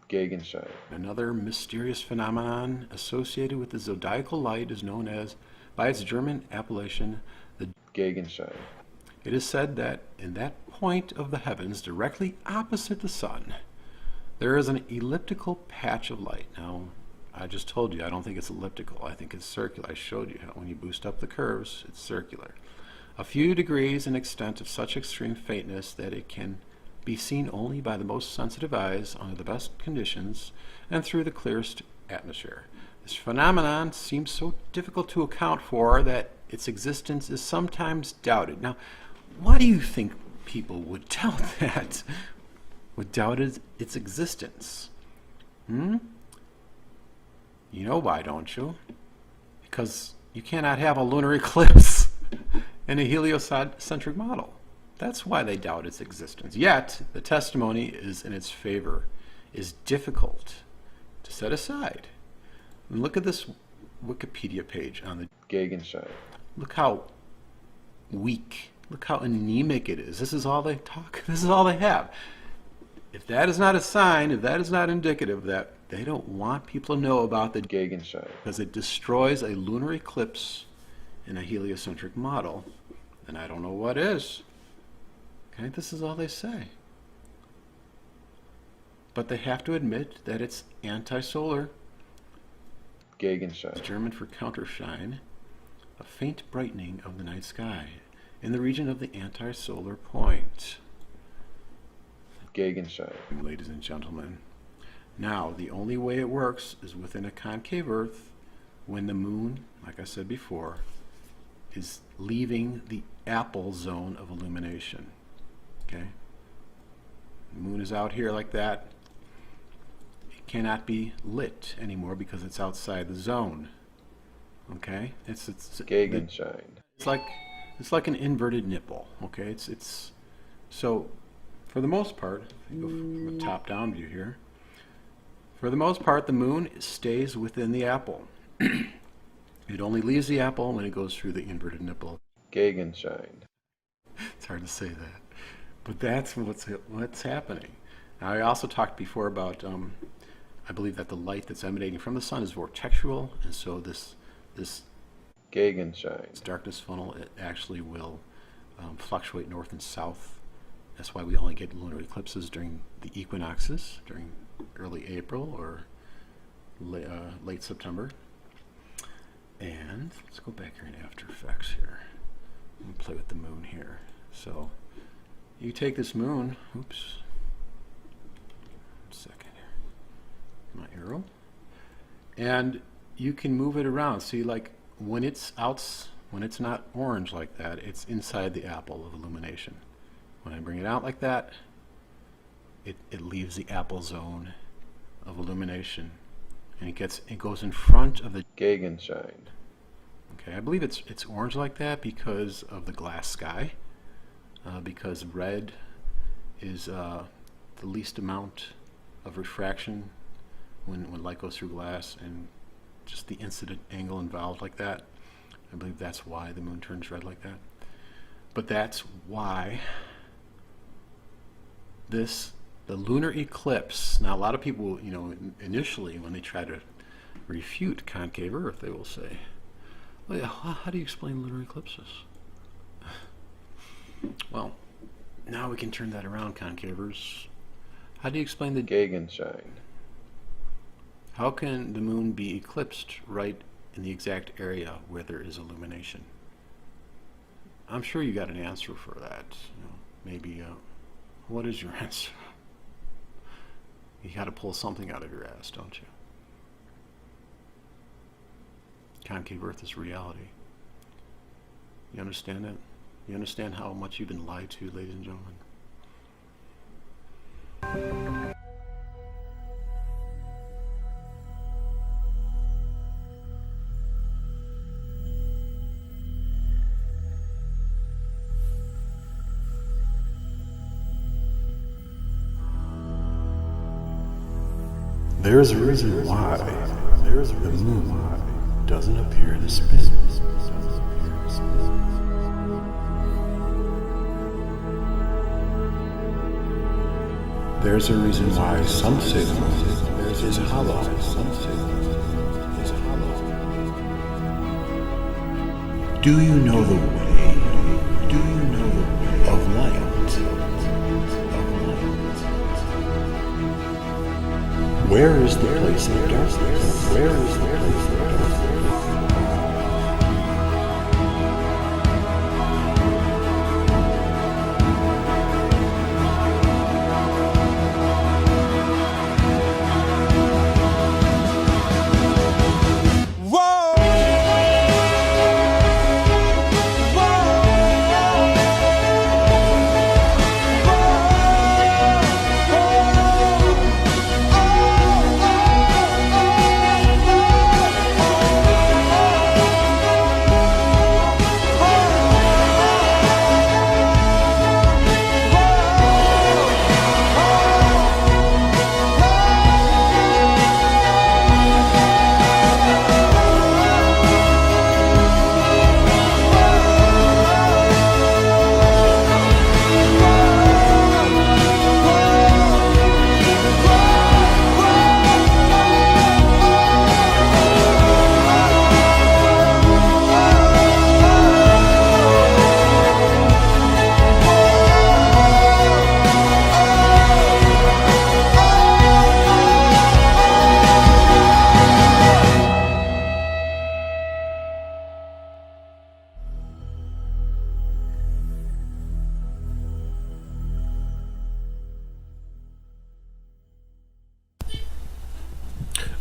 Gegenschein. Another mysterious phenomenon associated with the zodiacal light is known as, by its German appellation, the Gegenschein. It is said that in that point of the heavens directly opposite the sun, there is an elliptical patch of light. Now, I just told you I don't think it's elliptical. I think it's circular. I showed you how when you boost up the curves, it's circular. A few degrees in extent of such extreme faintness that it can be seen only by the most sensitive eyes under the best conditions and through the clearest atmosphere. This phenomenon seems so difficult to account for that its existence is sometimes doubted. Now, why do you think people would doubt that? Would doubt its existence? You know why, don't you? Because you cannot have a lunar eclipse in a heliocentric model. That's why they doubt its existence. Yet, the testimony is in its favor, is difficult to set aside. And look at this Wikipedia page on the Gegenschein. Look how weak, look how anemic it is. This is all they talk, this is all they have. If that is not a sign, if that is not indicative that they don't want people to know about the Gegenschein, because it destroys a lunar eclipse in a heliocentric model, then I don't know what is. Okay, this is all they say. But they have to admit that it's anti-solar. Gegenschein. It's German for countershine, a faint brightening of the night sky in the region of the anti-solar point. Gegenschein. Ladies and gentlemen. Now, the only way it works is within a concave Earth when the moon, like I said before, is leaving the apple zone of illumination. Okay? The moon is out here like that. It cannot be lit anymore because it's outside the zone. Okay? It's Gegenschein. It's like an inverted nipple. Okay? It's so for the most part, if you go from a top-down view here, for the most part, the moon stays within the apple. It only leaves the apple when it goes through the inverted nipple. Gegenschein. It's hard to say that. But that's what's happening. Now, I also talked before about, I believe that the light that's emanating from the sun is vortexual, and so this Gegenschein, this darkness funnel, it actually will fluctuate north and south. That's why we only get lunar eclipses during the equinoxes, during early April or late September. And let's go back here in After Effects here and play with the moon here. So you take this moon, oops, 1 second here, my arrow, And you can move it around. See, like when it's when it's not orange like that, it's inside the apple of illumination. When I bring it out like that, it leaves the apple zone of illumination, and it goes in front of the Gegenschein. Okay, I believe it's orange like that because of the glass sky, because red is the least amount of refraction when light goes through glass, and just the incident angle involved like that. I believe that's why the moon turns red like that. But that's why the lunar eclipse. Now, a lot of people, initially when they try to refute concave Earth, they will say, "Well, yeah, how do you explain lunar eclipses?" Well, now we can turn that around, concavers. How do you explain the Gegenschein. How can the moon be eclipsed right in the exact area where there is illumination? I'm sure you got an answer for that. Maybe, what is your answer? You got to pull something out of your ass, don't you? Concave Earth is reality. You understand that? You understand how much you've been lied to, ladies and gentlemen? There's a reason why the moon doesn't appear to spin. There's a reason why some say the moon is hollow. Some say the moon is hollow. Do you know the way? Do you know the way of light? Where is the place of darkness? Where is the place of darkness?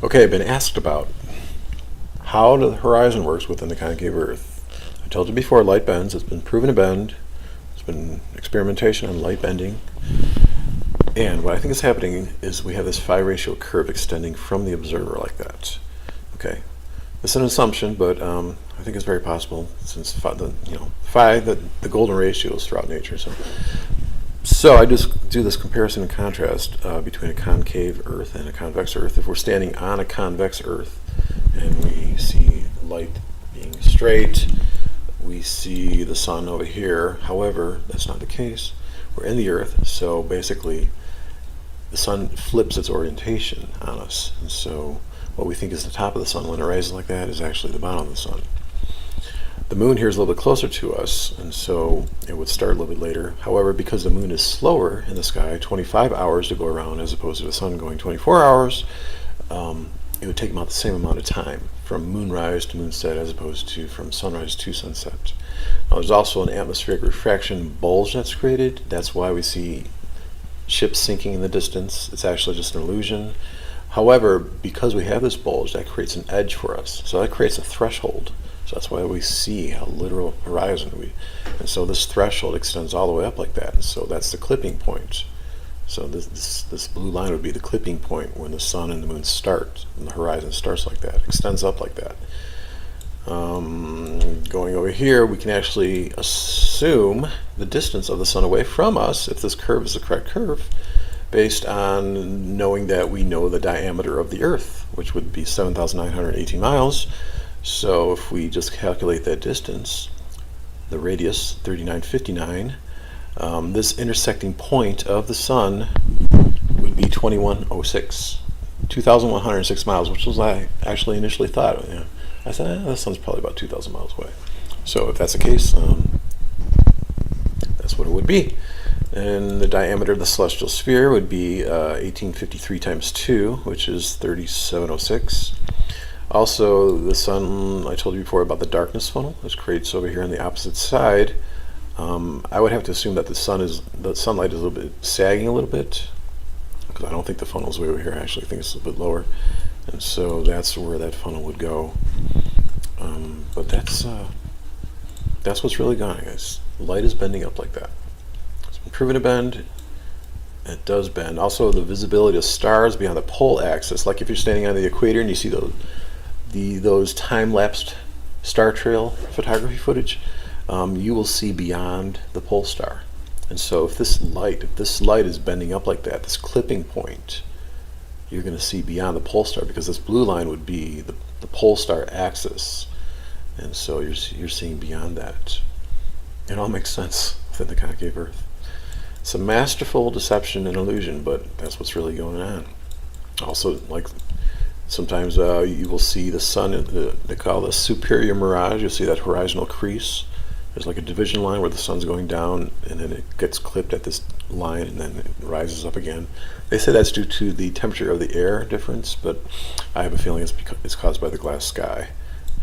Okay, I've been asked about how the horizon works within the concave Earth. I told you before, light bends. It's been proven to bend. There's been experimentation on light bending. And what I think is happening is we have this phi ratio curve extending from the observer like that. Okay, it's an assumption, but I think it's very possible since phi, the golden ratios throughout nature. So I just do this comparison and contrast between a concave Earth and a convex Earth. If we're standing on a convex Earth and we see light being straight, we see the sun over here. However, that's not the case. We're in the Earth, so basically the sun flips its orientation on us. And so what we think is the top of the sun when it rises like that is actually the bottom of the sun. The moon here is a little bit closer to us, and so it would start a little bit later. However, because the moon is slower in the sky, 25 hours to go around as opposed to the sun going 24 hours, it would take about the same amount of time from moonrise to moonset as opposed to from sunrise to sunset. Now, there's also an atmospheric refraction bulge that's created. That's why we see ships sinking in the distance. It's actually just an illusion. However, because we have this bulge, that creates an edge for us. So that creates a threshold. So that's why we see a literal horizon. And so this threshold extends all the way up like that. And so that's the clipping point. So this blue line would be the clipping point when the sun and the moon start, and the horizon starts like that, extends up like that. Going over here, we can actually assume the distance of the sun away from us, if this curve is the correct curve, based on knowing that we know the diameter of the Earth, which would be 7,918 miles. So if we just calculate that distance, the radius, 3959, this intersecting point of the sun would be 2106, 2,106 miles, which was I actually initially thought. You know, I said, that sun's probably about 2,000 miles away. So if that's the case, that's what it would be. And the diameter of the celestial sphere would be 1853 times 2, which is 3706. Also, the sun, I told you before about the darkness funnel, which creates over here on the opposite side. I would have to assume that the sunlight is a little bit sagging a little bit, because I don't think the funnel's way over here. I actually think it's a little bit lower. And so that's where that funnel would go. But that's what's really going on, guys. Light is bending up like that. It's been proven to bend. It does bend. Also, the visibility of stars beyond the pole axis, like if you're standing on the equator and you see those time-lapsed star trail photography footage, you will see beyond the pole star. And so if this light is bending up like that, this clipping point, you're going to see beyond the pole star, because this blue line would be the pole star axis. And so you're seeing beyond that. It all makes sense within the concave Earth. It's a masterful deception and illusion, but that's what's really going on. Also, like sometimes you will see the sun, they call this superior mirage. You'll see that horizontal crease. There's like a division line where the sun's going down, and then it gets clipped at this line, and then it rises up again. They say that's due to the temperature of the air difference, but I have a feeling it's caused by the glass sky.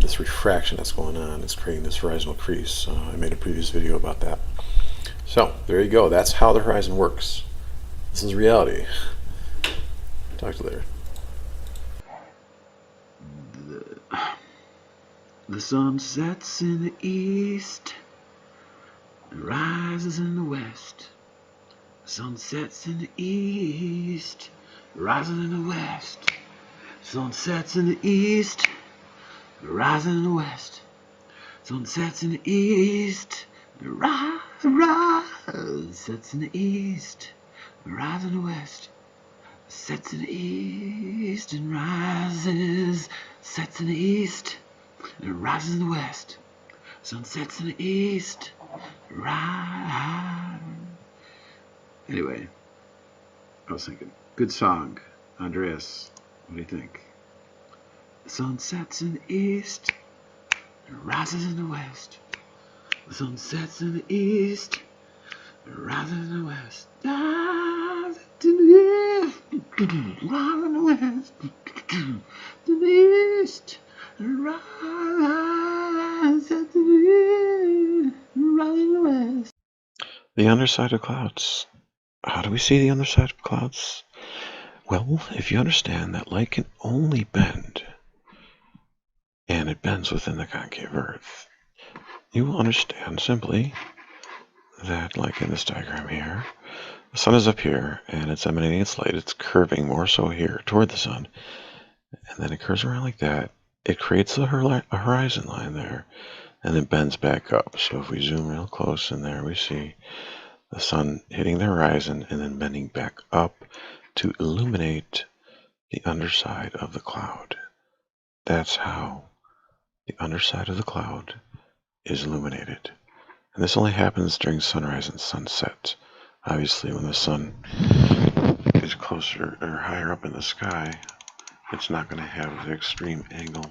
This refraction that's going on is creating this horizontal crease. I made a previous video about that. So there you go. That's how the horizon works. This is reality. Talk to you later. The sun sets in the east and rises in the west. The sun sets in the east, rises in the west. Sun sets in the east, rising in the west. Sun sets in the east, rise, sets in the east, rise in the west. Sets in the east and rises, sets in the east and rises in the west. Sun sets in the east, rise. Anyway, I was thinking, good song, Andreas. What do you think? The sun sets in the east and rises in the west. The sun sets in the east and rises in the west. Rises in the east, rises in the west. To the east, rises to the east, rises in the west. The underside of clouds. How do we see the underside of clouds? Well, if you understand that light can only bend, and it bends within the concave Earth, you will understand simply that, like in this diagram here, the sun is up here and it's emanating its light. It's curving more so here toward the sun, and then it curves around like that. It creates a horizon line there, and it bends back up. So if we zoom real close in there, we see the sun hitting the horizon and then bending back up to illuminate the underside of the cloud. That's how the underside of the cloud is illuminated. And this only happens during sunrise and sunset. Obviously, when the sun is closer or higher up in the sky, it's not going to have the extreme angle.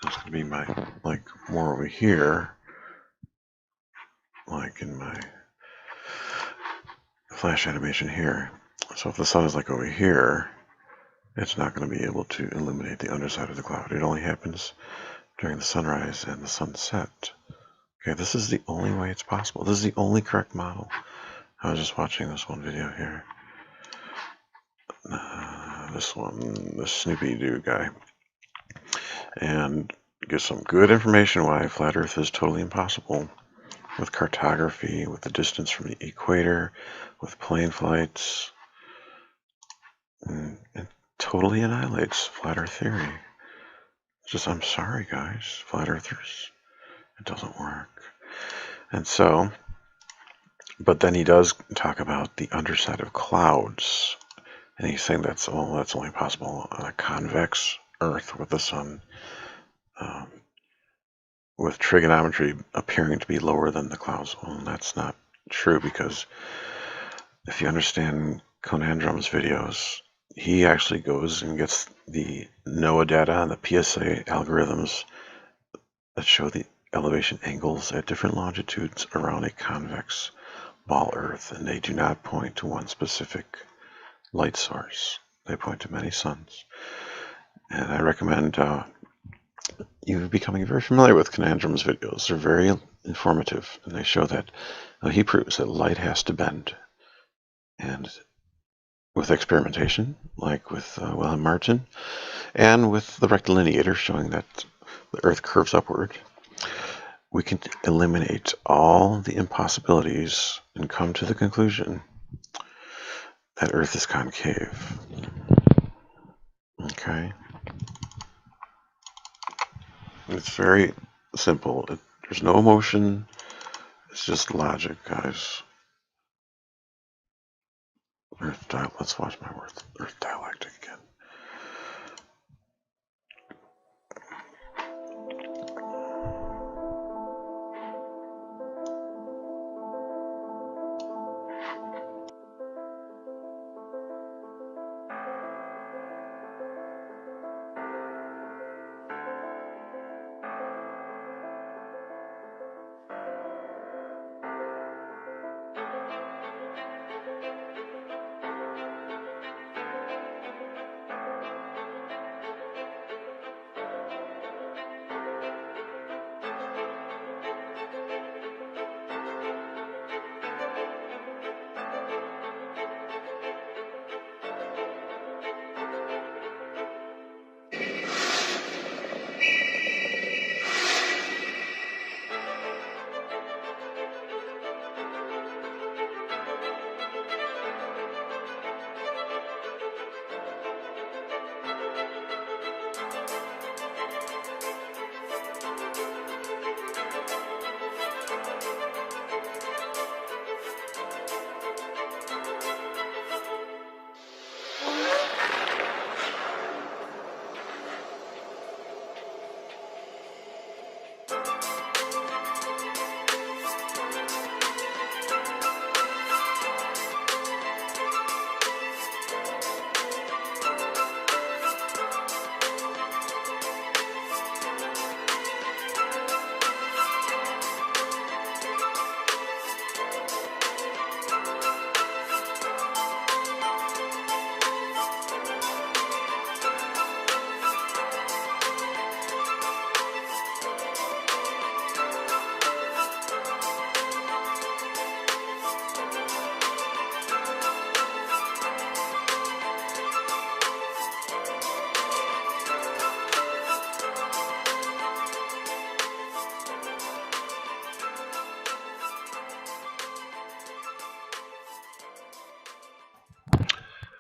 It's going to be like more over here, like in my flash animation here. So if the sun is like over here, it's not going to be able to illuminate the underside of the cloud. It only happens during the sunrise and the sunset. Okay, this is the only way it's possible. This is the only correct model. I was just watching this one video here. this one, this Snoopy Doo guy, and get some good information why flat Earth is totally impossible, with cartography, with the distance from the equator, with plane flights, and it totally annihilates flat Earth theory. It's just, I'm sorry guys, flat earthers, it doesn't work. And so, but then he does talk about the underside of clouds, and he's saying that's only possible on a convex Earth with the sun, with trigonometry appearing to be lower than the clouds. Well, that's not true, because if you understand Conandrum's videos, he actually goes and gets the NOAA data and the PSA algorithms that show the elevation angles at different longitudes around a convex ball Earth, and they do not point to one specific light source. They point to many suns. And I recommend you becoming very familiar with Conandrum's videos. They're very informative, and they show that he proves that light has to bend. And with experimentation, like with Wilhelm Martin, and with the rectilineator showing that the Earth curves upward, we can eliminate all the impossibilities and come to the conclusion that Earth is concave. Okay? It's very simple. There's no emotion. It's just logic, guys. Let's watch my Earth dialectic again.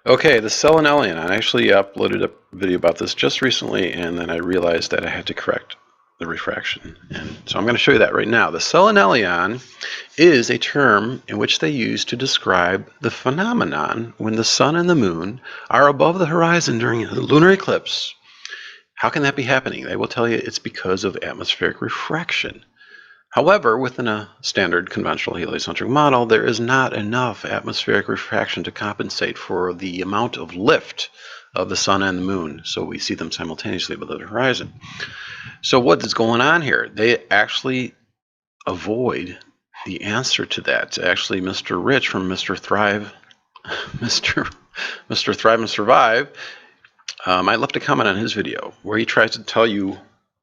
Okay, the selenelion. I actually uploaded a video about this just recently, and then I realized that I had to correct the refraction. And so I'm going to show you that right now. The selenelion is a term in which they use to describe the phenomenon when the sun and the moon are above the horizon during a lunar eclipse. How can that be happening? They will tell you it's because of atmospheric refraction. However, within a standard conventional heliocentric model, there is not enough atmospheric refraction to compensate for the amount of lift of the sun and the moon, so we see them simultaneously above the horizon. So what is going on here? They actually avoid the answer to that. It's actually Mr. Rich from Mr. Thrive, Mr. Thrive and Survive. I left a comment on his video where he tries to tell you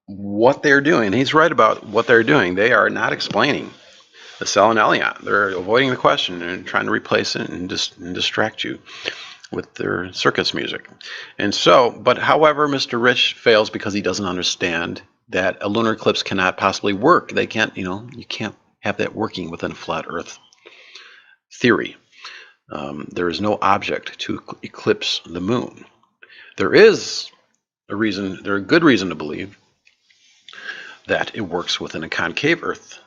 what they're doing. He's right about what they're doing. They are not explaining the selenelion. They're avoiding the question and trying to replace it and distract you. with their circus music. And so, but however, Mr. Rich fails because he doesn't understand that a lunar eclipse cannot possibly work. They can't, you can't have that working within a flat Earth theory. There is no object to eclipse the moon. There is a good reason to believe that it works within a concave Earth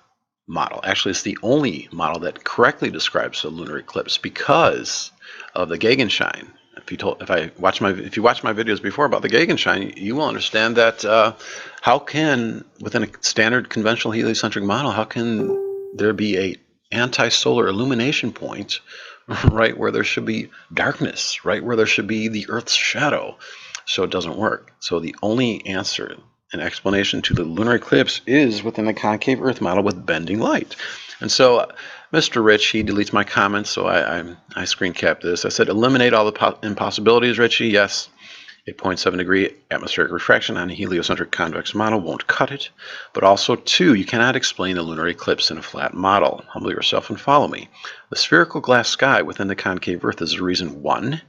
model. Actually, it's the only model that correctly describes a lunar eclipse because of the Gegenschein. If you watch my videos before about the Gegenschein, you will understand that how can, within a standard conventional heliocentric model, how can there be a anti-solar illumination point right where there should be darkness, right where there should be the Earth's shadow? So it doesn't work. So the only answer and explanation to the lunar eclipse is within the concave Earth model with bending light. And so Mr. Rich, he deletes my comments, so I screen capped this. I said, eliminate all the impossibilities, Richie. Yes, a 0.7 degree atmospheric refraction on a heliocentric convex model won't cut it. But also, 2, you cannot explain the lunar eclipse in a flat model. Humble yourself and follow me. The spherical glass sky within the concave Earth is the reason, 1,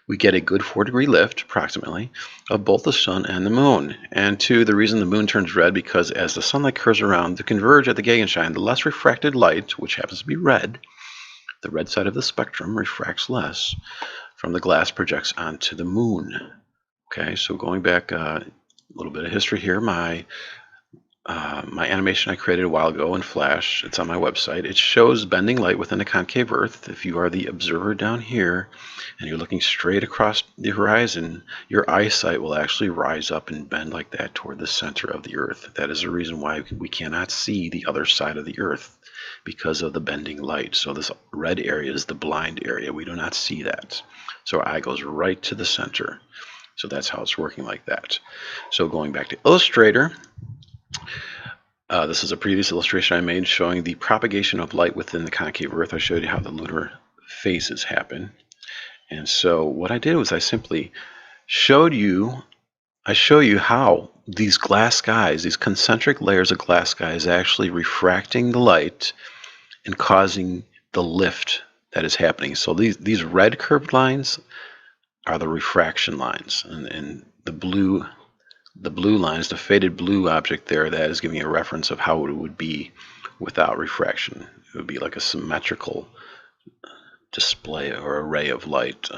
we get a good 4-degree lift, approximately, of both the sun and the moon. And 2, the reason the moon turns red because as the sunlight curves around to converge at the Gegenschein, the less refracted light, which happens to be red, the red side of the spectrum refracts less from the glass, projects onto the moon. Okay, so going back a little bit of history here, my animation I created a while ago in Flash, it's on my website. It shows bending light within the concave Earth. If you are the observer down here and you're looking straight across the horizon, your eyesight will actually rise up and bend like that toward the center of the Earth. That is the reason why we cannot see the other side of the Earth, because of the bending light. So this red area is the blind area. We do not see that. So our eye goes right to the center. So that's how it's working like that. So going back to Illustrator, this is a previous illustration I made showing the propagation of light within the concave Earth. I showed you how the lunar phases happen. And so what I did was I simply show you how these glass skies, these concentric layers of glass sky, is actually refracting the light and causing the lift that is happening. So these red curved lines are the refraction lines, and the blue lines, the faded blue object there, that is giving you a reference of how it would be without refraction. It would be like a symmetrical display or array of light,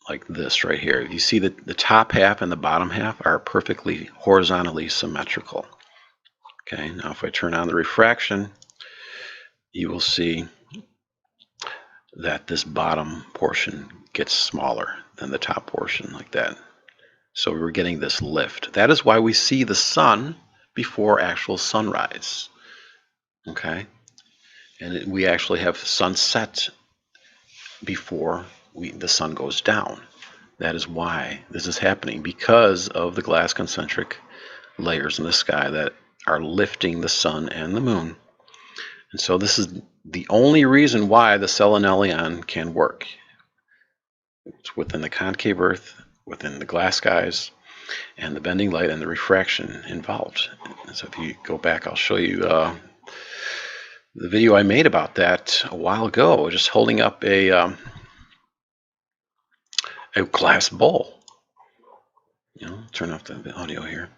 like this right here. You see that the top half and the bottom half are perfectly horizontally symmetrical. Okay, now if I turn on the refraction, you will see that this bottom portion gets smaller than the top portion, like that. So we're getting this lift. That is why we see the sun before actual sunrise. Okay, and we actually have sunset before the sun goes down. That is why this is happening, because of the glass concentric layers in the sky that are lifting the sun and the moon. And so this is the only reason why the selenelion can work. It's within the concave Earth, within the glass skies, and the bending light and the refraction involved. And so if you go back, I'll show you the video I made about that a while ago, just holding up a glass bowl. Turn off the audio here.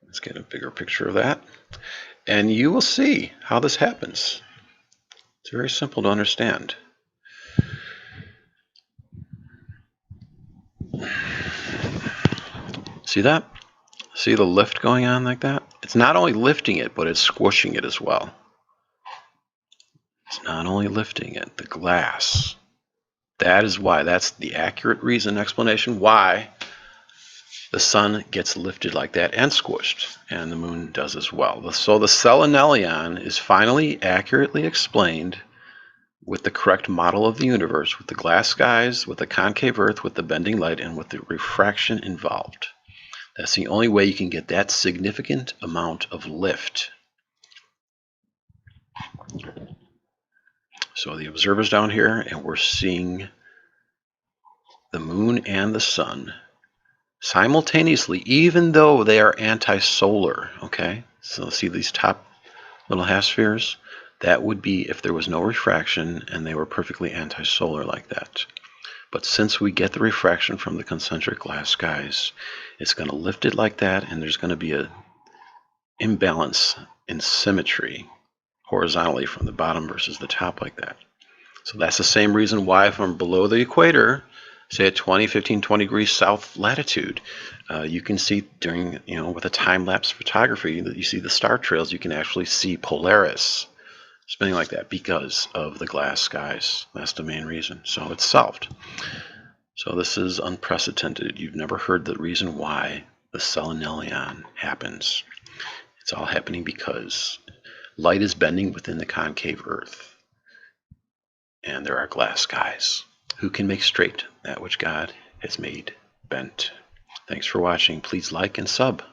Let's get a bigger picture of that. And you will see how this happens. It's very simple to understand. See that? See the lift going on like that? It's not only lifting it, but it's squishing it as well. It's not only lifting it, the glass. That is why, that's the accurate reason, explanation why the sun gets lifted like that and squished, and the moon does as well. So the selenelion is finally accurately explained with the correct model of the universe, with the glass skies, with the concave Earth, with the bending light, and with the refraction involved. That's the only way you can get that significant amount of lift. So the observer's down here, and we're seeing the moon and the sun simultaneously, even though they are anti-solar. Okay, so see these top little half spheres? That would be if there was no refraction and they were perfectly anti-solar like that. But since we get the refraction from the concentric glass skies, it's going to lift it like that, and there's going to be an imbalance in symmetry horizontally from the bottom versus the top like that. So that's the same reason why from below the equator, say at 15, 20 degrees south latitude, you can see during, with a time-lapse photography, that you see the star trails, you can actually see Polaris spinning like that because of the glass skies. That's the main reason. So it's solved. So this is unprecedented. You've never heard the reason why the selenelion happens. It's all happening because light is bending within the concave Earth. And there are glass skies. Who can make straight that which God has made bent? Thanks for watching. Please like and sub.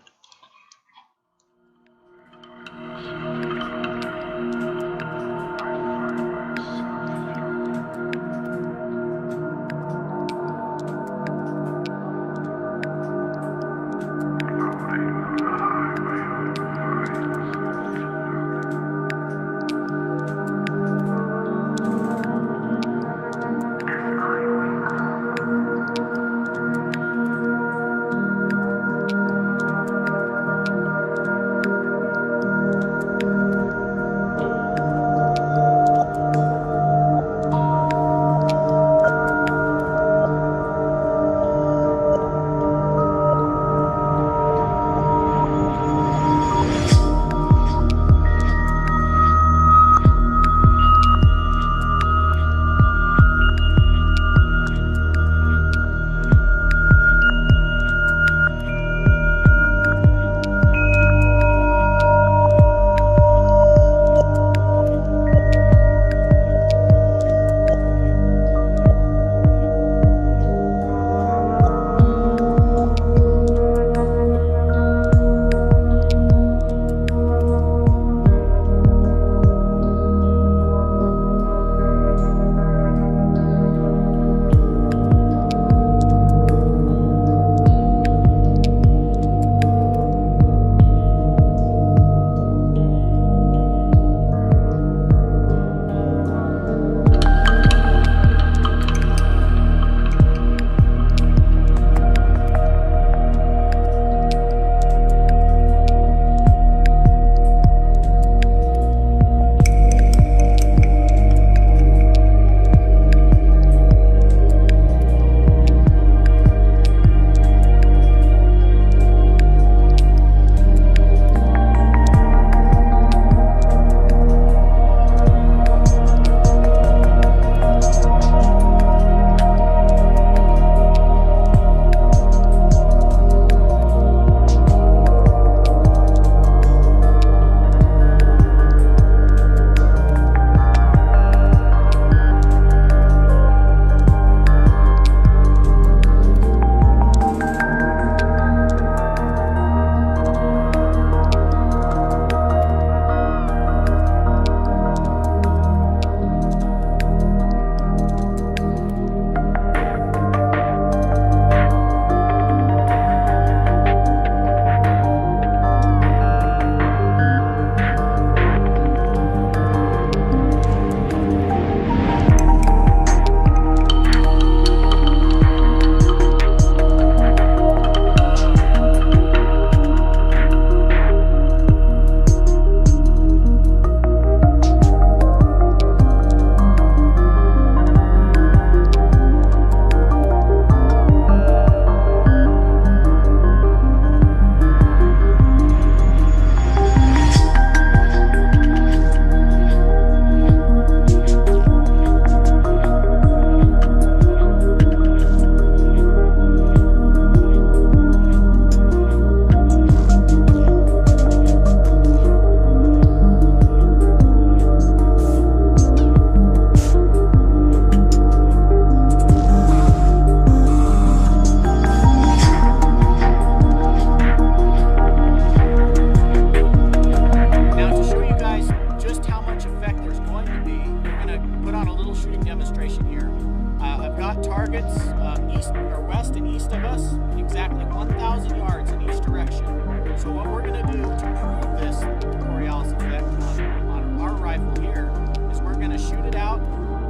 shoot it out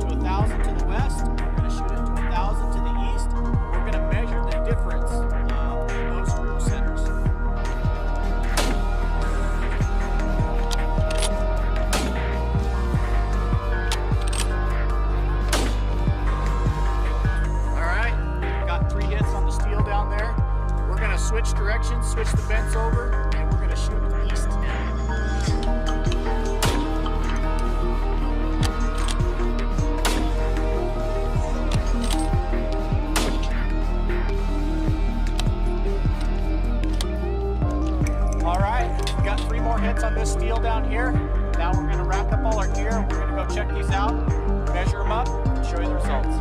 to 1,000 to the west. We're going to shoot it to 1,000 to the east. We're going to measure the difference in those group centers. All right, got 3 hits on the steel down there. We're going to switch directions, switch the vents over, and we're going to shoot east now. Hits on this steel down here. Now we're going to rack up all our gear. We're going to go check these out, measure them up, and show you the results.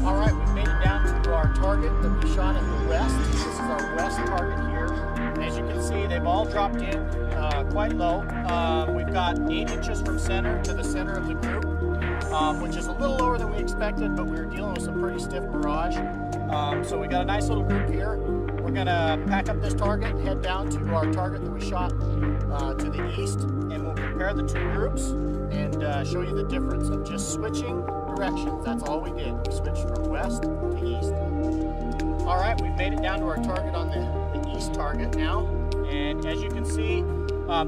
All right, we've made it down to our target that we shot at the west. This is our west target here. And as you can see, they've all dropped in quite low. We've got 8 inches from center to the center of the group, which is a little lower than we expected, but we were dealing with some pretty stiff mirage. So we got a nice little group here. We're going to pack up this target and head down to our target that we shot to the east, and we'll compare the 2 groups and show you the difference of just switching directions. That's all we did. We switched from west to east. All right, we've made it down to our target on the east target now, and as you can see,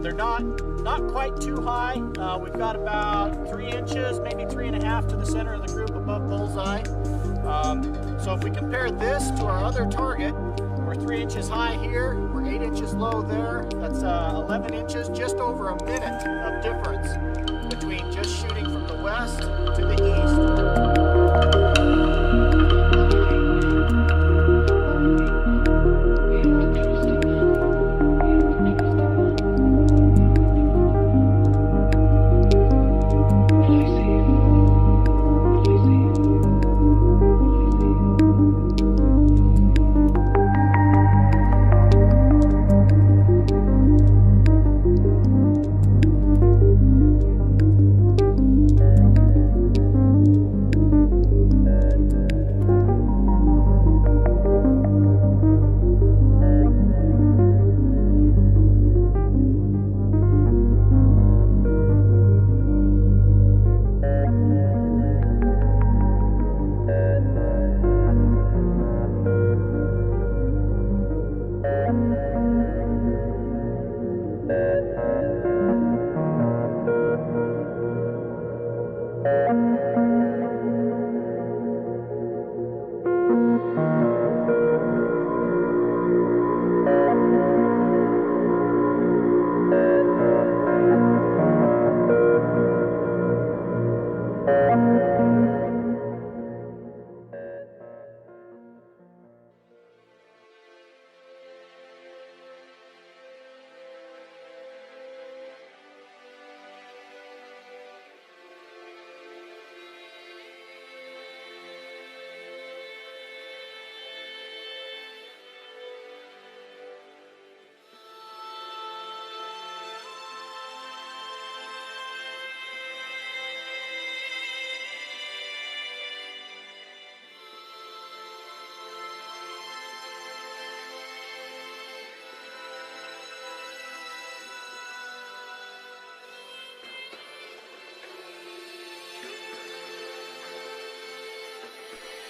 they're not quite too high. We've got about 3 inches, maybe 3.5 to the center of the group above bullseye. So if we compare this to our other target, we're 3 inches high here, we're 8 inches low there. That's 11 inches, just over a minute of difference between just shooting from the west to the east.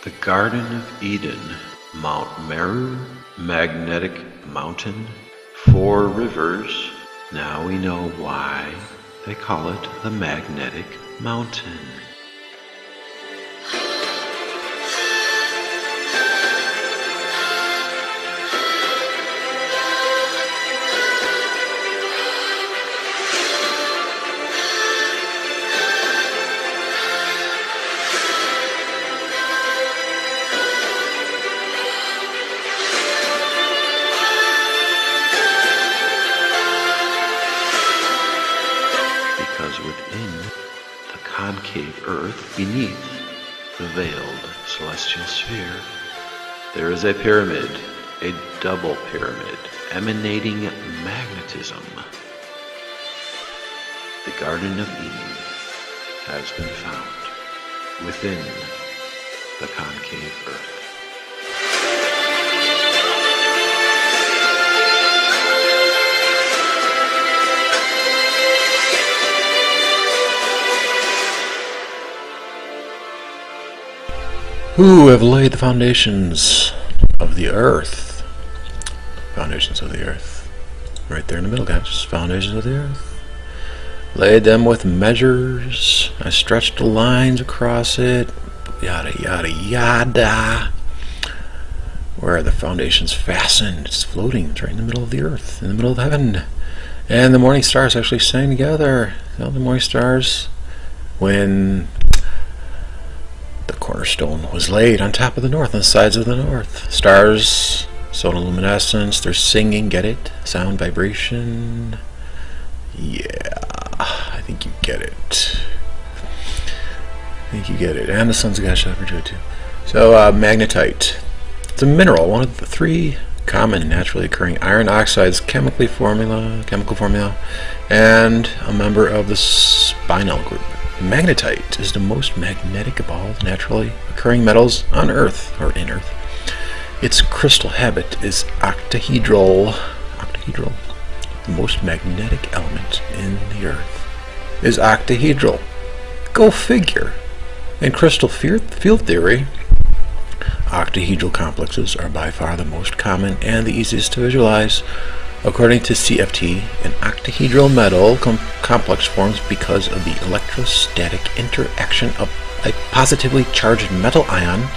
The Garden of Eden, Mount Meru, Magnetic Mountain, 4 rivers. Now we know why they call it the Magnetic Mountain. Within the concave earth, beneath the veiled celestial sphere, there is a pyramid, a double pyramid, emanating magnetism. The Garden of Eden has been found within the concave earth. Who have laid the foundations of the earth? Foundations of the earth. Right there in the middle, guys. Foundations of the earth. Laid them with measures. I stretched the lines across it. Yada, yada, yada. Where are the foundations fastened? It's floating. It's right in the middle of the earth, in the middle of heaven. And the morning stars actually sang together. You know, the morning stars, when the cornerstone was laid on top of the north, on the sides of the north. Stars, sonoluminescence, they're singing, get it? Sound, vibration. Yeah, I think you get it. I think you get it. And the sons of God shall ever do it too. So, magnetite. It's a mineral, one of the 3 common naturally occurring iron oxides chemical formula, and a member of the spinel group. Magnetite is the most magnetic of all the naturally occurring metals on Earth, or in Earth. Its crystal habit is octahedral. Octahedral. The most magnetic element in the Earth is octahedral. Go figure. In crystal field theory, octahedral complexes are by far the most common and the easiest to visualize. According to CFT, an octahedral metal complex forms because of the electrostatic interaction of a positively charged metal ion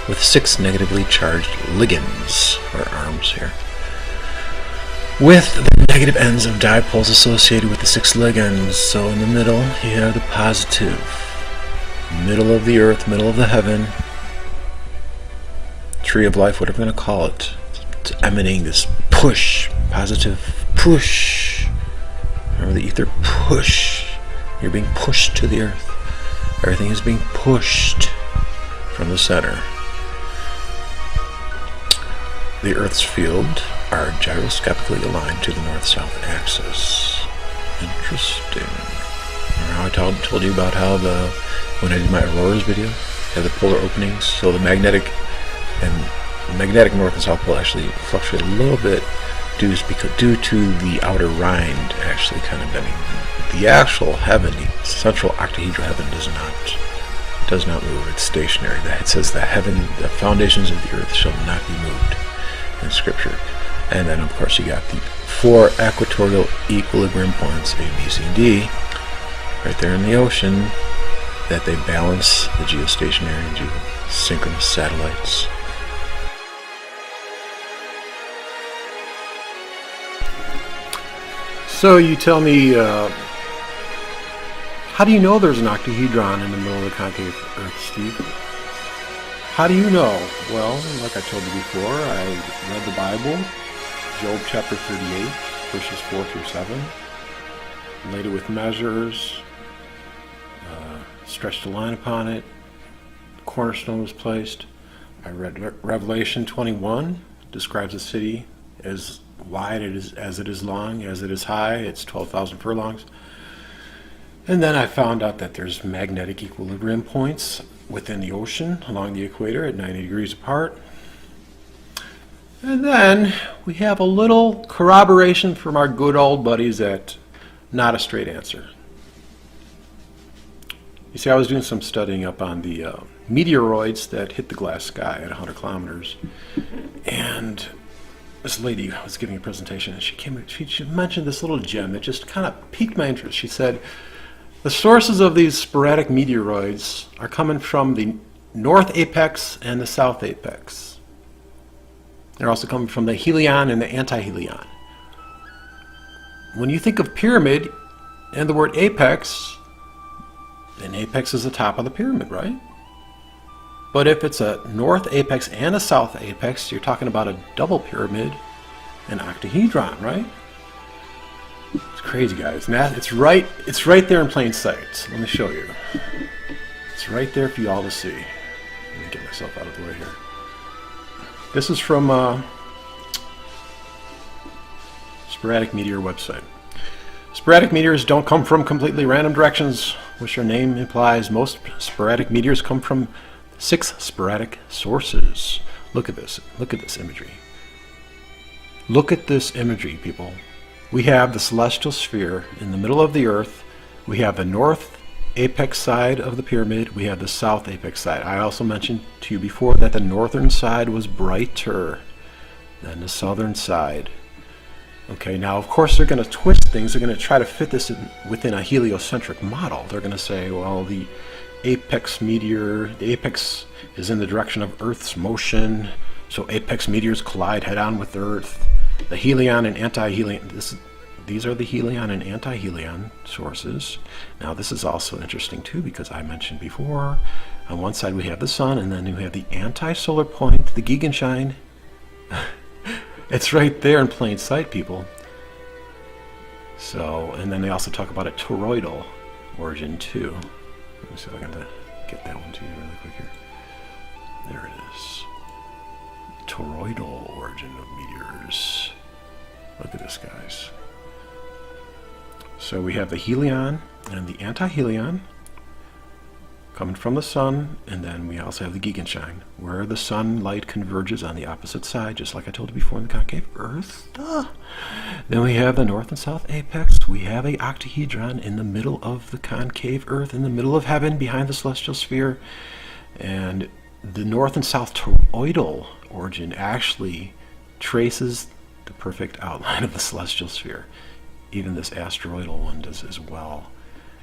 with 6 negatively charged ligands, or arms here, with the negative ends of dipoles associated with the 6 ligands. So in the middle, you have the positive. Middle of the earth, middle of the heaven, tree of life, whatever we're going to call it. It's emanating this push, positive push. Remember the ether push. You're being pushed to the earth. Everything is being pushed from the center. The earth's field are gyroscopically aligned to the north-south axis. Interesting. Remember how I told you about how when I did my auroras video, had the polar openings, so the magnetic north and south pole actually fluctuate a little bit due to the outer rind actually kind of bending. The actual heaven, the central octahedral heaven, does not move. It's stationary. It says the foundations of the earth shall not be moved in Scripture. And then of course you got the 4 equatorial equilibrium points, A, B, C, and D, right there in the ocean, that they balance the geostationary and geosynchronous satellites. So you tell me, how do you know there's an octahedron in the middle of the concave Earth, Steve? How do you know? Well, like I told you before, I read the Bible, Job chapter 38, verses 4 through 7, laid it with measures, stretched a line upon it, the cornerstone was placed. I read Revelation 21, describes the city as wide as it is long, as it is high. It's 12,000 furlongs. And then I found out that there's magnetic equilibrium points within the ocean along the equator at 90 degrees apart. And then we have a little corroboration from our good old buddies at Not a Straight Answer. You see, I was doing some studying up on the meteoroids that hit the glass sky at 100 kilometers. And this lady was giving a presentation, and she mentioned this little gem that just kind of piqued my interest. She said, the sources of these sporadic meteoroids are coming from the north apex and the south apex. They're also coming from the helion and the antihelion. When you think of pyramid and the word apex, then apex is the top of the pyramid, right? But if it's a north apex and a south apex, you're talking about a double pyramid, an octahedron, right? It's crazy, guys. And it's right there in plain sight. Let me show you. It's right there for you all to see. Let me get myself out of the way here. This is from Sporadic Meteor website. Sporadic meteors don't come from completely random directions, which their name implies. Most sporadic meteors come from 6 sporadic sources. Look at this. Look at this imagery. Look at this imagery, people. We have the celestial sphere in the middle of the earth. We have the north apex side of the pyramid, we have the south apex side. I also mentioned to you before that the northern side was brighter than the southern side. Okay, now of course they're going to twist things. They're going to try to fit this within a heliocentric model. They're going to say, well, the apex is in the direction of Earth's motion, so apex meteors collide head-on with Earth. The helion and anti-helion, these are the helion and anti-helion sources. Now this is also interesting too, because I mentioned before, on one side we have the sun, and then we have the anti-solar point, the Gegenschein. It's right there in plain sight, people. So, and then they also talk about a toroidal origin too. Let me see if I can get that one to you really quick here. There it is. Toroidal origin of meteors. Look at this, guys. So we have the helion and the anti-helion coming from the sun, and then we also have the Gegenschein, where the sunlight converges on the opposite side, just like I told you before in the concave Earth. Then we have the north and south apex. We have a octahedron in the middle of the concave Earth, in the middle of heaven, behind the celestial sphere. And the north and south toroidal origin actually traces the perfect outline of the celestial sphere. Even this asteroidal one does as well.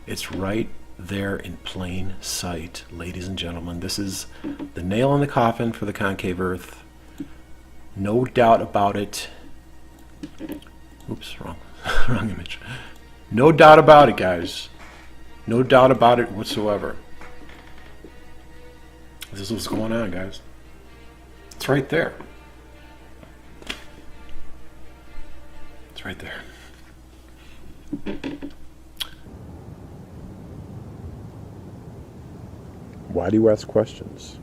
It's right there in plain sight, ladies and gentlemen. This is the nail in the coffin for the concave Earth. No doubt about it. Oops, wrong image. No doubt about it, guys. No doubt about it whatsoever. This is what's going on, guys. It's right there. It's right there. Why do you ask questions?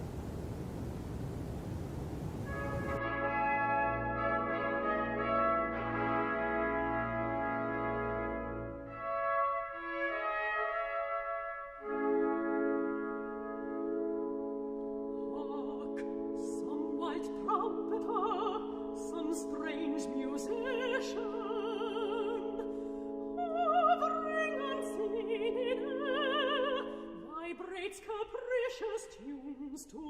Capricious tunes to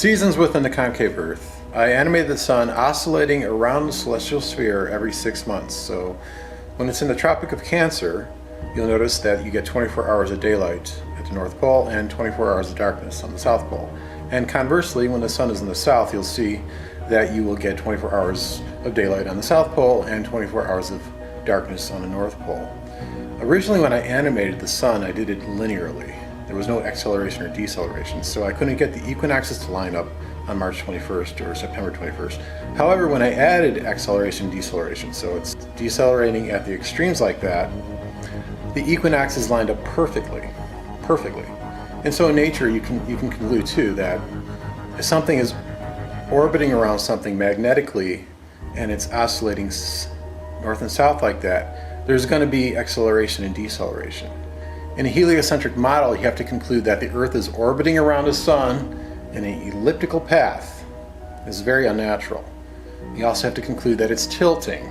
Seasons within the concave Earth. I animated the sun oscillating around the celestial sphere every 6 months. So when it's in the Tropic of Cancer, you'll notice that you get 24 hours of daylight at the North Pole and 24 hours of darkness on the South Pole. And conversely, when the sun is in the south, you'll see that you will get 24 hours of daylight on the South Pole and 24 hours of darkness on the North Pole. Originally, when I animated the sun, I did it linearly. There was no acceleration or deceleration, so I couldn't get the equinoxes to line up on March 21st or September 21st. However, when I added acceleration and deceleration, so it's decelerating at the extremes like that, the equinoxes lined up perfectly. And so in nature, you can conclude too that if something is orbiting around something magnetically and it's oscillating north and south like that, there's going to be acceleration and deceleration. In a heliocentric model, you have to conclude that the Earth is orbiting around the sun in an elliptical path. This is very unnatural. You also have to conclude that it's tilting.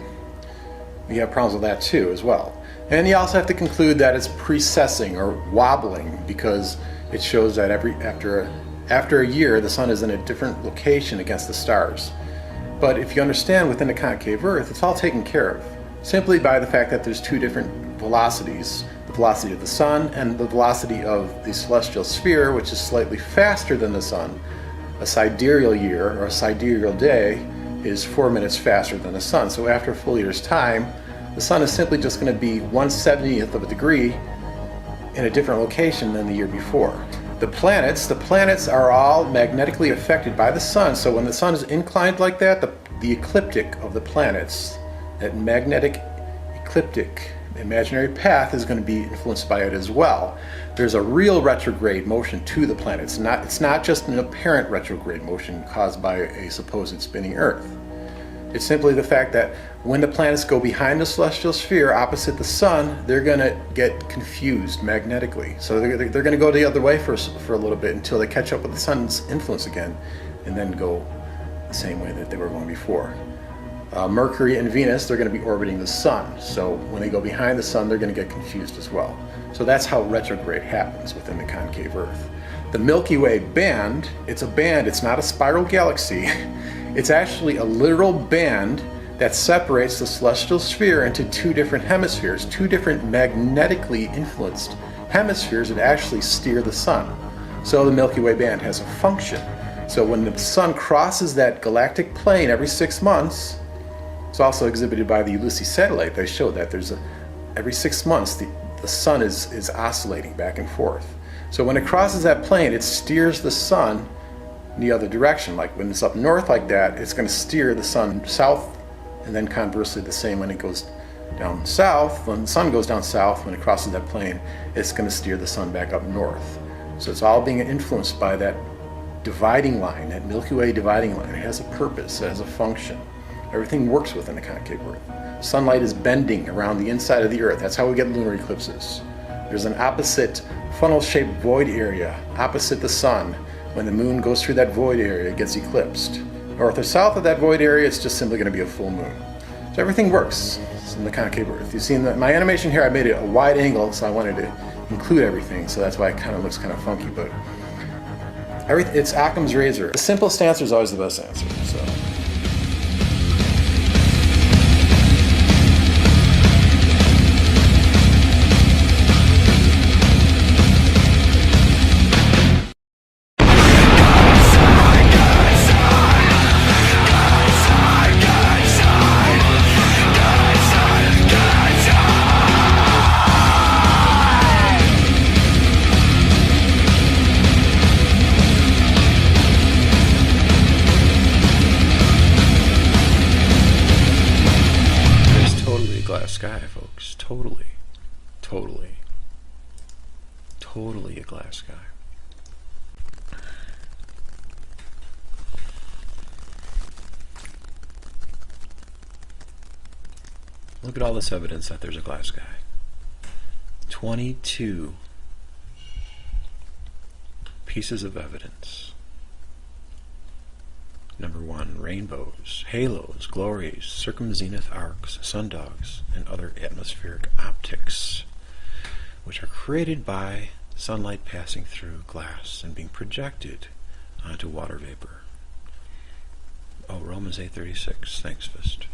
You have problems with that too as well. And you also have to conclude that it's precessing or wobbling, because it shows that after a year the sun is in a different location against the stars. But if you understand within the concave Earth, it's all taken care of simply by the fact that there's two different velocities, the velocity of the sun and the velocity of the celestial sphere, which is slightly faster than the sun. A sidereal year or a sidereal day is 4 minutes faster than the sun. So after a full year's time, the sun is simply just going to be 1/70th of a degree in a different location than the year before. The planets are all magnetically affected by the sun. So when the sun is inclined like that, the ecliptic of the planets, that magnetic ecliptic imaginary path, is going to be influenced by it as well. There's a real retrograde motion to the planets. It's not just an apparent retrograde motion caused by a supposed spinning Earth. It's simply the fact that when the planets go behind the celestial sphere opposite the sun, they're going to get confused magnetically. So they're going to go the other way for a little bit until they catch up with the sun's influence again, and then go the same way that they were going before. Mercury and Venus, they're going to be orbiting the sun. So when they go behind the sun, they're going to get confused as well. So that's how retrograde happens within the concave Earth. The Milky Way band, it's a band, it's not a spiral galaxy. It's actually a literal band that separates the celestial sphere into two different hemispheres, two different magnetically influenced hemispheres that actually steer the sun. So the Milky Way band has a function. So when the sun crosses that galactic plane every 6 months, it's also exhibited by the Ulysses satellite. They show that every 6 months the sun is oscillating back and forth. So when it crosses that plane, it steers the sun in the other direction. Like when it's up north like that, it's going to steer the sun south, and then conversely the same when it goes down south. When the sun goes down south, when it crosses that plane, it's going to steer the sun back up north. So it's all being influenced by that dividing line, that Milky Way dividing line. It has a purpose, it has a function. Everything works within the concave Earth. Sunlight is bending around the inside of the Earth. That's how we get lunar eclipses. There's an opposite funnel-shaped void area opposite the sun. When the moon goes through that void area, it gets eclipsed. North or south of that void area, it's just simply going to be a full moon. So everything works in the concave Earth. You've seen my animation here, I made it a wide angle, so I wanted to include everything, so that's why it kind of looks kind of funky, but it's Occam's razor. The simplest answer is always the best answer. So. Sky, folks. Totally a glass sky. Look at all this evidence that there's a glass sky. 22 pieces of evidence. Number 1, rainbows, halos, glories, circumzenith arcs, sundogs, and other atmospheric optics, which are created by sunlight passing through glass and being projected onto water vapor. Oh, Romans 8:36. Thanks, Fist.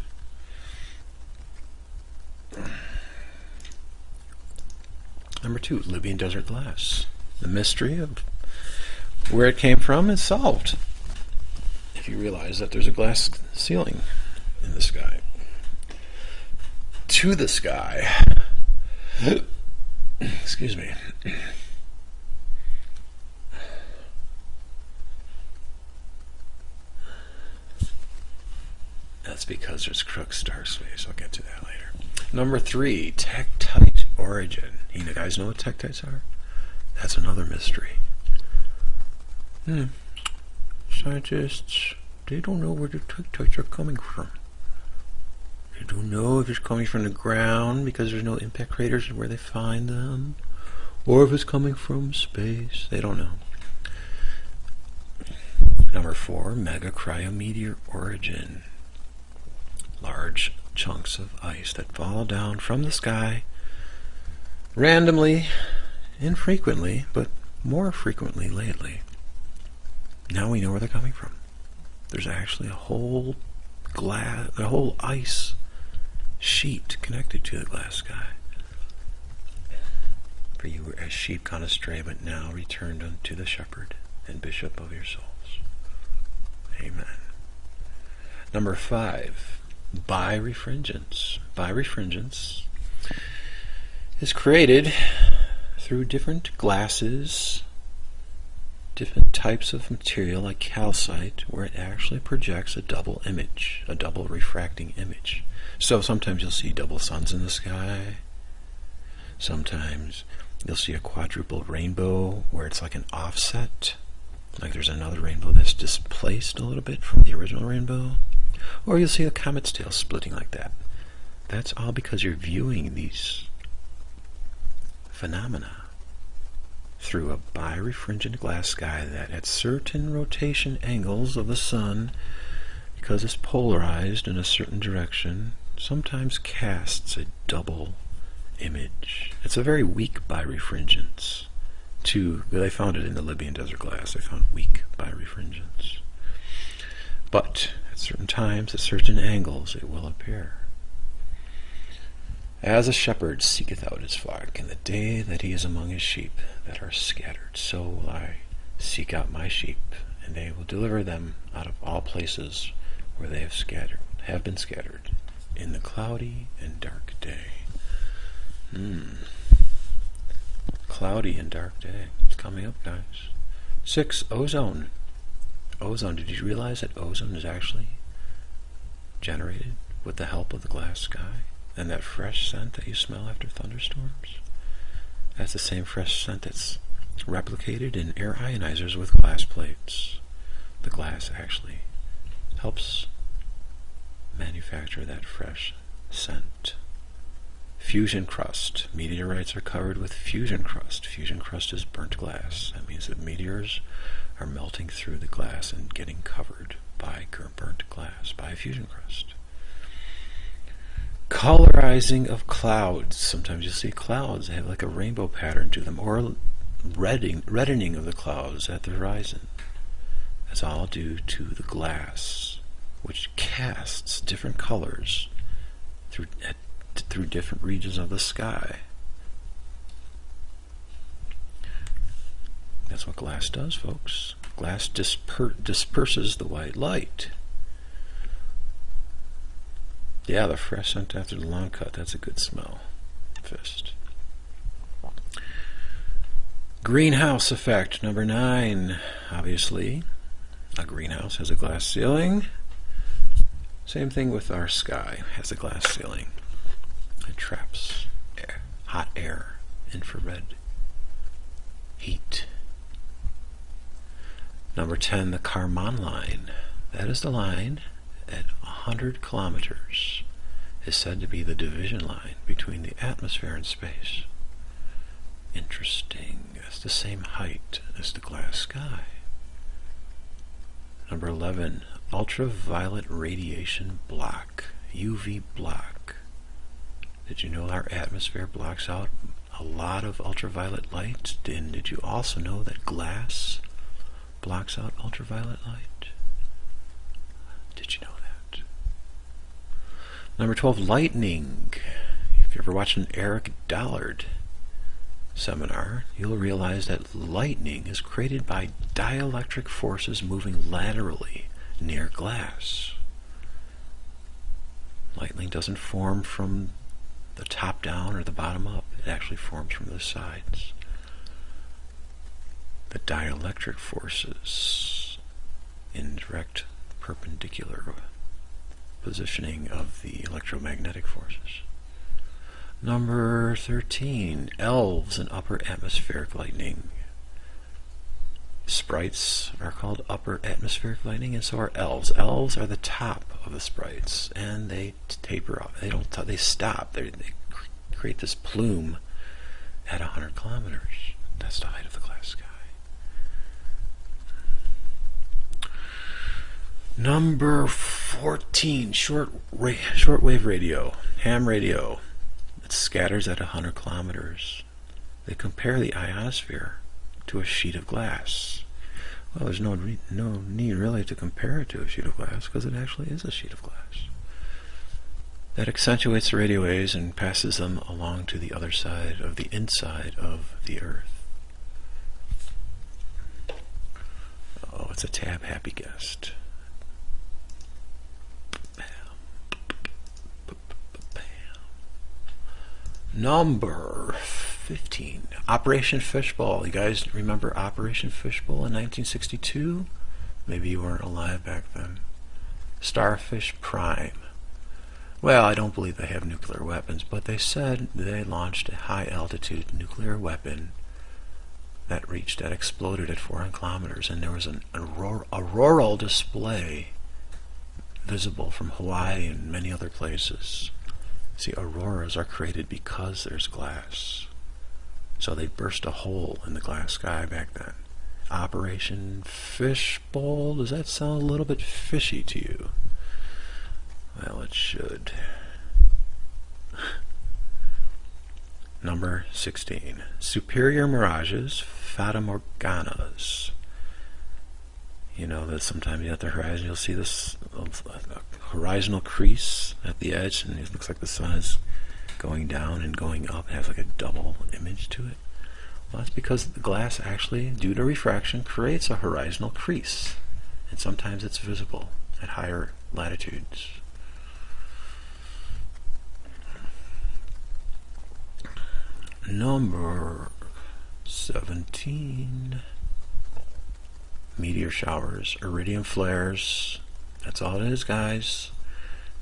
Number 2, Libyan desert glass. The mystery of where it came from is solved if you realize that there's a glass ceiling in the sky. To the sky. Excuse me. That's because there's Crook's star space. I'll get to that later. Number 3, tektite origin. You guys know what tektites are? That's another mystery. Scientists, they don't know where the tektites are coming from. They don't know if it's coming from the ground because there's no impact craters where they find them, or if it's coming from space. They don't know. Number 4, megakryometeor origin. Large chunks of ice that fall down from the sky randomly, infrequently, but more frequently lately. Now we know where they're coming from. There's actually a whole ice sheet connected to the glass sky. For you were as sheep gone astray, but now returned unto the shepherd and bishop of your souls. Amen. Number 5, birefringence. Birefringence is created through different glasses, different types of material like calcite, where it actually projects a double image, a double refracting image. So sometimes you'll see double suns in the sky. Sometimes you'll see a quadruple rainbow where it's like an offset, like there's another rainbow that's displaced a little bit from the original rainbow. Or you'll see a comet's tail splitting like that. That's all because you're viewing these phenomena through a birefringent glass sky that at certain rotation angles of the sun, because it's polarized in a certain direction, sometimes casts a double image. It's a very weak birefringence. They found it in the Libyan desert glass. They found weak birefringence. But at certain times, at certain angles, it will appear. As a shepherd seeketh out his flock in the day that he is among his sheep that are scattered, so will I seek out my sheep, and they will deliver them out of all places where they have been scattered in the cloudy and dark day. Cloudy and dark day. It's coming up, guys. 6, ozone. Ozone. Did you realize that ozone is actually generated with the help of the glass sky? And that fresh scent that you smell after thunderstorms? That's the same fresh scent that's replicated in air ionizers with glass plates. The glass actually helps manufacture that fresh scent. Fusion crust. Meteorites are covered with fusion crust. Fusion crust is burnt glass. That means that meteors are melting through the glass and getting covered by burnt glass, by fusion crust. Colorizing of clouds. Sometimes you'll see clouds that have like a rainbow pattern to them, or reddening of the clouds at the horizon. That's all due to the glass, which casts different colors through different regions of the sky. That's what glass does, folks. Glass disperses the white light. Yeah, the fresh scent after the long cut. That's a good smell. Fist. Greenhouse effect, number 9. Obviously, a greenhouse has a glass ceiling. Same thing with our sky. It has a glass ceiling. It traps air, hot air, infrared heat. Number 10, the Kármán line. That is the line at 100 kilometers is said to be the division line between the atmosphere and space. Interesting. It's the same height as the glass sky. Number 11, ultraviolet radiation block, UV block. Did you know our atmosphere blocks out a lot of ultraviolet light? And did you also know that glass blocks out ultraviolet light. Did you know that? Number 12, lightning. If you ever watched an Eric Dollard seminar, you'll realize that lightning is created by dielectric forces moving laterally near glass. Lightning doesn't form from the top down or the bottom up. It actually forms from the sides. The dielectric forces in direct perpendicular positioning of the electromagnetic forces. Number 13, elves and upper atmospheric lightning. Sprites are called upper atmospheric lightning, and so are elves. Elves are the top of the sprites, and they taper off. They stop. They create this plume at 100 kilometers. That's the height of the glass sky. Number 14, shortwave radio, ham radio. It scatters at 100 kilometers. They compare the ionosphere to a sheet of glass. Well, there's no need really to compare it to a sheet of glass because it actually is a sheet of glass. That accentuates the radio waves and passes them along to the other side of the inside of the Earth. Oh, it's a tab happy guest. Number 15, Operation Fishbowl. You guys remember Operation Fishbowl in 1962? Maybe you weren't alive back then. Starfish Prime. Well, I don't believe they have nuclear weapons, but they said they launched a high-altitude nuclear weapon that exploded at 400 kilometers, and there was an auroral display visible from Hawaii and many other places. See, auroras are created because there's glass. So they burst a hole in the glass sky back then. Operation Fishbowl, does that sound a little bit fishy to you? Well, it should. Number 16, superior mirages, fata morganas. You know that sometimes at the horizon you'll see this horizontal crease at the edge, and it looks like the sun is going down and going up. It has like a double image to it. Well, that's because the glass actually, due to refraction, creates a horizontal crease, and sometimes it's visible at higher latitudes. Number 17, meteor showers, iridium flares. That's all it is, guys.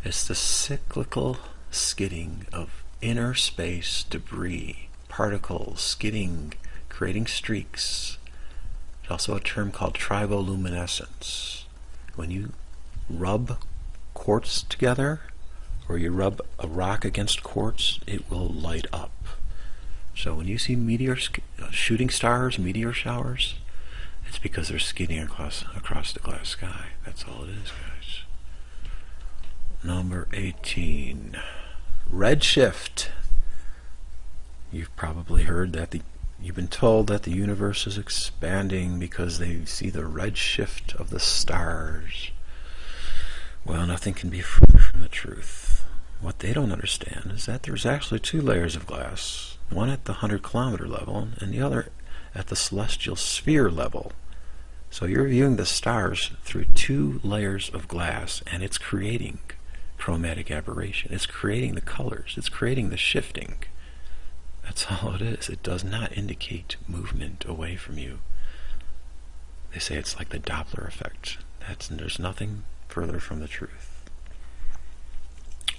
It's the cyclical skidding of inner space debris, particles skidding, creating streaks. There's also a term called triboluminescence. When you rub quartz together, or you rub a rock against quartz, it will light up. So when you see shooting stars, meteor showers, it's because they're skidding across the glass sky. That's all it is, guys. Number 18, redshift. You've probably heard that you've been told that the universe is expanding because they see the redshift of the stars. Well, nothing can be further from the truth. What they don't understand is that there's actually two layers of glass, one at the 100-kilometer level and the other at the celestial sphere level. So you're viewing the stars through two layers of glass, and it's creating chromatic aberration. It's creating the colors. It's creating the shifting. That's all it is. It does not indicate movement away from you. They say it's like the Doppler effect. There's nothing further from the truth.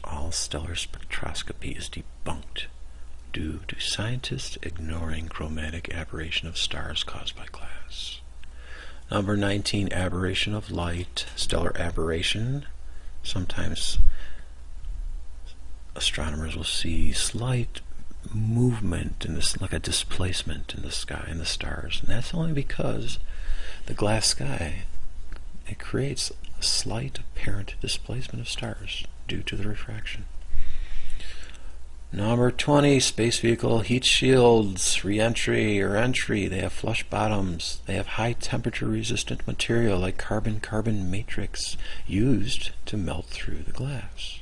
All stellar spectroscopy is debunked due to scientists ignoring chromatic aberration of stars caused by glass. Number 19, aberration of light, stellar aberration. Sometimes astronomers will see slight movement in this, like a displacement in the sky, in the stars, and that's only because the glass sky, it creates a slight apparent displacement of stars due to the refraction. Number 20, space vehicle heat shields, re-entry or entry. They have flush bottoms. They have high temperature resistant material like carbon-carbon matrix used to melt through the glass.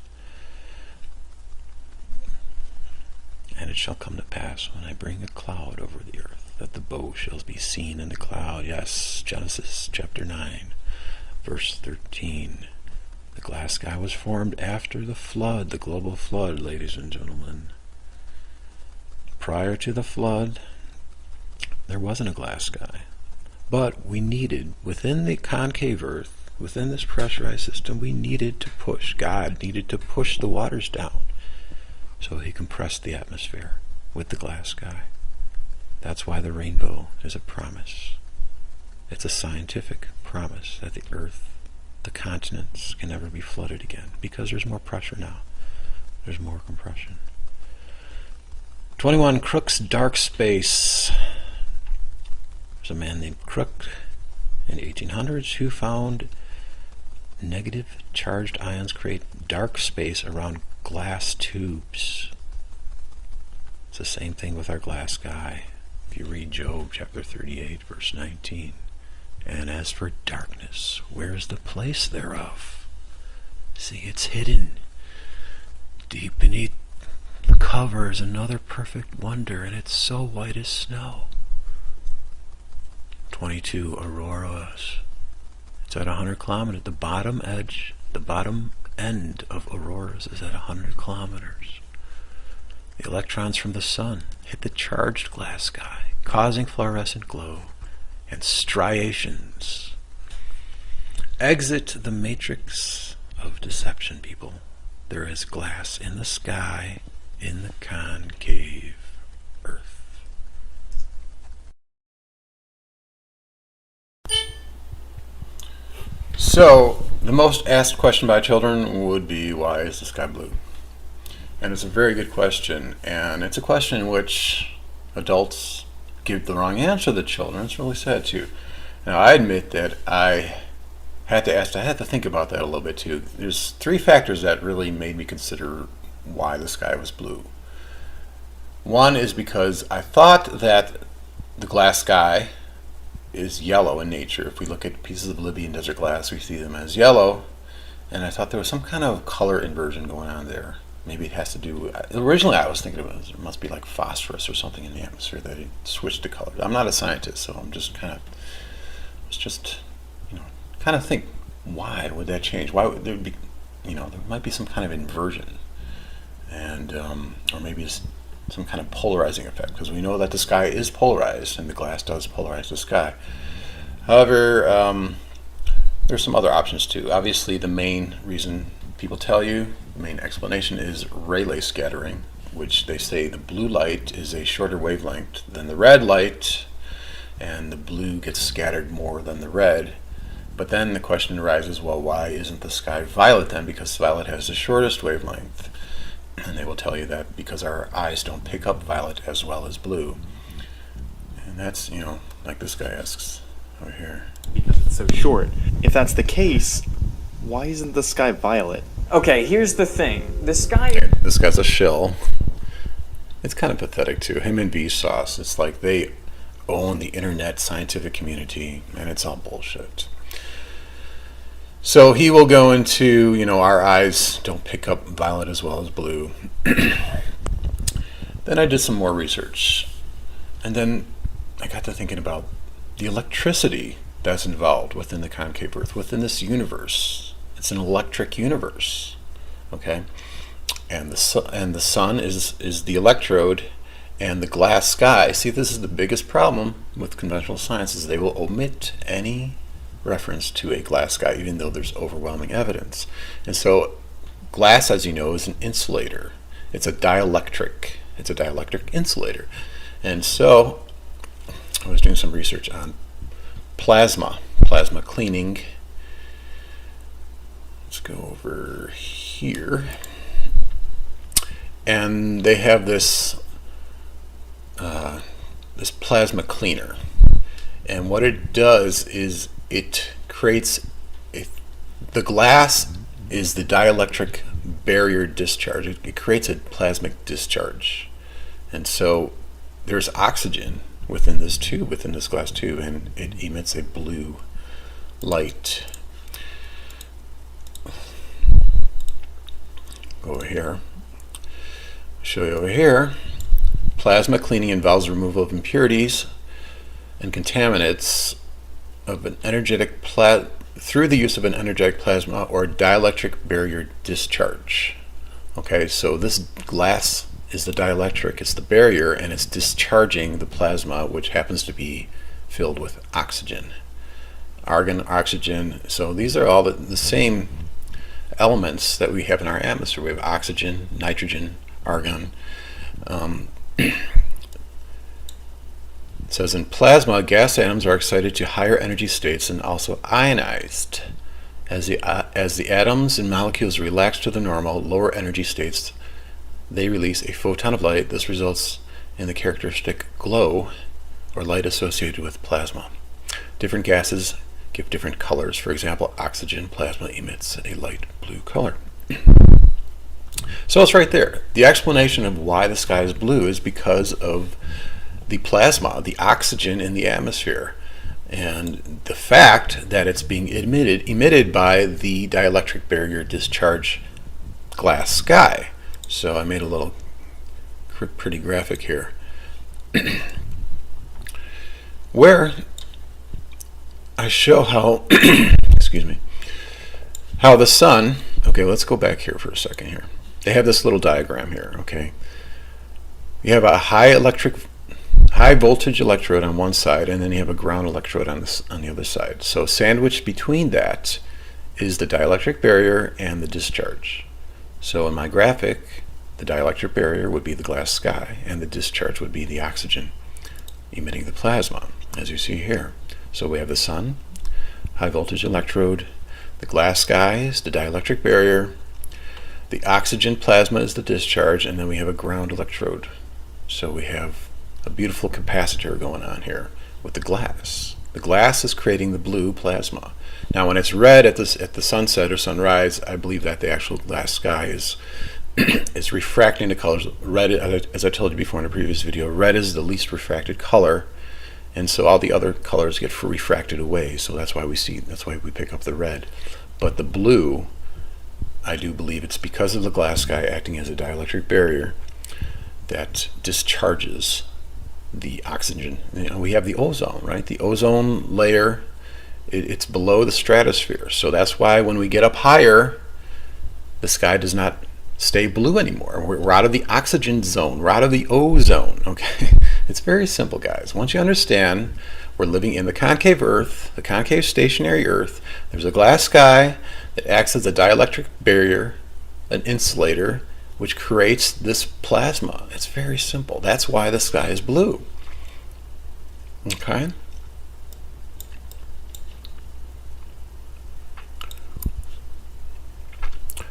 And it shall come to pass when I bring a cloud over the earth, that the bow shall be seen in the cloud. Yes, Genesis chapter 9, verse 13. The glass sky was formed after the flood, the global flood, ladies and gentlemen. Prior to the flood, there wasn't a glass sky. But we needed, within the concave earth, within this pressurized system, we needed to push. God needed to push the waters down. So he compressed the atmosphere with the glass sky. That's why the rainbow is a promise. It's a scientific promise that the earth, the continents, can never be flooded again because there's more pressure now. There's more compression. 21, Crookes dark space. There's a man named Crook in the 1800s who found negative charged ions create dark space around glass tubes. It's the same thing with our glass sky. If you read Job chapter 38, verse 19. And as for darkness, where is the place thereof? See, it's hidden. Deep beneath the cover is another perfect wonder, and it's so white as snow. 22, auroras. It's at 100 kilometers. The bottom edge, the bottom end of auroras is at 100 kilometers. The electrons from the sun hit the charged glass sky, causing fluorescent glow and striations. Exit the matrix of deception, people. There is glass in the sky, in the concave earth. So, the most asked question by children would be, why is the sky blue? And it's a very good question, and it's a question in which adults give the wrong answer to the children. It's really sad too. Now, I admit that I had to think about that a little bit too. There's three factors that really made me consider why the sky was blue. One is because I thought that the glass sky is yellow in nature. If we look at pieces of Libyan desert glass, we see them as yellow, and I thought there was some kind of color inversion going on there. Maybe it has to do, originally I was thinking it must be like phosphorus or something in the atmosphere that it switched to color. I'm not a scientist, so I'm just kind of think, why would that change? Why would there be, there might be some kind of inversion, and or maybe it's some kind of polarizing effect, because we know that the sky is polarized and the glass does polarize the sky. However, there's some other options too. Obviously, the main reason people tell you, the main explanation is Rayleigh scattering, which they say the blue light is a shorter wavelength than the red light, and the blue gets scattered more than the red. But then the question arises, well, why isn't the sky violet then? Because violet has the shortest wavelength. And they will tell you that because our eyes don't pick up violet as well as blue. And that's, like this guy asks over here. Because it's so short. If that's the case, why isn't the sky violet? Okay, here's the thing. The sky... This guy's a shill. It's kind of pathetic too. Him and Vsauce. It's like they own the internet scientific community, and it's all bullshit. So he will go into, our eyes don't pick up violet as well as blue. Then I did some more research. And then I got to thinking about the electricity that's involved within the concave earth, within this universe. It's an electric universe, okay? And the sun is the electrode, and the glass sky. See, this is the biggest problem with conventional science, is they will omit any reference to a glass sky, even though there's overwhelming evidence. And so glass, as you know, is an insulator. It's a dielectric insulator. And so I was doing some research on plasma cleaning. Let's go over here. And they have this plasma cleaner. And what it does is it creates the glass is the dielectric barrier discharge. It creates a plasmic discharge. And so there's oxygen within this tube, within this glass tube, and it emits a blue light. Go over here. Show you over here. Plasma cleaning involves the removal of impurities and contaminants of an energetic through the use of an energetic plasma or dielectric barrier discharge. Okay, so this glass is the dielectric, it's the barrier, and it's discharging the plasma, which happens to be filled with oxygen. Argon, oxygen, so these are all the same elements that we have in our atmosphere. We have oxygen, nitrogen, argon. It says in plasma, gas atoms are excited to higher energy states and also ionized. As the atoms and molecules relax to the normal, lower energy states, they release a photon of light. This results in the characteristic glow or light associated with plasma. Different gases give different colors. For example, oxygen plasma emits a light blue color. So it's right there. The explanation of why the sky is blue is because of the plasma, the oxygen in the atmosphere, and the fact that it's being emitted by the dielectric barrier discharge glass sky. So I made a little pretty graphic here where I show how excuse me, how the sun, okay, let's go back here for a second here. They have this little diagram here, okay? You have a high voltage electrode on one side, and then you have a ground electrode on the other side. So sandwiched between that is the dielectric barrier and the discharge. So in my graphic, the dielectric barrier would be the glass sky, and the discharge would be the oxygen emitting the plasma, as you see here. So we have the sun, high voltage electrode, the glass sky is the dielectric barrier, the oxygen plasma is the discharge, and then we have a ground electrode. So we have a beautiful capacitor going on here with the glass. The glass is creating the blue plasma. Now when it's red at the sunset or sunrise, I believe that the actual glass sky is is refracting the colors. Red, as I told you before in a previous video, red is the least refracted color, and so all the other colors get refracted away. So that's why we pick up the red. But the blue, I do believe it's because of the glass sky acting as a dielectric barrier that discharges the oxygen. You know, we have the ozone, right? The ozone layer, it's below the stratosphere. So that's why when we get up higher, the sky does not stay blue anymore. We're out of the oxygen zone. We're out of the ozone, okay? It's very simple, guys. Once you understand, we're living in the concave Earth, the concave stationary Earth. There's a glass sky that acts as a dielectric barrier, an insulator, which creates this plasma. It's very simple. That's why the sky is blue. Okay?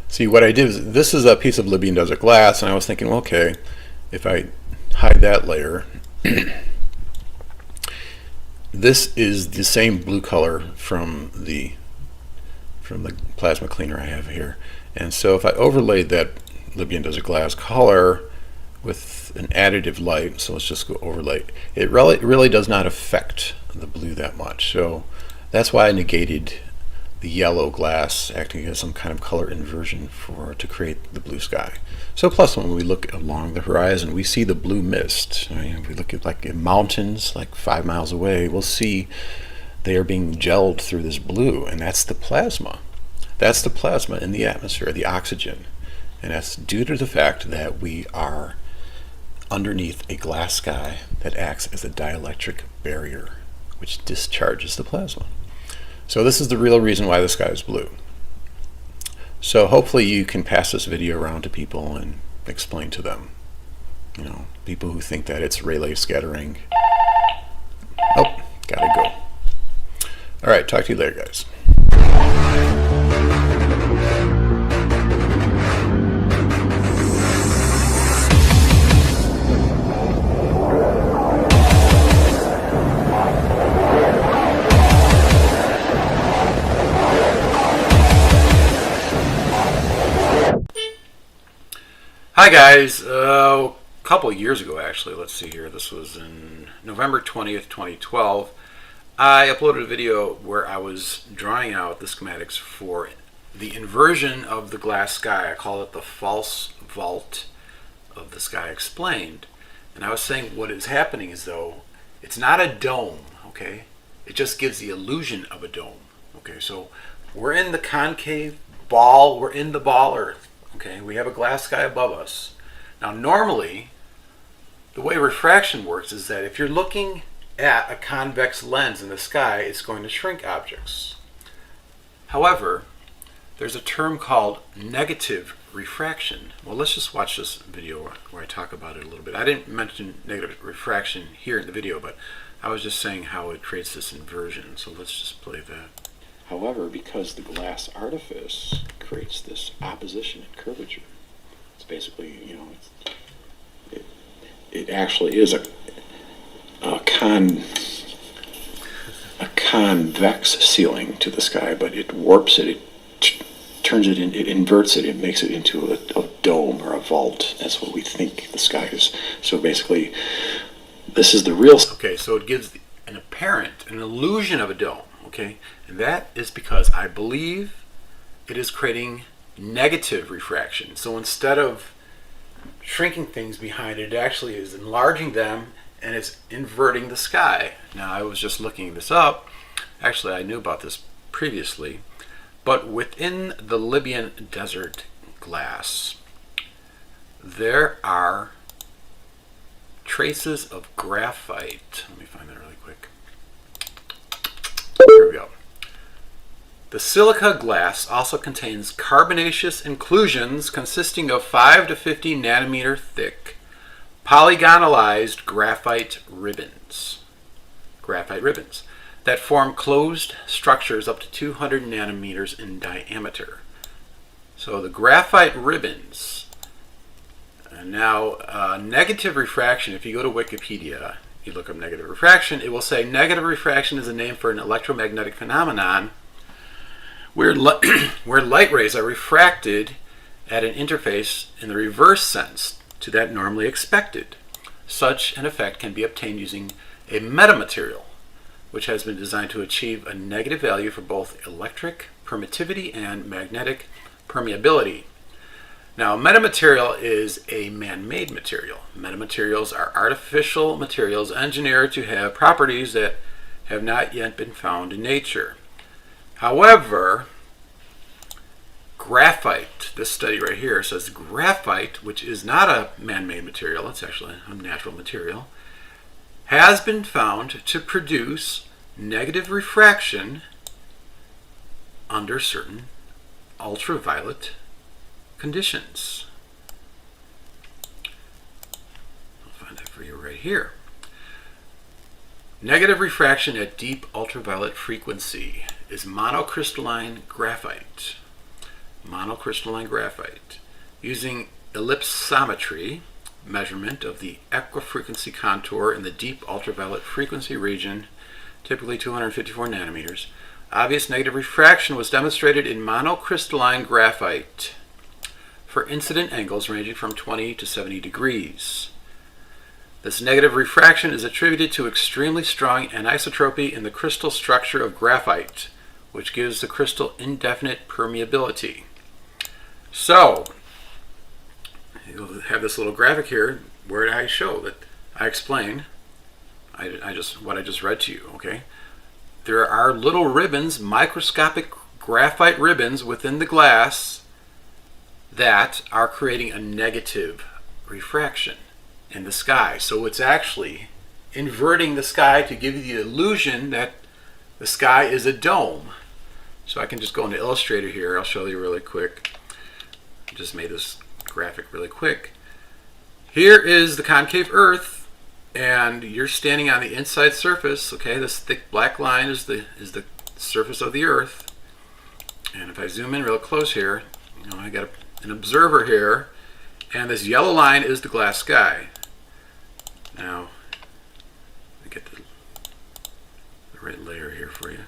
See, what I did is, this is a piece of Libyan desert glass, and I was thinking, well, okay, if I hide that layer, this is the same blue color from the plasma cleaner I have here. And so if I overlaid that Libyan desert glass color with an additive light, so let's just go overlay, it really does not affect the blue that much. So that's why I negated the yellow glass, acting as some kind of color inversion to create the blue sky. So plus when we look along the horizon, we see the blue mist. If we look at like in mountains like 5 miles away, we'll see they are being gelled through this blue, and that's the plasma. That's the plasma in the atmosphere, the oxygen. And that's due to the fact that we are underneath a glass sky that acts as a dielectric barrier, which discharges the plasma. So this is the real reason why the sky is blue. So hopefully you can pass this video around to people and explain to them. You know, people who think that it's Rayleigh scattering. Oh, gotta go. All right, talk to you later, guys. Hi guys, a couple years ago actually, let's see here, this was in November 20th, 2012, I uploaded a video where I was drawing out the schematics for the inversion of the glass sky. I call it the false vault of the sky explained. And I was saying what is happening is though, it's not a dome, okay? It just gives the illusion of a dome, okay? So we're in the concave ball, we're in the ball Earth. Okay, we have a glass sky above us. Now normally, the way refraction works is that if you're looking at a convex lens in the sky, it's going to shrink objects. However, there's a term called negative refraction. Well, let's just watch this video where I talk about it a little bit. I didn't mention negative refraction here in the video, but I was just saying how it creates this inversion. So let's just play that. However, because the glass artifice creates this opposition and curvature, it's basically, you know, it actually is a convex ceiling to the sky, but it warps it, turns it in, it inverts it, it makes it into a dome or a vault. That's what we think the sky is. So basically, this is the real. Okay, so it gives an illusion of a dome. Okay, and that is because I believe it is creating negative refraction. So instead of shrinking things behind it, it actually is enlarging them and it's inverting the sky. Now I was just looking this up. Actually, I knew about this previously, but within the Libyan desert glass, there are traces of graphite. Let me find that really quick. Here we go. The silica glass also contains carbonaceous inclusions consisting of 5 to 50 nanometer thick polygonalized graphite ribbons that form closed structures up to 200 nanometers in diameter. So the graphite ribbons. Now, negative refraction, if you go to Wikipedia, you look up negative refraction, it will say negative refraction is a name for an electromagnetic phenomenon where light rays are refracted at an interface in the reverse sense to that normally expected. Such an effect can be obtained using a metamaterial, which has been designed to achieve a negative value for both electric permittivity and magnetic permeability. Now, metamaterial is a man-made material. Metamaterials are artificial materials engineered to have properties that have not yet been found in nature. However, graphite, this study right here says graphite, which is not a man-made material, it's actually a natural material, has been found to produce negative refraction under certain ultraviolet conditions. I'll find that for you right here. Negative refraction at deep ultraviolet frequency is monocrystalline graphite. Monocrystalline graphite. Using ellipsometry measurement of the equifrequency contour in the deep ultraviolet frequency region, typically 254 nanometers, obvious negative refraction was demonstrated in monocrystalline graphite for incident angles ranging from 20 to 70 degrees. This negative refraction is attributed to extremely strong anisotropy in the crystal structure of graphite, which gives the crystal indefinite permeability. So, you'll have this little graphic here where I show that I explain what I just read to you, okay? There are little ribbons, microscopic graphite ribbons within the glass that are creating a negative refraction in the sky. So it's actually inverting the sky to give you the illusion that the sky is a dome. So I can just go into Illustrator here. I'll show you really quick. I just made this graphic really quick. Here is the concave Earth, and you're standing on the inside surface. Okay, this thick black line is the surface of the Earth. And if I zoom in real close here, you know, I got an observer here, and this yellow line is the glass sky. Now, let me get the right layer here for you.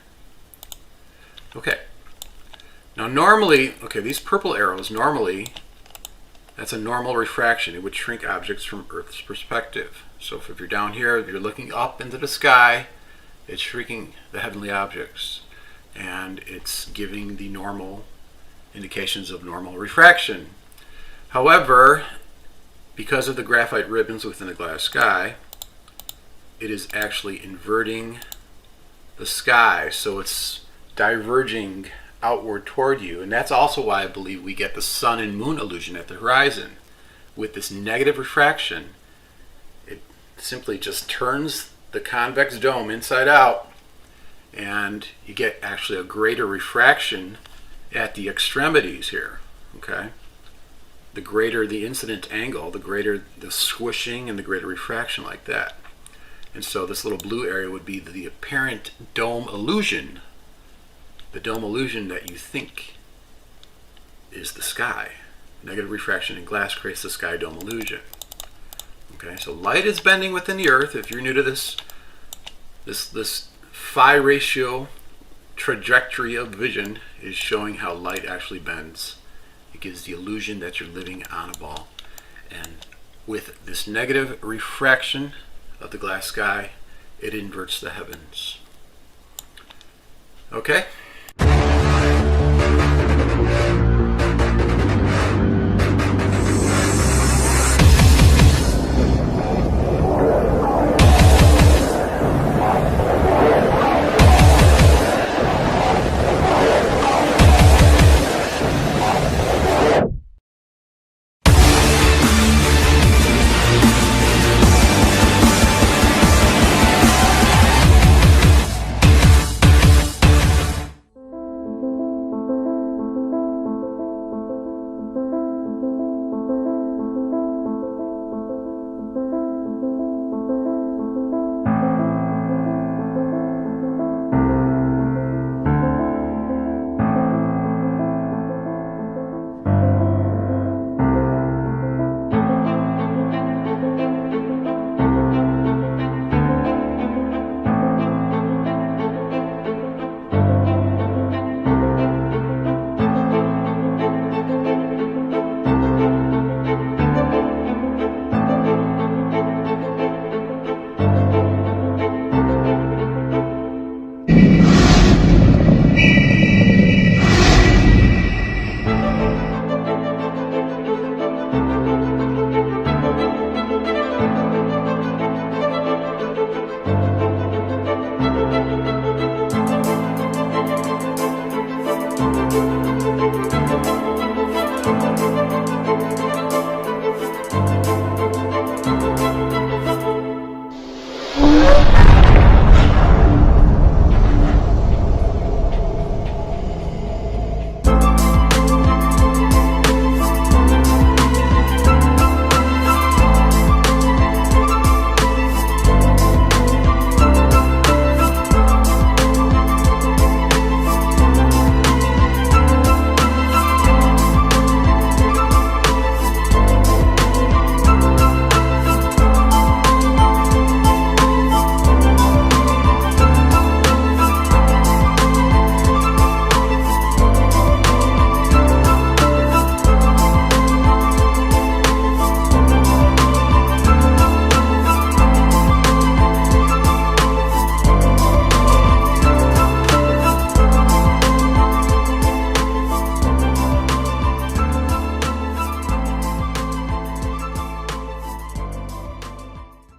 Okay. Now normally, okay, these purple arrows normally That's a normal refraction. It would shrink objects from Earth's perspective. So if you're down here, if you're looking up into the sky, it's shrinking the heavenly objects, and it's giving the normal indications of normal refraction. However, because of the graphite ribbons within the glass sky, it is actually inverting the sky, so it's diverging outward toward you. And that's also why I believe we get the sun and moon illusion at the horizon. With this negative refraction, it simply just turns the convex dome inside out, and you get actually a greater refraction at the extremities here. Okay? The greater the incident angle, the greater the squishing and the greater refraction like that. And so this little blue area would be the apparent dome illusion. The dome illusion that you think is the sky. Negative refraction in glass creates the sky dome illusion. Okay, so light is bending within the Earth. If you're new to this phi ratio trajectory of vision is showing how light actually bends. It gives the illusion that you're living on a ball. And with this negative refraction of the glass sky, it inverts the heavens. Okay?